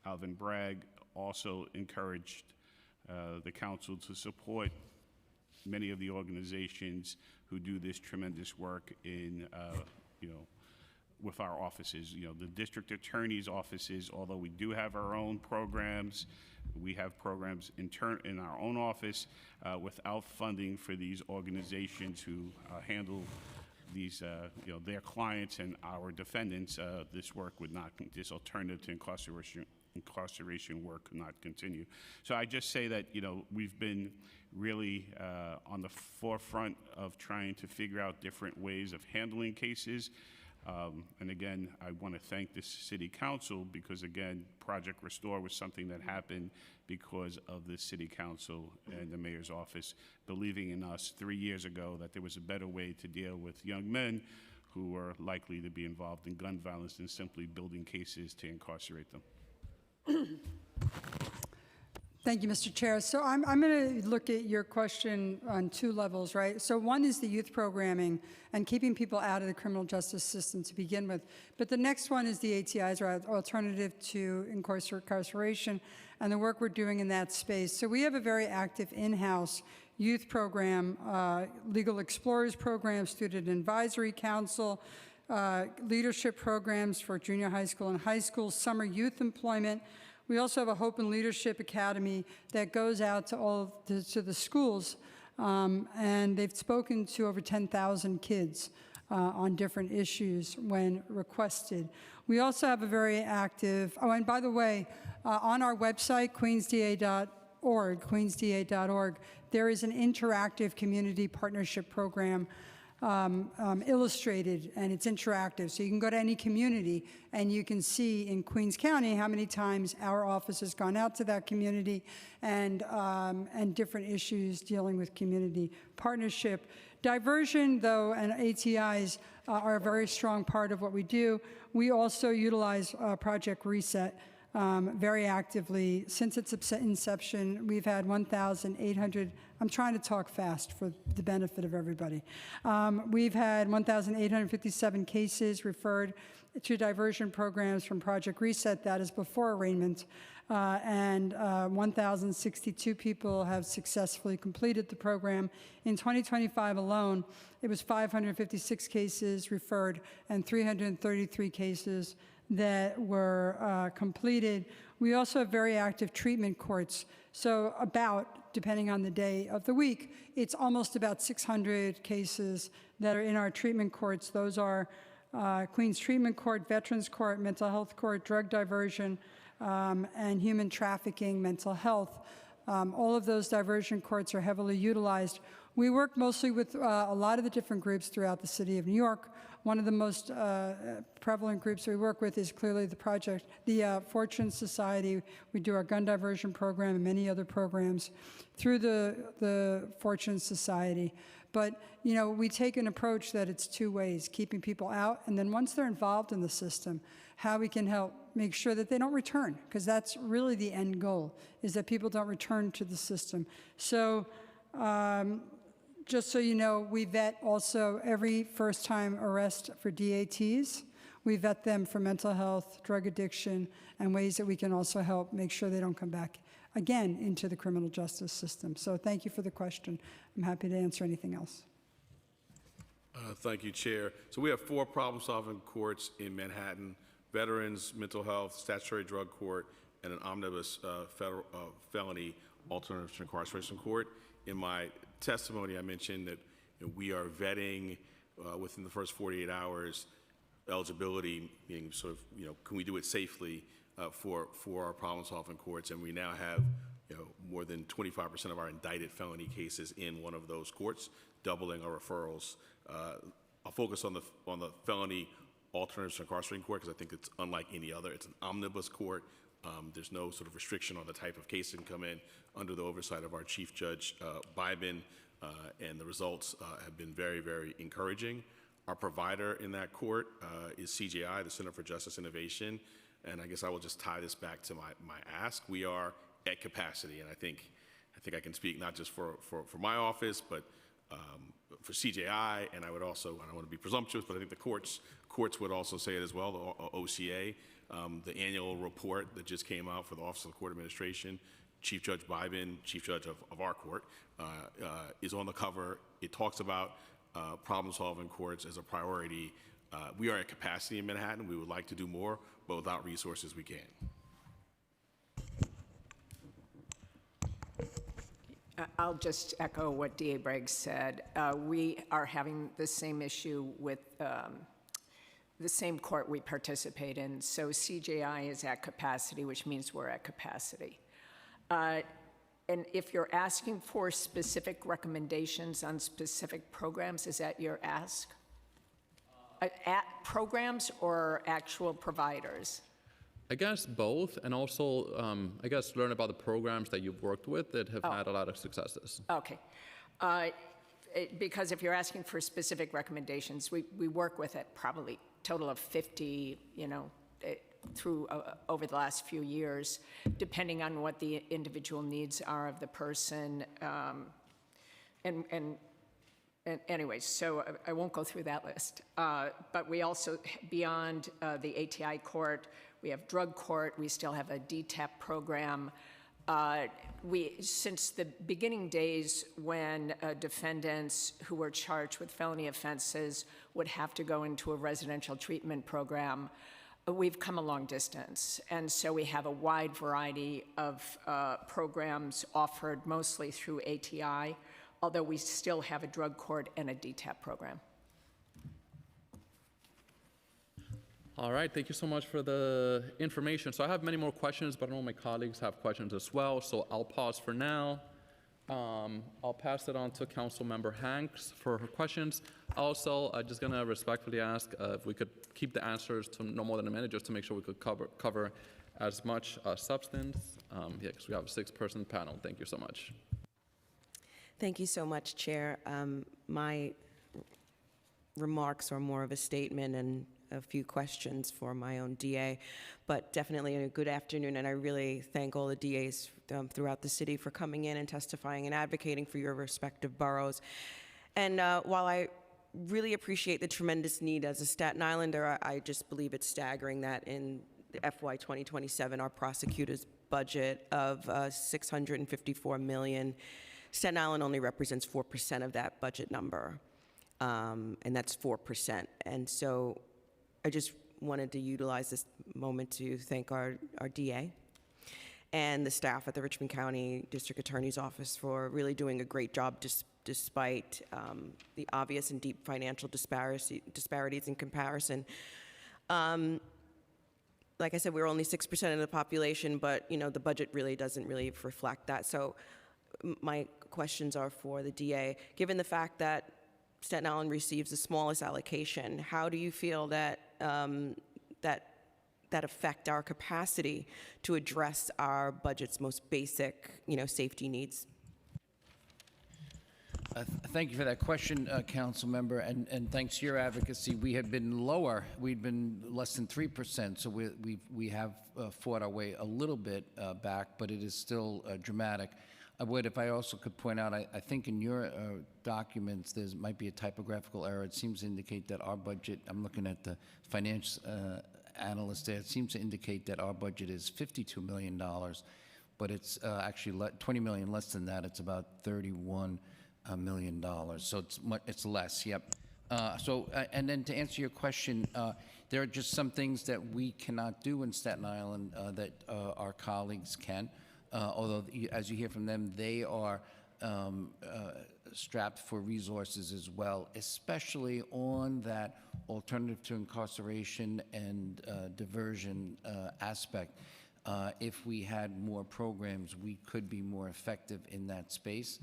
Alvin Bragg, also encouraged the council to support many of the organizations who do this tremendous work in, with our offices. The district attorney's offices, although we do have our own programs, we have programs in our own office. Without funding for these organizations who handle these, their clients and our defendants, this alternative to incarceration work could not continue. So I just say that, we've been really on the forefront of trying to figure out different ways of handling cases. And again, I want to thank this city council because, again, Project Restore was something that happened because of the city council and the mayor's office believing in us 3 years ago that there was a better way to deal with young men who were likely to be involved in gun violence than simply building cases to incarcerate them. Thank you, Mr. Chair. So I'm going to look at your question on two levels, right? So one is the youth programming and keeping people out of the criminal justice system to begin with. But the next one is the ATIs, or Alternative to Incarceration, and the work we're doing in that space. So we have a very active in-house youth program, Legal Explorers program, Student Advisory Council, leadership programs for junior high school and high school, summer youth employment. We also have a Hope and Leadership Academy that goes out to the schools, and they've spoken to over 10,000 kids on different issues when requested. We also have a very active, and by the way, on our website, queensda.org, there is an interactive community partnership program illustrated, and it's interactive. So you can go to any community and you can see in Queens County how many times our office has gone out to that community and different issues dealing with community partnership. Diversion, though, and ATIs are a very strong part of what we do. We also utilize Project Reset very actively. Since its inception, we've had 1,800, I'm trying to talk fast for the benefit of everybody. We've had 1,857 cases referred to diversion programs from Project Reset, that is before arraignment, and 1,062 people have successfully completed the program. In 2025 alone, it was 556 cases referred and 333 cases that were completed. We also have very active treatment courts. So depending on the day of the week, it's almost about 600 cases that are in our treatment courts. Those are Queens Treatment Court, Veterans Court, Mental Health Court, Drug Diversion, and human trafficking, mental health. All of those diversion courts are heavily utilized. We work mostly with a lot of the different groups throughout the city of New York. One of the most prevalent groups we work with is clearly the Fortune Society. We do our gun diversion program and many other programs through the Fortune Society. But, you know, we take an approach that it's two ways, keeping people out, and then once they're involved in the system, how we can help make sure that they don't return, because that's really the end goal, is that people don't return to the system. So, just so you know, we vet also every first-time arrest for DATs. We vet them for mental health, drug addiction, and ways that we can also help make sure they don't come back again into the criminal justice system. So thank you for the question. I'm happy to answer anything else. Thank you, Chair. So we have 4 problem-solving courts in Manhattan: Veterans, Mental Health, Statutory Drug Court, and an omnibus felony alternative to incarceration court. In my testimony, I mentioned that we are vetting within the first 48 hours eligibility, meaning sort of, can we do it safely for our problem-solving courts, and we now have more than 25% of our indicted felony cases in one of those courts, doubling our referrals. I'll focus on the felony alternatives to incarcerating court because I think it's unlike any other. It's an omnibus court. There's no sort of restriction on the type of case that can come in under the oversight of our Chief Judge Bybin, and the results have been very, very encouraging. Our provider in that court is CJI, the Center for Justice Innovation, and I guess I will just tie this back to my ask. We are at capacity, and I think I can speak not just for my office, but for CJI, and I would also, I don't want to be presumptuous, but I think the courts would also say it as well, the OCA. The annual report that just came out for the Office of the Court Administration, Chief Judge Bybin, Chief Judge of our court, is on the cover. It talks about problem-solving courts as a priority. We are at capacity in Manhattan. We would like to do more, but without resources, we can't. I'll just echo what DA Bragg said. We are having the same issue with the same court we participate in. So CJI is at capacity, which means we're at capacity. And if you're asking for specific recommendations on specific programs, is that your ask? At programs or actual providers? I guess both, and also, I guess, learn about the programs that you've worked with that have had a lot of successes. Okay. Because if you're asking for specific recommendations, we work with it probably total of 50, through over the last few years, depending on what the individual needs are of the person. And anyways, so I won't go through that list. But we also, beyond the ATI court, we have drug court, we still have a DTAP program. Since the beginning days when defendants who were charged with felony offenses would have to go into a residential treatment program, we've come a long distance. And so we have a wide variety of programs offered mostly through ATI, although we still have a drug court and a DTAP program. All right, thank you so much for the information. So I have many more questions, but I know my colleagues have questions as well, so I'll pause for now. I'll pass it on to Councilmember Hanks for her questions. Also, I'm just gonna respectfully ask if we could keep the answers to no more than a minute, just to make sure we could cover as much substance. Yeah, because we have a 6-person panel. Thank you so much. Thank you so much, Chair. My remarks are more of a statement and a few questions for my own DA, but definitely a good afternoon, and I really thank all the DAs throughout the city for coming in and testifying and advocating for your respective boroughs. And while I really appreciate the tremendous need as a Staten Islander, I just believe it's staggering that in the FY 2027, our prosecutors' budget of $654 million, Staten Island only represents 4% of that budget number, and that's 4%. And so I just wanted to utilize this moment to thank our DA and the staff at the Richmond County District Attorney's Office for really doing a great job despite the obvious and deep financial disparities in comparison. like I said, we're only 6% of the population, but, the budget really doesn't really reflect that. So my questions are for the DA. Given the fact that Staten Island receives the smallest allocation, how do you feel that that affect our capacity to address our budget's most basic, safety needs? Thank you for that question, Council Member, and thanks to your advocacy, we had been lower. We'd been less than 3%, so we have fought our way a little bit back, but it is still dramatic. I would, if I also could point out, I think in your documents, there might be a typographical error. It seems to indicate that our budget, I'm looking at the finance analyst there, it seems to indicate that our budget is $52 million, but it's actually 20 million less than that. It's about $31 million, so it's less, yep. And then to answer your question, there are just some things that we cannot do in Staten Island that our colleagues can. Although, as you hear from them, they are strapped for resources as well, especially on that alternative to incarceration and diversion aspect. If we had more programs, we could be more effective in that space,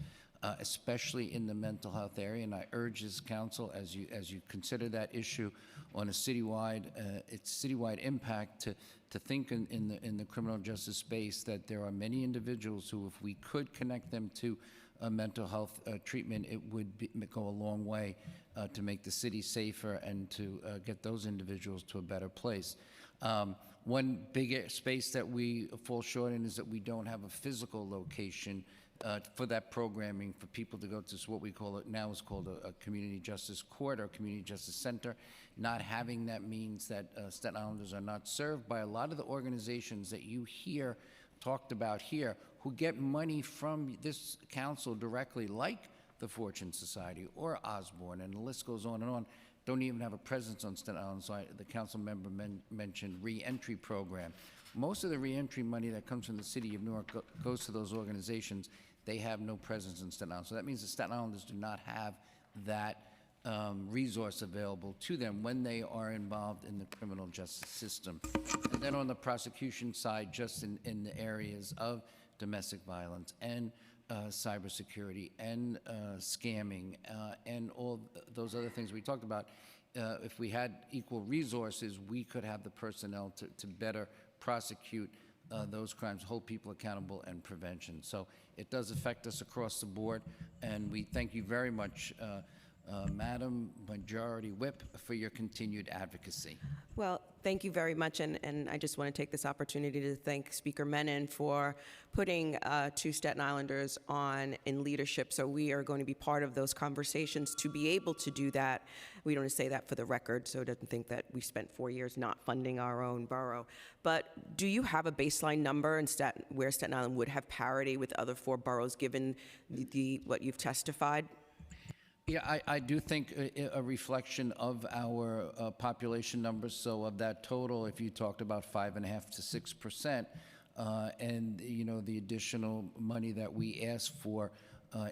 especially in the mental health area. And I urge this council, as you consider that issue on a citywide, its citywide impact, to think in the criminal justice space that there are many individuals who, if we could connect them to mental health treatment, it would go a long way to make the city safer and to get those individuals to a better place. One big space that we fall short in is that we don't have a physical location for that programming for people to go to. So what we call it now is called a community justice court or community justice center. Not having that means that Staten Islanders are not served by a lot of the organizations that you hear talked about here, who get money from this council directly, like the Fortune Society or Osborne, and the list goes on and on, don't even have a presence on Staten Island. So the council member mentioned re-entry program. Most of the re-entry money that comes from the city of Newark goes to those organizations. They have no presence in Staten Island. So that means the Staten Islanders do not have that resource available to them when they are involved in the criminal justice system. And then on the prosecution side, just in the areas of domestic violence and cybersecurity and scamming and all those other things we talked about, if we had equal resources, we could have the personnel to better prosecute those crimes, hold people accountable, and prevention. So it does affect us across the board, and we thank you very much, Madam Majority Whip, for your continued advocacy. Well, thank you very much, and I just want to take this opportunity to thank Speaker Menon for putting two Staten Islanders on in leadership. So we are going to be part of those conversations to be able to do that. We don't want to say that for the record, so it doesn't think that we spent 4 years not funding our own borough. But do you have a baseline number in where Staten Island would have parity with other 4 boroughs, given what you've testified? Yeah, I do think a reflection of our population numbers. So of that total, if you talked about 5.5% to 6%, and the additional money that we asked for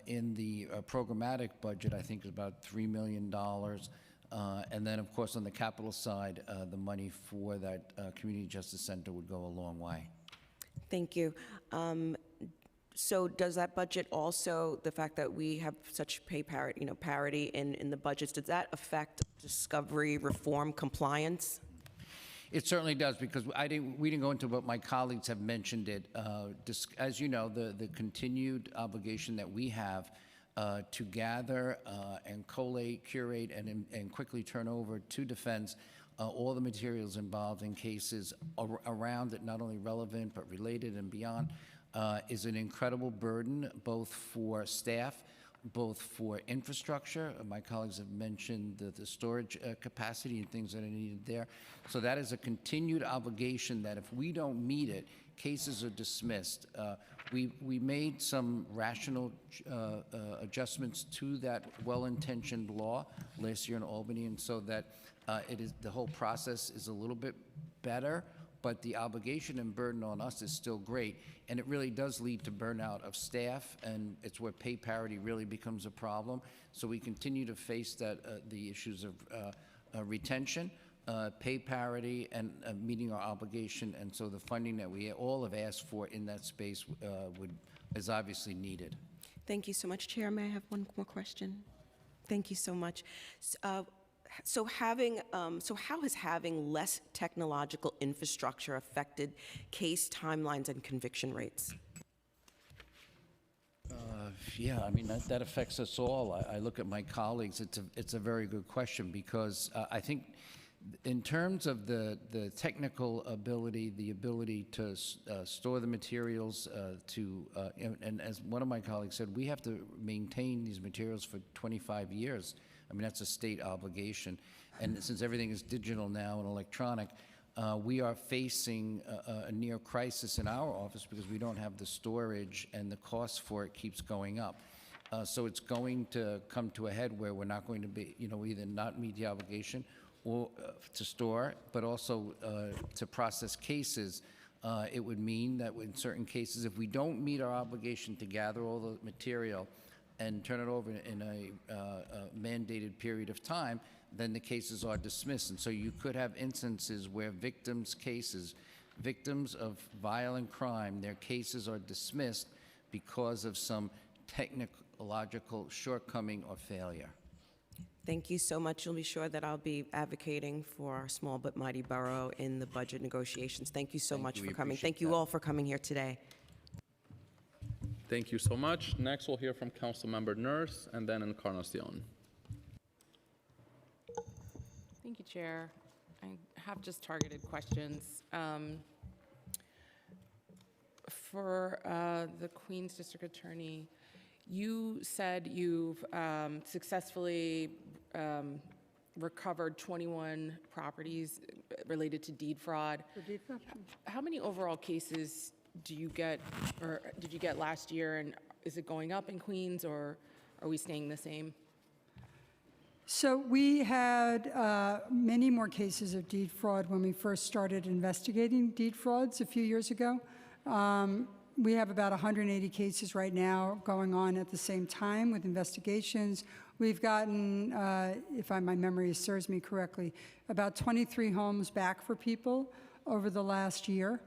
in the programmatic budget, I think is about $3 million. And then, of course, on the capital side, the money for that community justice center would go a long way. Thank you. So does that budget also, the fact that we have such pay parity, parity in the budgets, does that affect discovery, reform, compliance? It certainly does, because we didn't go into, but my colleagues have mentioned it. As you know, the continued obligation that we have to gather and collate, curate, and quickly turn over to defense all the materials involved in cases around it, not only relevant but related and beyond, is an incredible burden, both for staff, both for infrastructure. My colleagues have mentioned the storage capacity and things that are needed there. So that is a continued obligation that if we don't meet it, cases are dismissed. We made some rational adjustments to that well-intentioned law last year in Albany, and so that the whole process is a little bit better, but the obligation and burden on us is still great, and it really does lead to burnout of staff, and it's where pay parity really becomes a problem. So we continue to face the issues of retention, pay parity and meeting our obligation, and so the funding that we all have asked for in that space is obviously needed. Thank you so much, Chair. May I have one more question? Thank you so much. So how has having less technological infrastructure affected case timelines and conviction rates? Yeah, I mean, that affects us all. I look at my colleagues, it's a very good question, because I think in terms of the technical ability, the ability to store the materials, and as one of my colleagues said, we have to maintain these materials for 25 years. I mean, that's a state obligation. And since everything is digital now and electronic, we are facing a near crisis in our office because we don't have the storage, and the cost for it keeps going up. So it's going to come to a head where we're not going to be, either not meet the obligation or to store, but also to process cases. It would mean that in certain cases, if we don't meet our obligation to gather all the material and turn it over in a mandated period of time, then the cases are dismissed. And so you could have instances where victims of violent crime, their cases are dismissed because of some technological shortcoming or failure. Thank you so much. You'll be sure that I'll be advocating for our small but mighty borough in the budget negotiations. Thank you so much for coming. Thank you all for coming here today. Thank you so much. Next, we'll hear from Councilmember Nurse and then Encarnacion. Thank you, Chair. I have just targeted questions. For the Queens District Attorney, you said you've successfully recovered 21 properties related to deed fraud. How many overall cases do you get, or did you get last year, and is it going up in Queens, or are we staying the same? So we had many more cases of deed fraud when we first started investigating deed frauds a few years ago. We have about 180 cases right now going on at the same time with investigations. We've gotten, if my memory serves me correctly, about 23 homes back for people over the last year,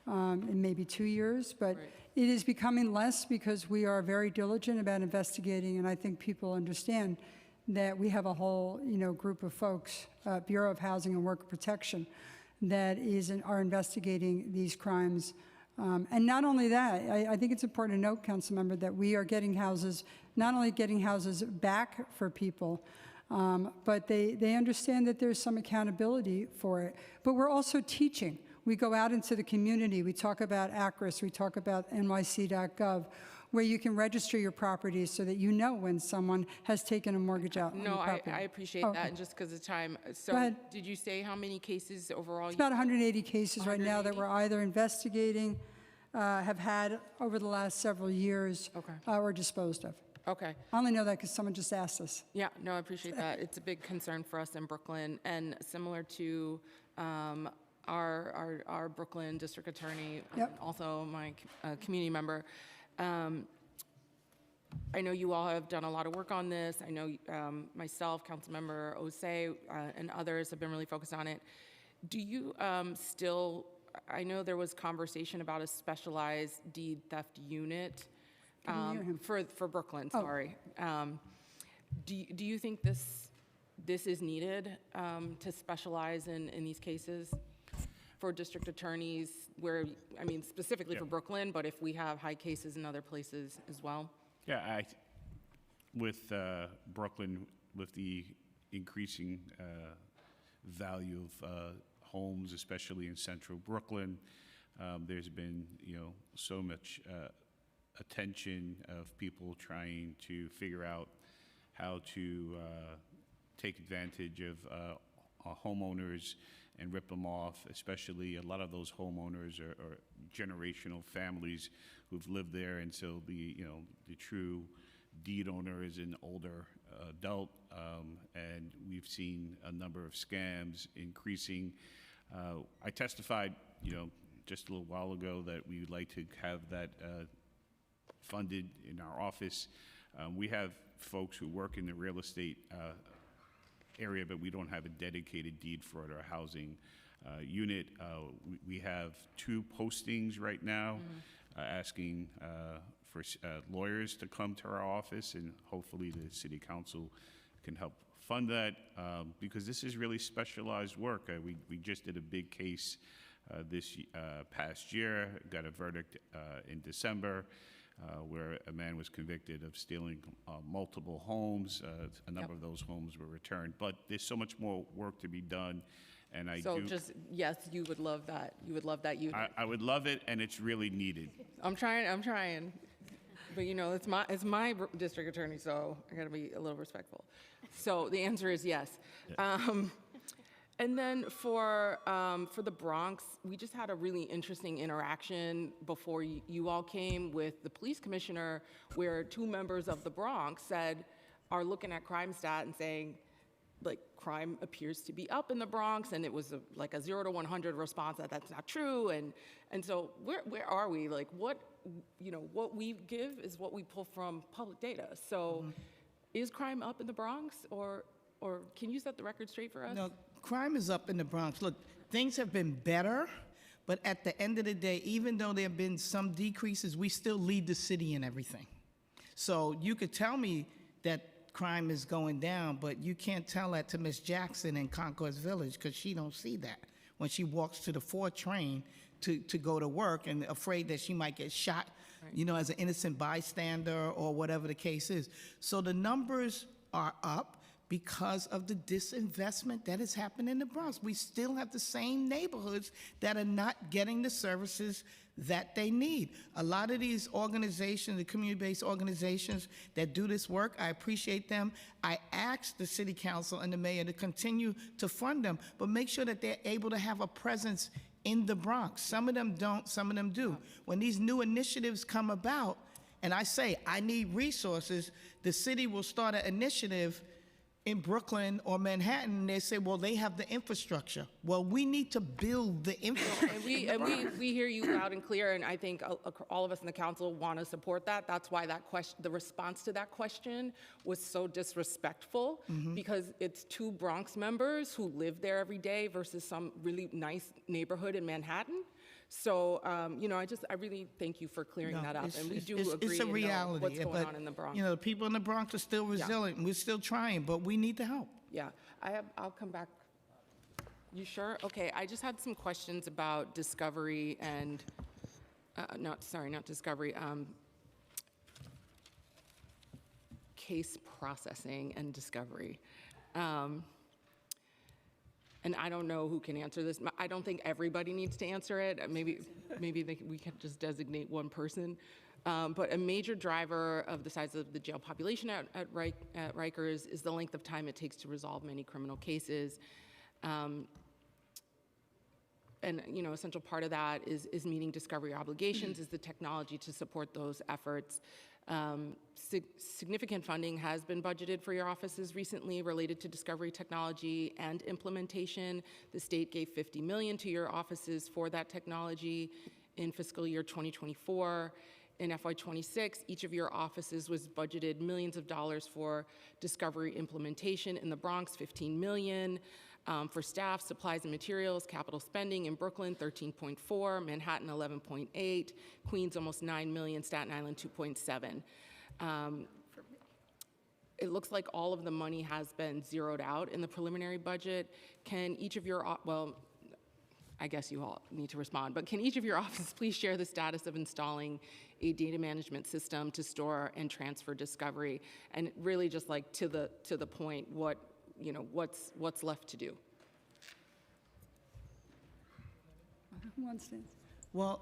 in maybe 2 years. But it is becoming less because we are very diligent about investigating, and I think people understand that we have a whole, group of folks, Bureau of Housing and Worker Protection, that are investigating these crimes. And not only that, I think it's important to note, Councilmember, that we are getting houses, not only getting houses back for people, but they understand that there's some accountability for it. But we're also teaching. We go out into the community. We talk about ACRIS. We talk about nyc.gov, where you can register your properties so that you know when someone has taken a mortgage out. No, I appreciate that, and just because of time. So did you say how many cases overall? It's about 180 cases right now that we're either investigating, have had over the last several years, or disposed of. Okay. I only know that because someone just asked us. Yeah, no, I appreciate that. It's a big concern for us in Brooklyn, and similar to our Brooklyn District Attorney, also my community member. I know you all have done a lot of work on this. I know myself, Councilmember Osei, and others have been really focused on it. Do you still, I know there was conversation about a specialized deed theft unit for Brooklyn, sorry. Do you think this is needed to specialize in these cases for district attorneys where, I mean, specifically for Brooklyn, but if we have high cases in other places as well? Yeah, with Brooklyn, with the increasing value of homes, especially in central Brooklyn, there's been, so much attention of people trying to figure out how to take advantage of homeowners and rip them off, especially a lot of those homeowners are generational families who've lived there, and so the true deed owner is an older adult, and we've seen a number of scams increasing. I testified, just a little while ago that we would like to have that funded in our office. We have folks who work in the real estate area, but we don't have a dedicated deed for our housing unit. We have 2 postings right now asking for lawyers to come to our office, and hopefully the city council can help fund that because this is really specialized work. We just did a big case this past year, got a verdict in December where a man was convicted of stealing multiple homes. A number of those homes were returned, but there's so much more work to be done. And So just, yes, you would love that. You would love that unit. I would love it, and it's really needed. I'm trying. But you know, it's my district attorney, so I gotta be a little respectful. So the answer is yes. And then for the Bronx, we just had a really interesting interaction before you all came with the police commissioner, where 2 members of the Bronx are looking at crime stat and saying, like, crime appears to be up in the Bronx, and it was like a 0 to 100 response that that's not true, and so where are we? Like, what we give is what we pull from public data. So, is crime up in the Bronx, or can you set the record straight for us? No, crime is up in the Bronx. Look, things have been better, but at the end of the day, even though there have been some decreases, we still lead the city in everything. So you could tell me that crime is going down, but you can't tell that to Miss Jackson in Concourse Village because she don't see that when she walks to the 4 train to go to work and afraid that she might get shot, as an innocent bystander or whatever the case is. So the numbers are up because of the disinvestment that has happened in the Bronx. We still have the same neighborhoods that are not getting the services that they need. A lot of these organizations, the community-based organizations that do this work, I appreciate them. I asked the city council and the mayor to continue to fund them, but make sure that they're able to have a presence in the Bronx. Some of them don't, some of them do. When these new initiatives come about, and I say, I need resources, the city will start an initiative in Brooklyn or Manhattan, and they say, well, they have the infrastructure. Well, we need to build the infrastructure. And we hear you loud and clear, and I think all of us in the council want to support that. That's why the response to that question was so disrespectful, because it's 2 Bronx members who live there every day versus some really nice neighborhood in Manhattan. So, I really thank you for clearing that up, and we do agree. It's a reality, what's going but on in the Bronx. the people in the Bronx are still resilient, and we're still trying, but we need the help. Yeah, I'll come back. You sure? Okay, I just had some questions about discovery and, not discovery, case processing and discovery. And I don't know who can answer this. I don't think everybody needs to answer it. Maybe we can just designate one person. But a major driver of the size of the jail population at Rikers is the length of time it takes to resolve many criminal cases. And essential part of that is meeting discovery obligations, is the technology to support those efforts. Significant funding has been budgeted for your offices recently related to discovery technology and implementation. The state gave $50 million to your offices for that technology in fiscal year 2024. In FY26, each of your offices was budgeted millions of dollars for discovery implementation. In the Bronx, $15 million. For staff, supplies and materials, capital spending in Brooklyn, 13.4, Manhattan, 11.8, Queens, almost 9 million, Staten Island, 2.7. It looks like all of the money has been zeroed out in the preliminary budget. Can each of your, I guess you all need to respond, but can each of your offices please share the status of installing a data management system to store and transfer discovery? And really just like to the point, what's left to do? Who wants to? Well,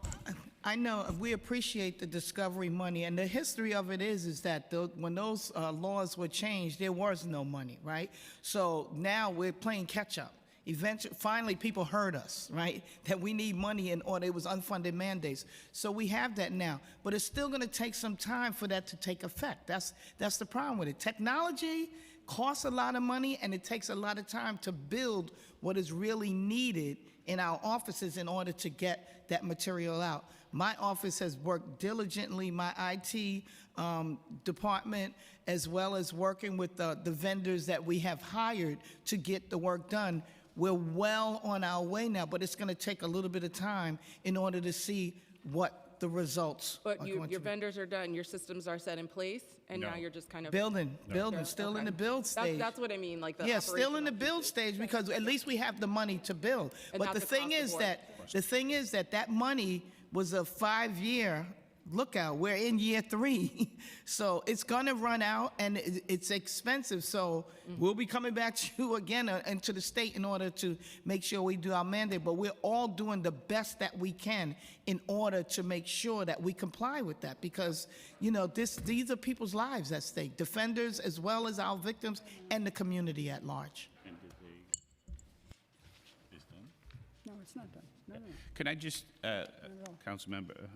I know we appreciate the discovery money, and the history of it is that when those laws were changed, there was no money, right? So now we're playing catch up. Eventually, finally, people heard us, right? That we need money in order. It was unfunded mandates. So we have that now. But it's still going to take some time for that to take effect. That's the problem with it. Technology costs a lot of money, and it takes a lot of time to build what is really needed in our offices in order to get that material out. My office has worked diligently, my IT department, as well as working with the vendors that we have hired to get the work done. We're well on our way now, but it's going to take a little bit of time in order to see what the results are But going your to be. vendors are done, your systems are set in place, and now you're just kind of. Building, still in the build stage. That's what I mean, like the Yeah, still in the operational build pieces. stage, because at least we have the money to build. And But the that's thing across the is that, that money was a 5-year lookout. We're in year 3. So it's gonna run out, and it's expensive. So we'll be coming back to you again and to the state in order to make sure we do our mandate. But we're all doing the best that we can in order to make sure that we comply with that, because, you know, these are people's lives at stake, defenders as well as our victims and the community at large. No, it's not done. No, no. Can I just, Councilmember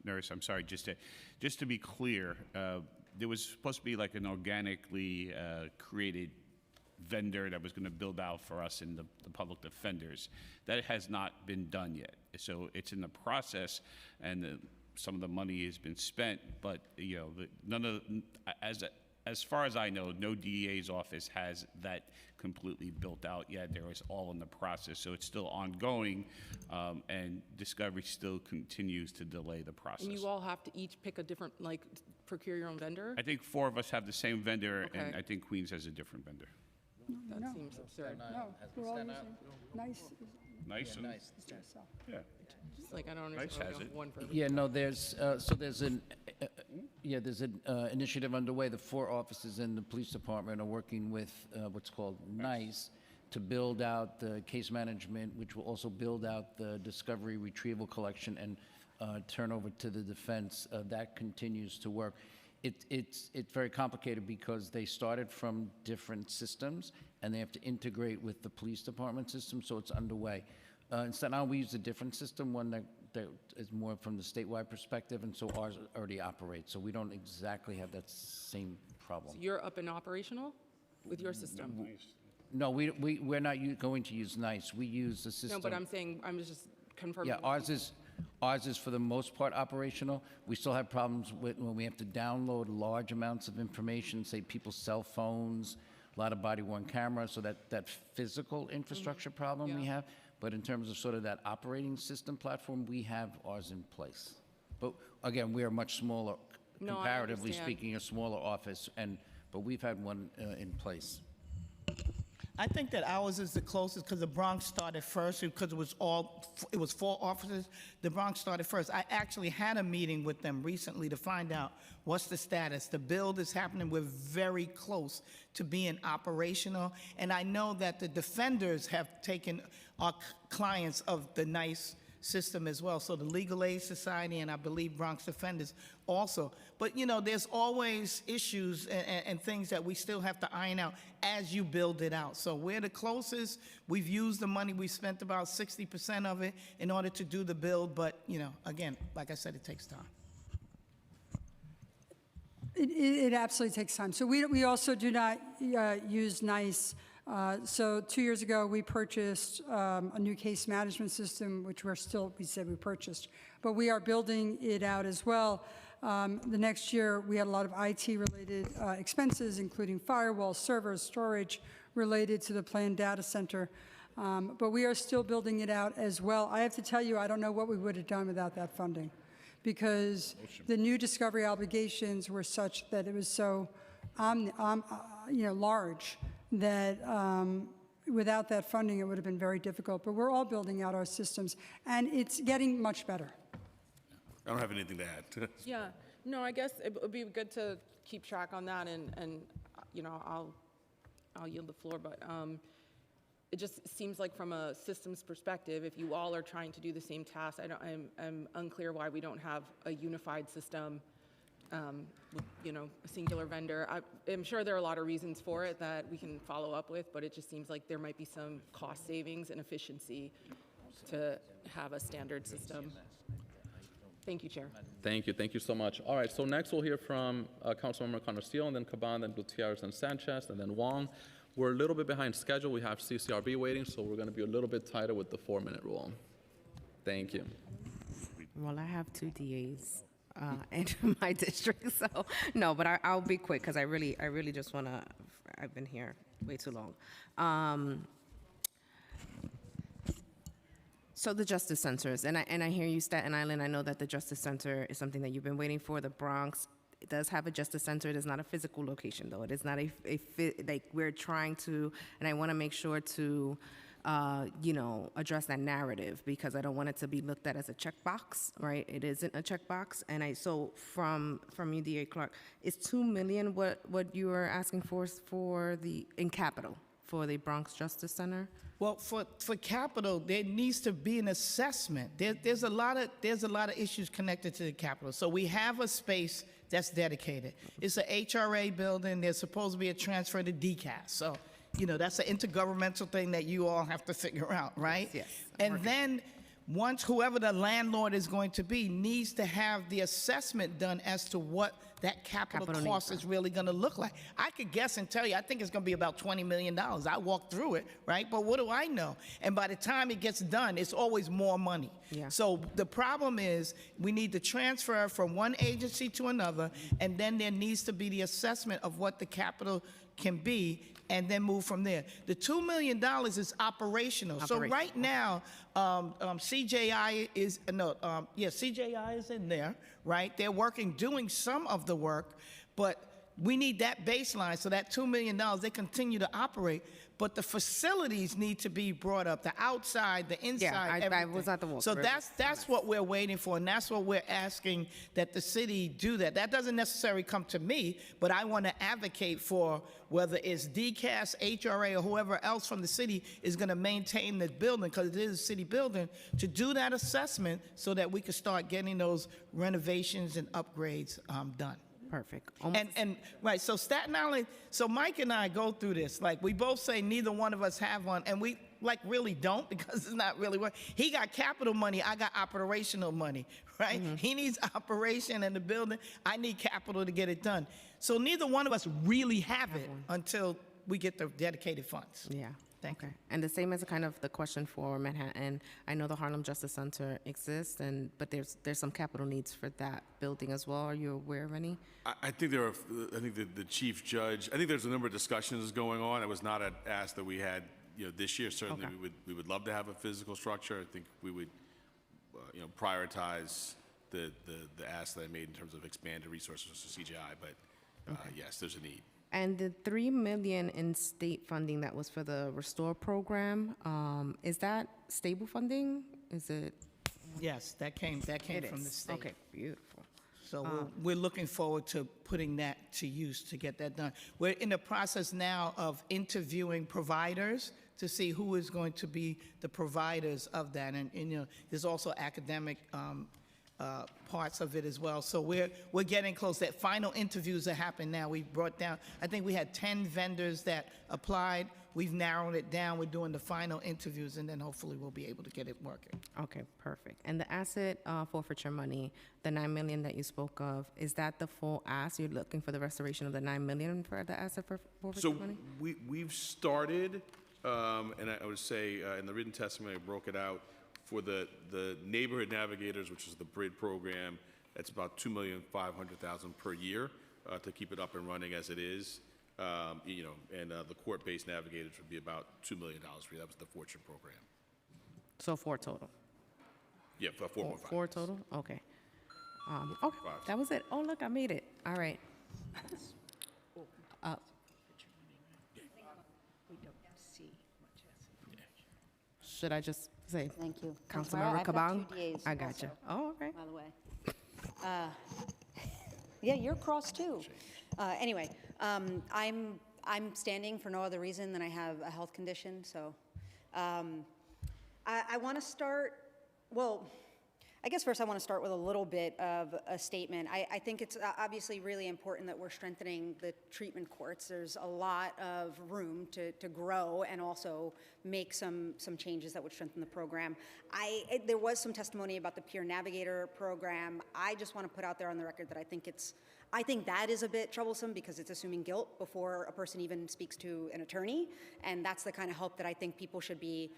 Nurse, I'm sorry, just to be clear, there was supposed to be like an organically created vendor that was going to build out for us in the public defenders. That has not been done yet. So it's in the process, and some of the money has been spent, but you know, as far as I know, no DEA's office has that completely built out yet. There is all in the process, so it's still ongoing, and Discovery still continues to delay the process. And you all have to each pick a different, like, procure your own vendor? I think 4 of us have the same vendor, Okay. and I think Queens has a different vendor. That No. seems absurd. No, we're all using nice. Nice. Yeah, and- nice. Yeah. Just like, I don't Nice understand. has why it. one for Yeah, no, there's an initiative underway. The 4 offices in the police department are working with what's called NICE to build out the case management, which will also build out the discovery, retrieval, collection, and turn over to the defense. That continues to work. It's very complicated because they started from different systems, and they have to integrate with the police department system, so it's underway. In Staten Island, we use a different system, one that is more from the statewide perspective, and so ours already operates, so we don't exactly have that same problem. So you're up and operational with your system? No, we're not going to use NICE. We use the system. No, but I'm saying, I'm just confirming. Yeah, ours is for the most part operational. We still have problems with when we have to download large amounts of information, say people's cell phones, a lot of body-worn cameras, so that physical infrastructure problem we have. But in terms of sort of that operating system platform, we have ours in place. But again, we are much smaller, No, I comparatively understand. speaking, a smaller office, but we've had one in place. I think that ours is the closest because the Bronx started first, because it was 4 officers. The Bronx started first. I actually had a meeting with them recently to find out what's the status. The build is happening. We're very close to being operational. And I know that the defenders have taken our clients of the NICE system as well. So the Legal Aid Society and I believe Bronx Defenders also. But, you know, there's always issues and things that we still have to iron out as you build it out. So we're the closest. We've used the money. We spent about 60% of it in order to do the build. But, you know, again, like I said, it takes time. It absolutely takes time. So we also do not use NICE. So 2 years ago, we purchased a new case management system, which we said we purchased, but we are building it out as well. The next year, we had a lot of IT-related expenses, including firewalls, servers, storage related to the planned data center. But we are still building it out as well. I have to tell you, I don't know what we would have done without that funding, because the new discovery obligations were such that it was so large that without that funding, it would have been very difficult. But we're all building out our systems, and it's getting much better. I don't have anything to add. Yeah, no, I guess it would be good to keep track on that, and you know, I'll yield the floor, but it just seems like from a systems perspective, if you all are trying to do the same task, I'm unclear why we don't have a unified system, with, you know, a singular vendor. I'm sure there are a lot of reasons for it that we can follow up with, but it just seems like there might be some cost savings and efficiency to have a standard system. Thank you, Chair. Thank you so much. All right, so next we'll hear from Councilmember Conesteel, and then Caban, then Gutierrez and Sanchez, and then Wong. We're a little bit behind schedule. We have CCRB waiting, so we're going to be a little bit tighter with the 4-minute rule. Thank you. Well, I have 2 DAs in my district, so no, but I'll be quick because I really just want to. I've been here way too long. So the Justice Centers, and I hear you, Staten Island. I know that the Justice Center is something that you've been waiting for. The Bronx, it does have a Justice Center. It is not a physical location, though. It is not like we're trying to, and I want to make sure to, address that narrative because I don't want it to be looked at as a checkbox, right? It isn't a checkbox, and so from you, DA Clark, is $2 million what you are asking for in capital for the Bronx Justice Center? Well, for capital, there needs to be an assessment. There's a lot of issues connected to the capital. So we have a space that's dedicated. It's an HRA building. There's supposed to be a transfer to DCAS. So, that's an intergovernmental thing that you all have to figure out, right? Yes. And then once whoever the landlord is going to be needs to have the assessment done as to what that capital cost is really going to look like. I could guess and tell you, I think it's going to be about $20 million. I walked through it, right? But what do I know? And by the time it gets done, it's always more money. Yeah. So the problem is we need to transfer from one agency to another, and then there needs to be the assessment of what the capital can be, and then move from there. The $2 million is operational. So right now, CJI is, CJI is in there, right? They're doing some of the work, but we need that baseline, so that $2 million, they continue to operate, but the facilities need to be brought up, the outside, the inside, everything. I was at the walk. So that's what we're waiting for, and that's what we're asking that the city do that. That doesn't necessarily come to me, but I want to advocate for whether it's DCAS, HRA, or whoever else from the city is going to maintain the building, because it is a city building, to do that assessment so that we can start getting those renovations and upgrades done. Perfect. And right, so Staten Island, so Mike and I go through this. Like, we both say neither one of us have one, and we really don't, because it's not really work. He got capital money, I got operational money, right? Mm-hmm. He needs operation in the building, I need capital to get it done. So neither one of us really have it until we get the dedicated funds. Yeah. Thank you. And the same as kind of the question for Manhattan. I know the Harlem Justice Center exists, but there's some capital needs for that building as well. Are you aware of any? I think the chief judge, I think there's a number of discussions going on. It was not an ask that we had, this year. Certainly, we would love to have a physical structure. I think we would, prioritize the ask that I made in terms of expanded resources for CGI. But yes, there's a need. And the $3 million in state funding that was for the Restore program, is that stable funding? Is it? Yes, that came from the state. Okay, beautiful. So we're looking forward to putting that to use to get that done. We're in the process now of interviewing providers to see who is going to be the providers of that. And there's also academic parts of it as well. So we're getting close. That final interviews that happen now. We brought down, I think we had 10 vendors that applied. We've narrowed it down. We're doing the final interviews, and then hopefully we'll be able to get it working. Okay, perfect. And the asset forfeiture money, the $9 million that you spoke of, is that the full ask? You're looking for the restoration of the $9 million for the asset forfeiture money? So we've started, and I would say in the written testimony, I broke it out. For the Neighborhood Navigators, which is the BRID program, that's about $2,500,000 per year to keep it up and running as it is. And the court-based navigators would be about $2 million for you. That was the Fortune program. So 4 total? Yeah, 4.5. 4 total? Okay. Okay, that was it. Oh, look, I made it. All right. Should I just say? Thank you. Councilmember Kabang? I got gotcha. you. Oh, okay. By the way. Yeah, you're cross too. Anyway, I'm standing for no other reason than I have a health condition. So I want to start, well, I guess first I want to start with a little bit of a statement. I think it's obviously really important that we're strengthening the treatment courts. There's a lot of room to grow and also make some changes that would strengthen the program. There was some testimony about the Peer Navigator program. I just want to put out there on the record that I think that is a bit troublesome because it's assuming guilt before a person even speaks to an attorney, and that's the kind of help that I think people should be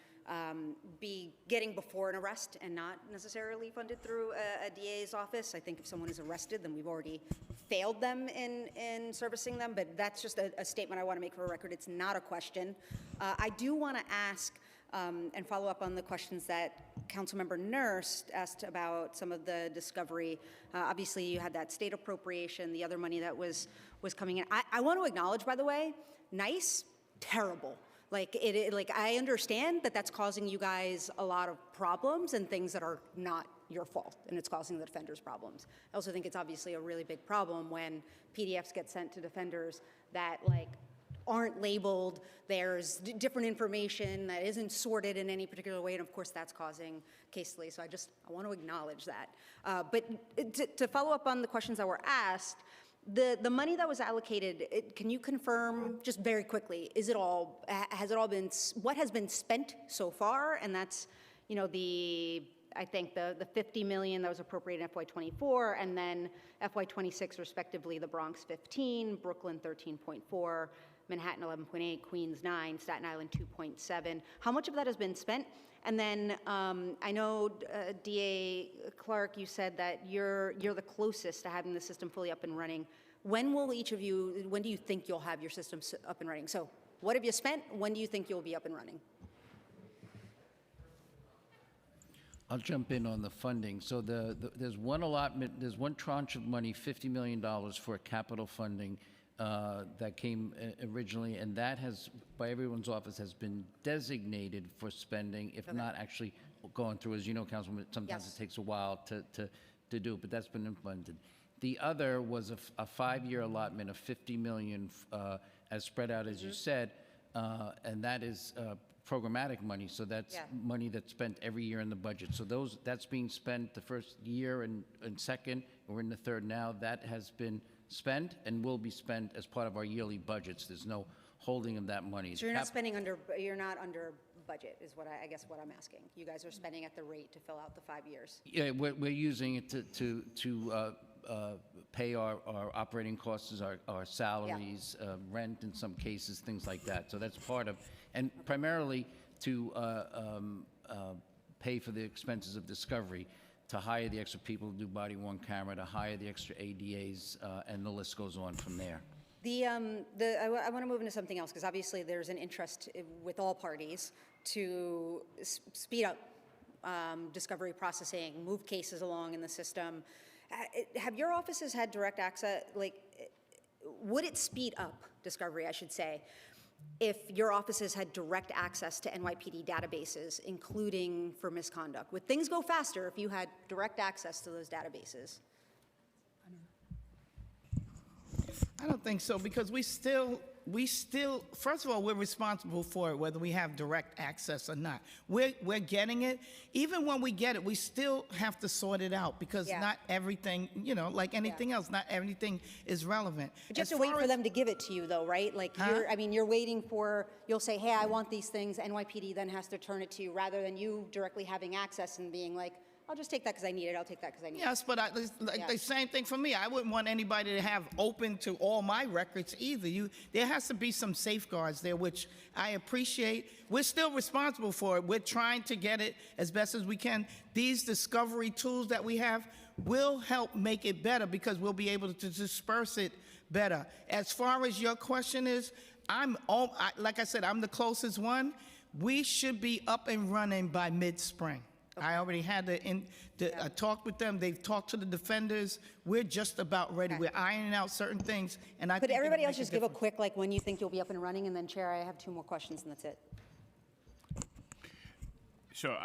be getting before an arrest and not necessarily funded through a DA's office. I think if someone is arrested, then we've already failed them in servicing them, but that's just a statement I want to make for a record. It's not a question. I do want to ask and follow up on the questions that Councilmember Nurse asked about some of the discovery. Obviously, you had that state appropriation, the other money that was coming in. I want to acknowledge, by the way, nice, terrible. Like, like I understand that that's causing you guys a lot of problems and things that are not your fault, and it's causing the defenders problems. I also think it's obviously a really big problem when PDFs get sent to defenders that like aren't labeled, there's different information that isn't sorted in any particular way, and of course that's causing case delays, so I want to acknowledge that. But to follow up on the questions that were asked, the money that was allocated, can you confirm just very quickly, has it all been, what has been spent so far? And that's, you know, I think the 50 million that was appropriated in FY24, and then FY26 respectively, the Bronx 15, Brooklyn 13.4, Manhattan 11.8, Queens 9, Staten Island 2.7. How much of that has been spent? And then I know DA Clark, you said that you're the closest to having the system fully up and running. When do you think you'll have your system up and running? So what have you spent? When do you think you'll be up and running? I'll jump in on the funding. So there's one allotment, there's one tranche of money, $50 million for capital funding that came originally, and that has, by everyone's office, has been designated for spending, if not actually going through. As you know, Councilwoman, sometimes it takes a while to do, but that's been implemented. The other was a 5-year allotment of $50 million as spread out, as you said, and that is programmatic money, so that's money that's spent every year in the budget. So that's being spent the first year and second, and we're in the third now. That has been spent and will be spent as part of our yearly budgets. There's no holding of that money. So you're not under budget, is what I guess what I'm asking. You guys are spending at the rate to fill out the 5 years. Yeah, we're using it to pay our operating costs, our salaries, rent in some cases, things like that. So that's part of, and primarily to pay for the expenses of discovery, to hire the extra people to do body-worn camera, to hire the extra ADAs, and the list goes on from there. I want to move into something else, because obviously there's an interest with all parties to speed up discovery processing, move cases along in the system. Have your offices had direct access, like, would it speed up discovery, I should say, if your offices had direct access to NYPD databases, including for misconduct? Would things go faster if you had direct access to those databases? I don't think so, because we still, first of all, we're responsible for it, whether we have direct access or not. We're getting it. Even when we get it, we still have to sort it out, because not everything, you know, like anything else, not everything is relevant. But you have to wait for them to give it to you, though, right? Like, you're waiting for, you'll say, hey, I want these things, NYPD then has to turn it to you, rather than you directly having access and being like, I'll just take that because I need it. I'll take that because I need it. Yes, but the same thing for me. I wouldn't want anybody to have open to all my records either. There has to be some safeguards there, which I appreciate. We're still responsible for it. We're trying to get it as best as we can. These discovery tools that we have will help make it better, because we'll be able to disperse it better. As far as your question is, like I said, I'm the closest one. We should be up and running by mid-spring. I already had a talk with them. They've talked to the defenders. We're just about ready. We're ironing out certain things, and I Could everybody else just give a quick, like, when you think you'll be up and running, and then, Chair, I have 2 more questions, and that's it. So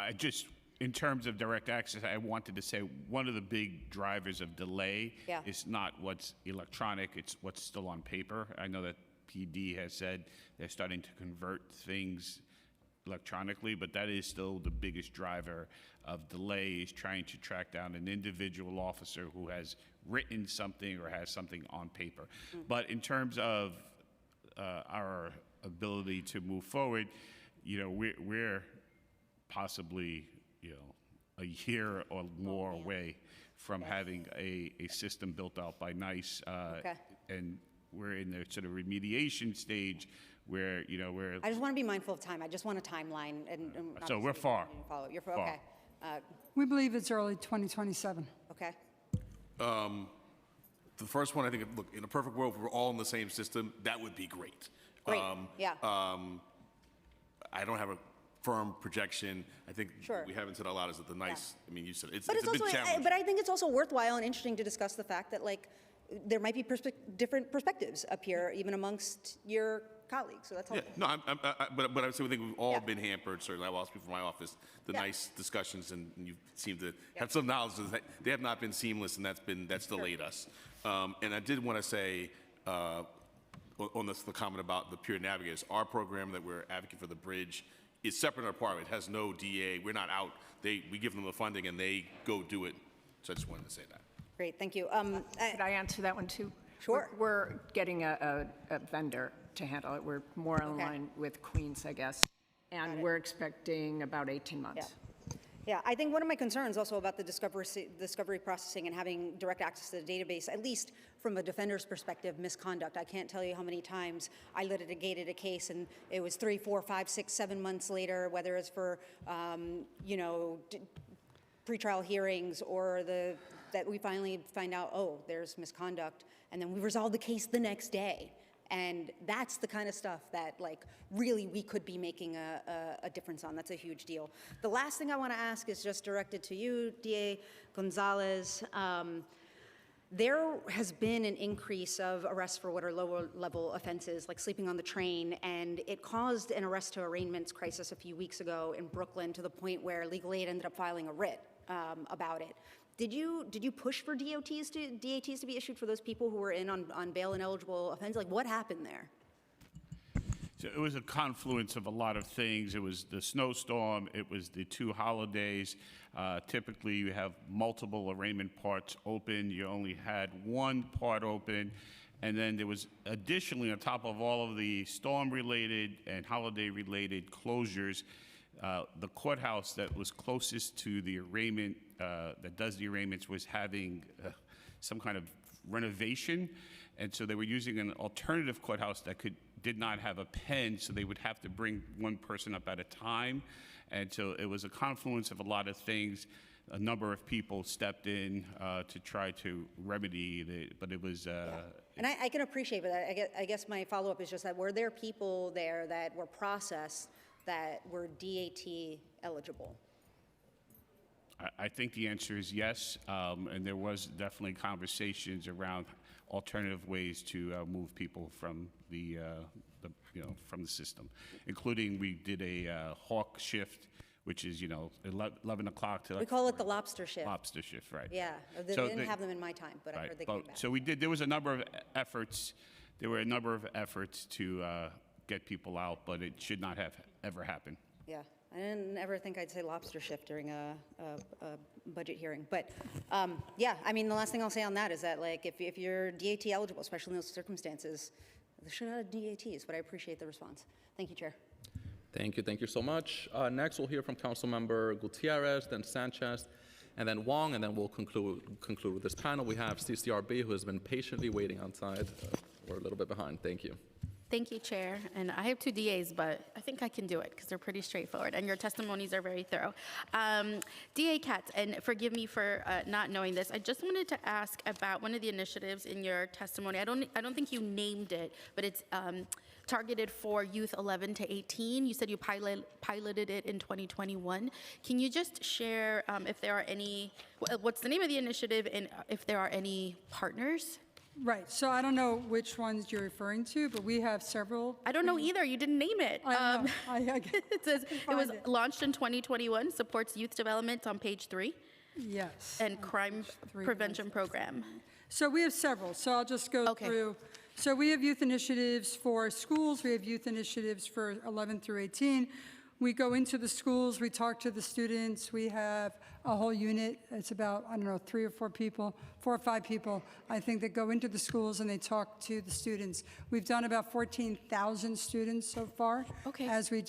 in terms of direct access, I wanted to say one of the big drivers of delay is not what's electronic, it's what's still on paper. I know that PD has said they're starting to convert things electronically, but that is still the biggest driver of delay, is trying to track down an individual officer who has written something or has something on paper. But in terms of our ability to move forward, you know, we're possibly, you know, a year or more away from having a system built out by NICE, and we're in the sort of remediation stage We're, you know, we're, I just want to be mindful of time. I just want a timeline and so we're far. follow. You're Far. okay. We believe it's early 2027. Okay. The first one, I think, look, in a perfect world, if we're all in the same system, that would be great. Great, yeah. I don't have a firm projection. I think Sure. we haven't said a lot is that the nice, I mean, you said it's But a it's big also, challenge. but I think it's also worthwhile and interesting to discuss the fact that, like, there might be different perspectives up here, even amongst your colleagues, so that's Yeah, helpful. no, but I would say we think we've all been hampered, certainly I will speak for my office, the nice discussions, and you seem to have some knowledge that they have not been seamless, and that's delayed us. And I did want to say, on the comment about the peer navigators, our program that we're advocating for the bridge is separate and apart. It has no DA. We're not out. We give them the funding, and they go do it. So I just wanted to say that. Great, thank you. Could I answer that one too? Sure. We're getting a vendor to handle it. We're more in line with Queens, I guess. And we're expecting about 18 months. Yeah, I think one of my concerns also about the discovery processing and having direct access to the database, at least from a defender's perspective, misconduct. I can't tell you how many times I litigated a case and it was 3, 4, 5, 6, 7 months later, whether it's for, you know, pretrial hearings or that we finally find out, oh, there's misconduct, and then we resolve the case the next day. And that's the kind of stuff that, like, really we could be making a difference on. That's a huge deal. The last thing I want to ask is just directed to you, DA Gonzalez. There has been an increase of arrests for what are lower level offenses, like sleeping on the train, and it caused an arrest to arraignments crisis a few weeks ago in Brooklyn, to the point where legal aid ended up filing a writ about it. Did you push for DATs to be issued for those people who were in on bail ineligible offenses? Like, what happened there? So it was a confluence of a lot of things. It was the snowstorm. It was the 2 holidays. Typically, you have multiple arraignment parts open. You only had one part open. And then there was additionally, on top of all of the storm-related and holiday-related closures, the courthouse that was closest to the arraignment, that does the arraignments, was having some kind of renovation. And so they were using an alternative courthouse that did not have a pen, so they would have to bring one person up at a time. And so it was a confluence of a lot of things. A number of people stepped in to try to remedy it, but it was... And I can appreciate that. I guess my follow-up is just that, were there people there that were processed that were DAT eligible? I think the answer is yes, and there was definitely conversations around alternative ways to move people from from the system, including we did a hawk shift, which is 11 o'clock to. We call it the lobster shift. Lobster shift, right? Yeah, they didn't have them in my time, but I heard they came back. So we did. There was a number of efforts. There were a number of efforts to get people out, but it should not have ever happened. Yeah, I didn't ever think I'd say lobster shift during a budget hearing. But yeah, I mean, the last thing I'll say on that is that, like, if you're DAT eligible, especially in those circumstances, there should not have DATs, but I appreciate the response. Thank you, Chair. Thank you so much. Next, we'll hear from Councilmember Gutierrez, then Sanchez, and then Wong, and then we'll conclude with this panel. We have CCRB, who has been patiently waiting outside. We're a little bit behind. Thank you. Thank you, Chair. And I have 2 DAs, but I think I can do it because they're pretty straightforward, and your testimonies are very thorough. DA Katz, and forgive me for not knowing this, I just wanted to ask about one of the initiatives in your testimony. I don't think you named it, but it's targeted for youth 11 to 18. You said you piloted it in 2021. Can you just share if there are any, what's the name of the initiative, and if there are any partners? Right, so I don't know which ones you're referring to, but we have several. I don't know either, you didn't name it. It says it was launched in 2021, supports youth development on page 3. Yes. And crime prevention program. So we have several, so I'll just go through. So we have youth initiatives for schools, we have youth initiatives for 11 through 18. We go into the schools, we talk to the students, we have a whole unit. It's about, I don't know, 3 or 4 people, 4 or 5 people, I think, that go into the schools and they talk to the students. We've done about 14,000 students so far as we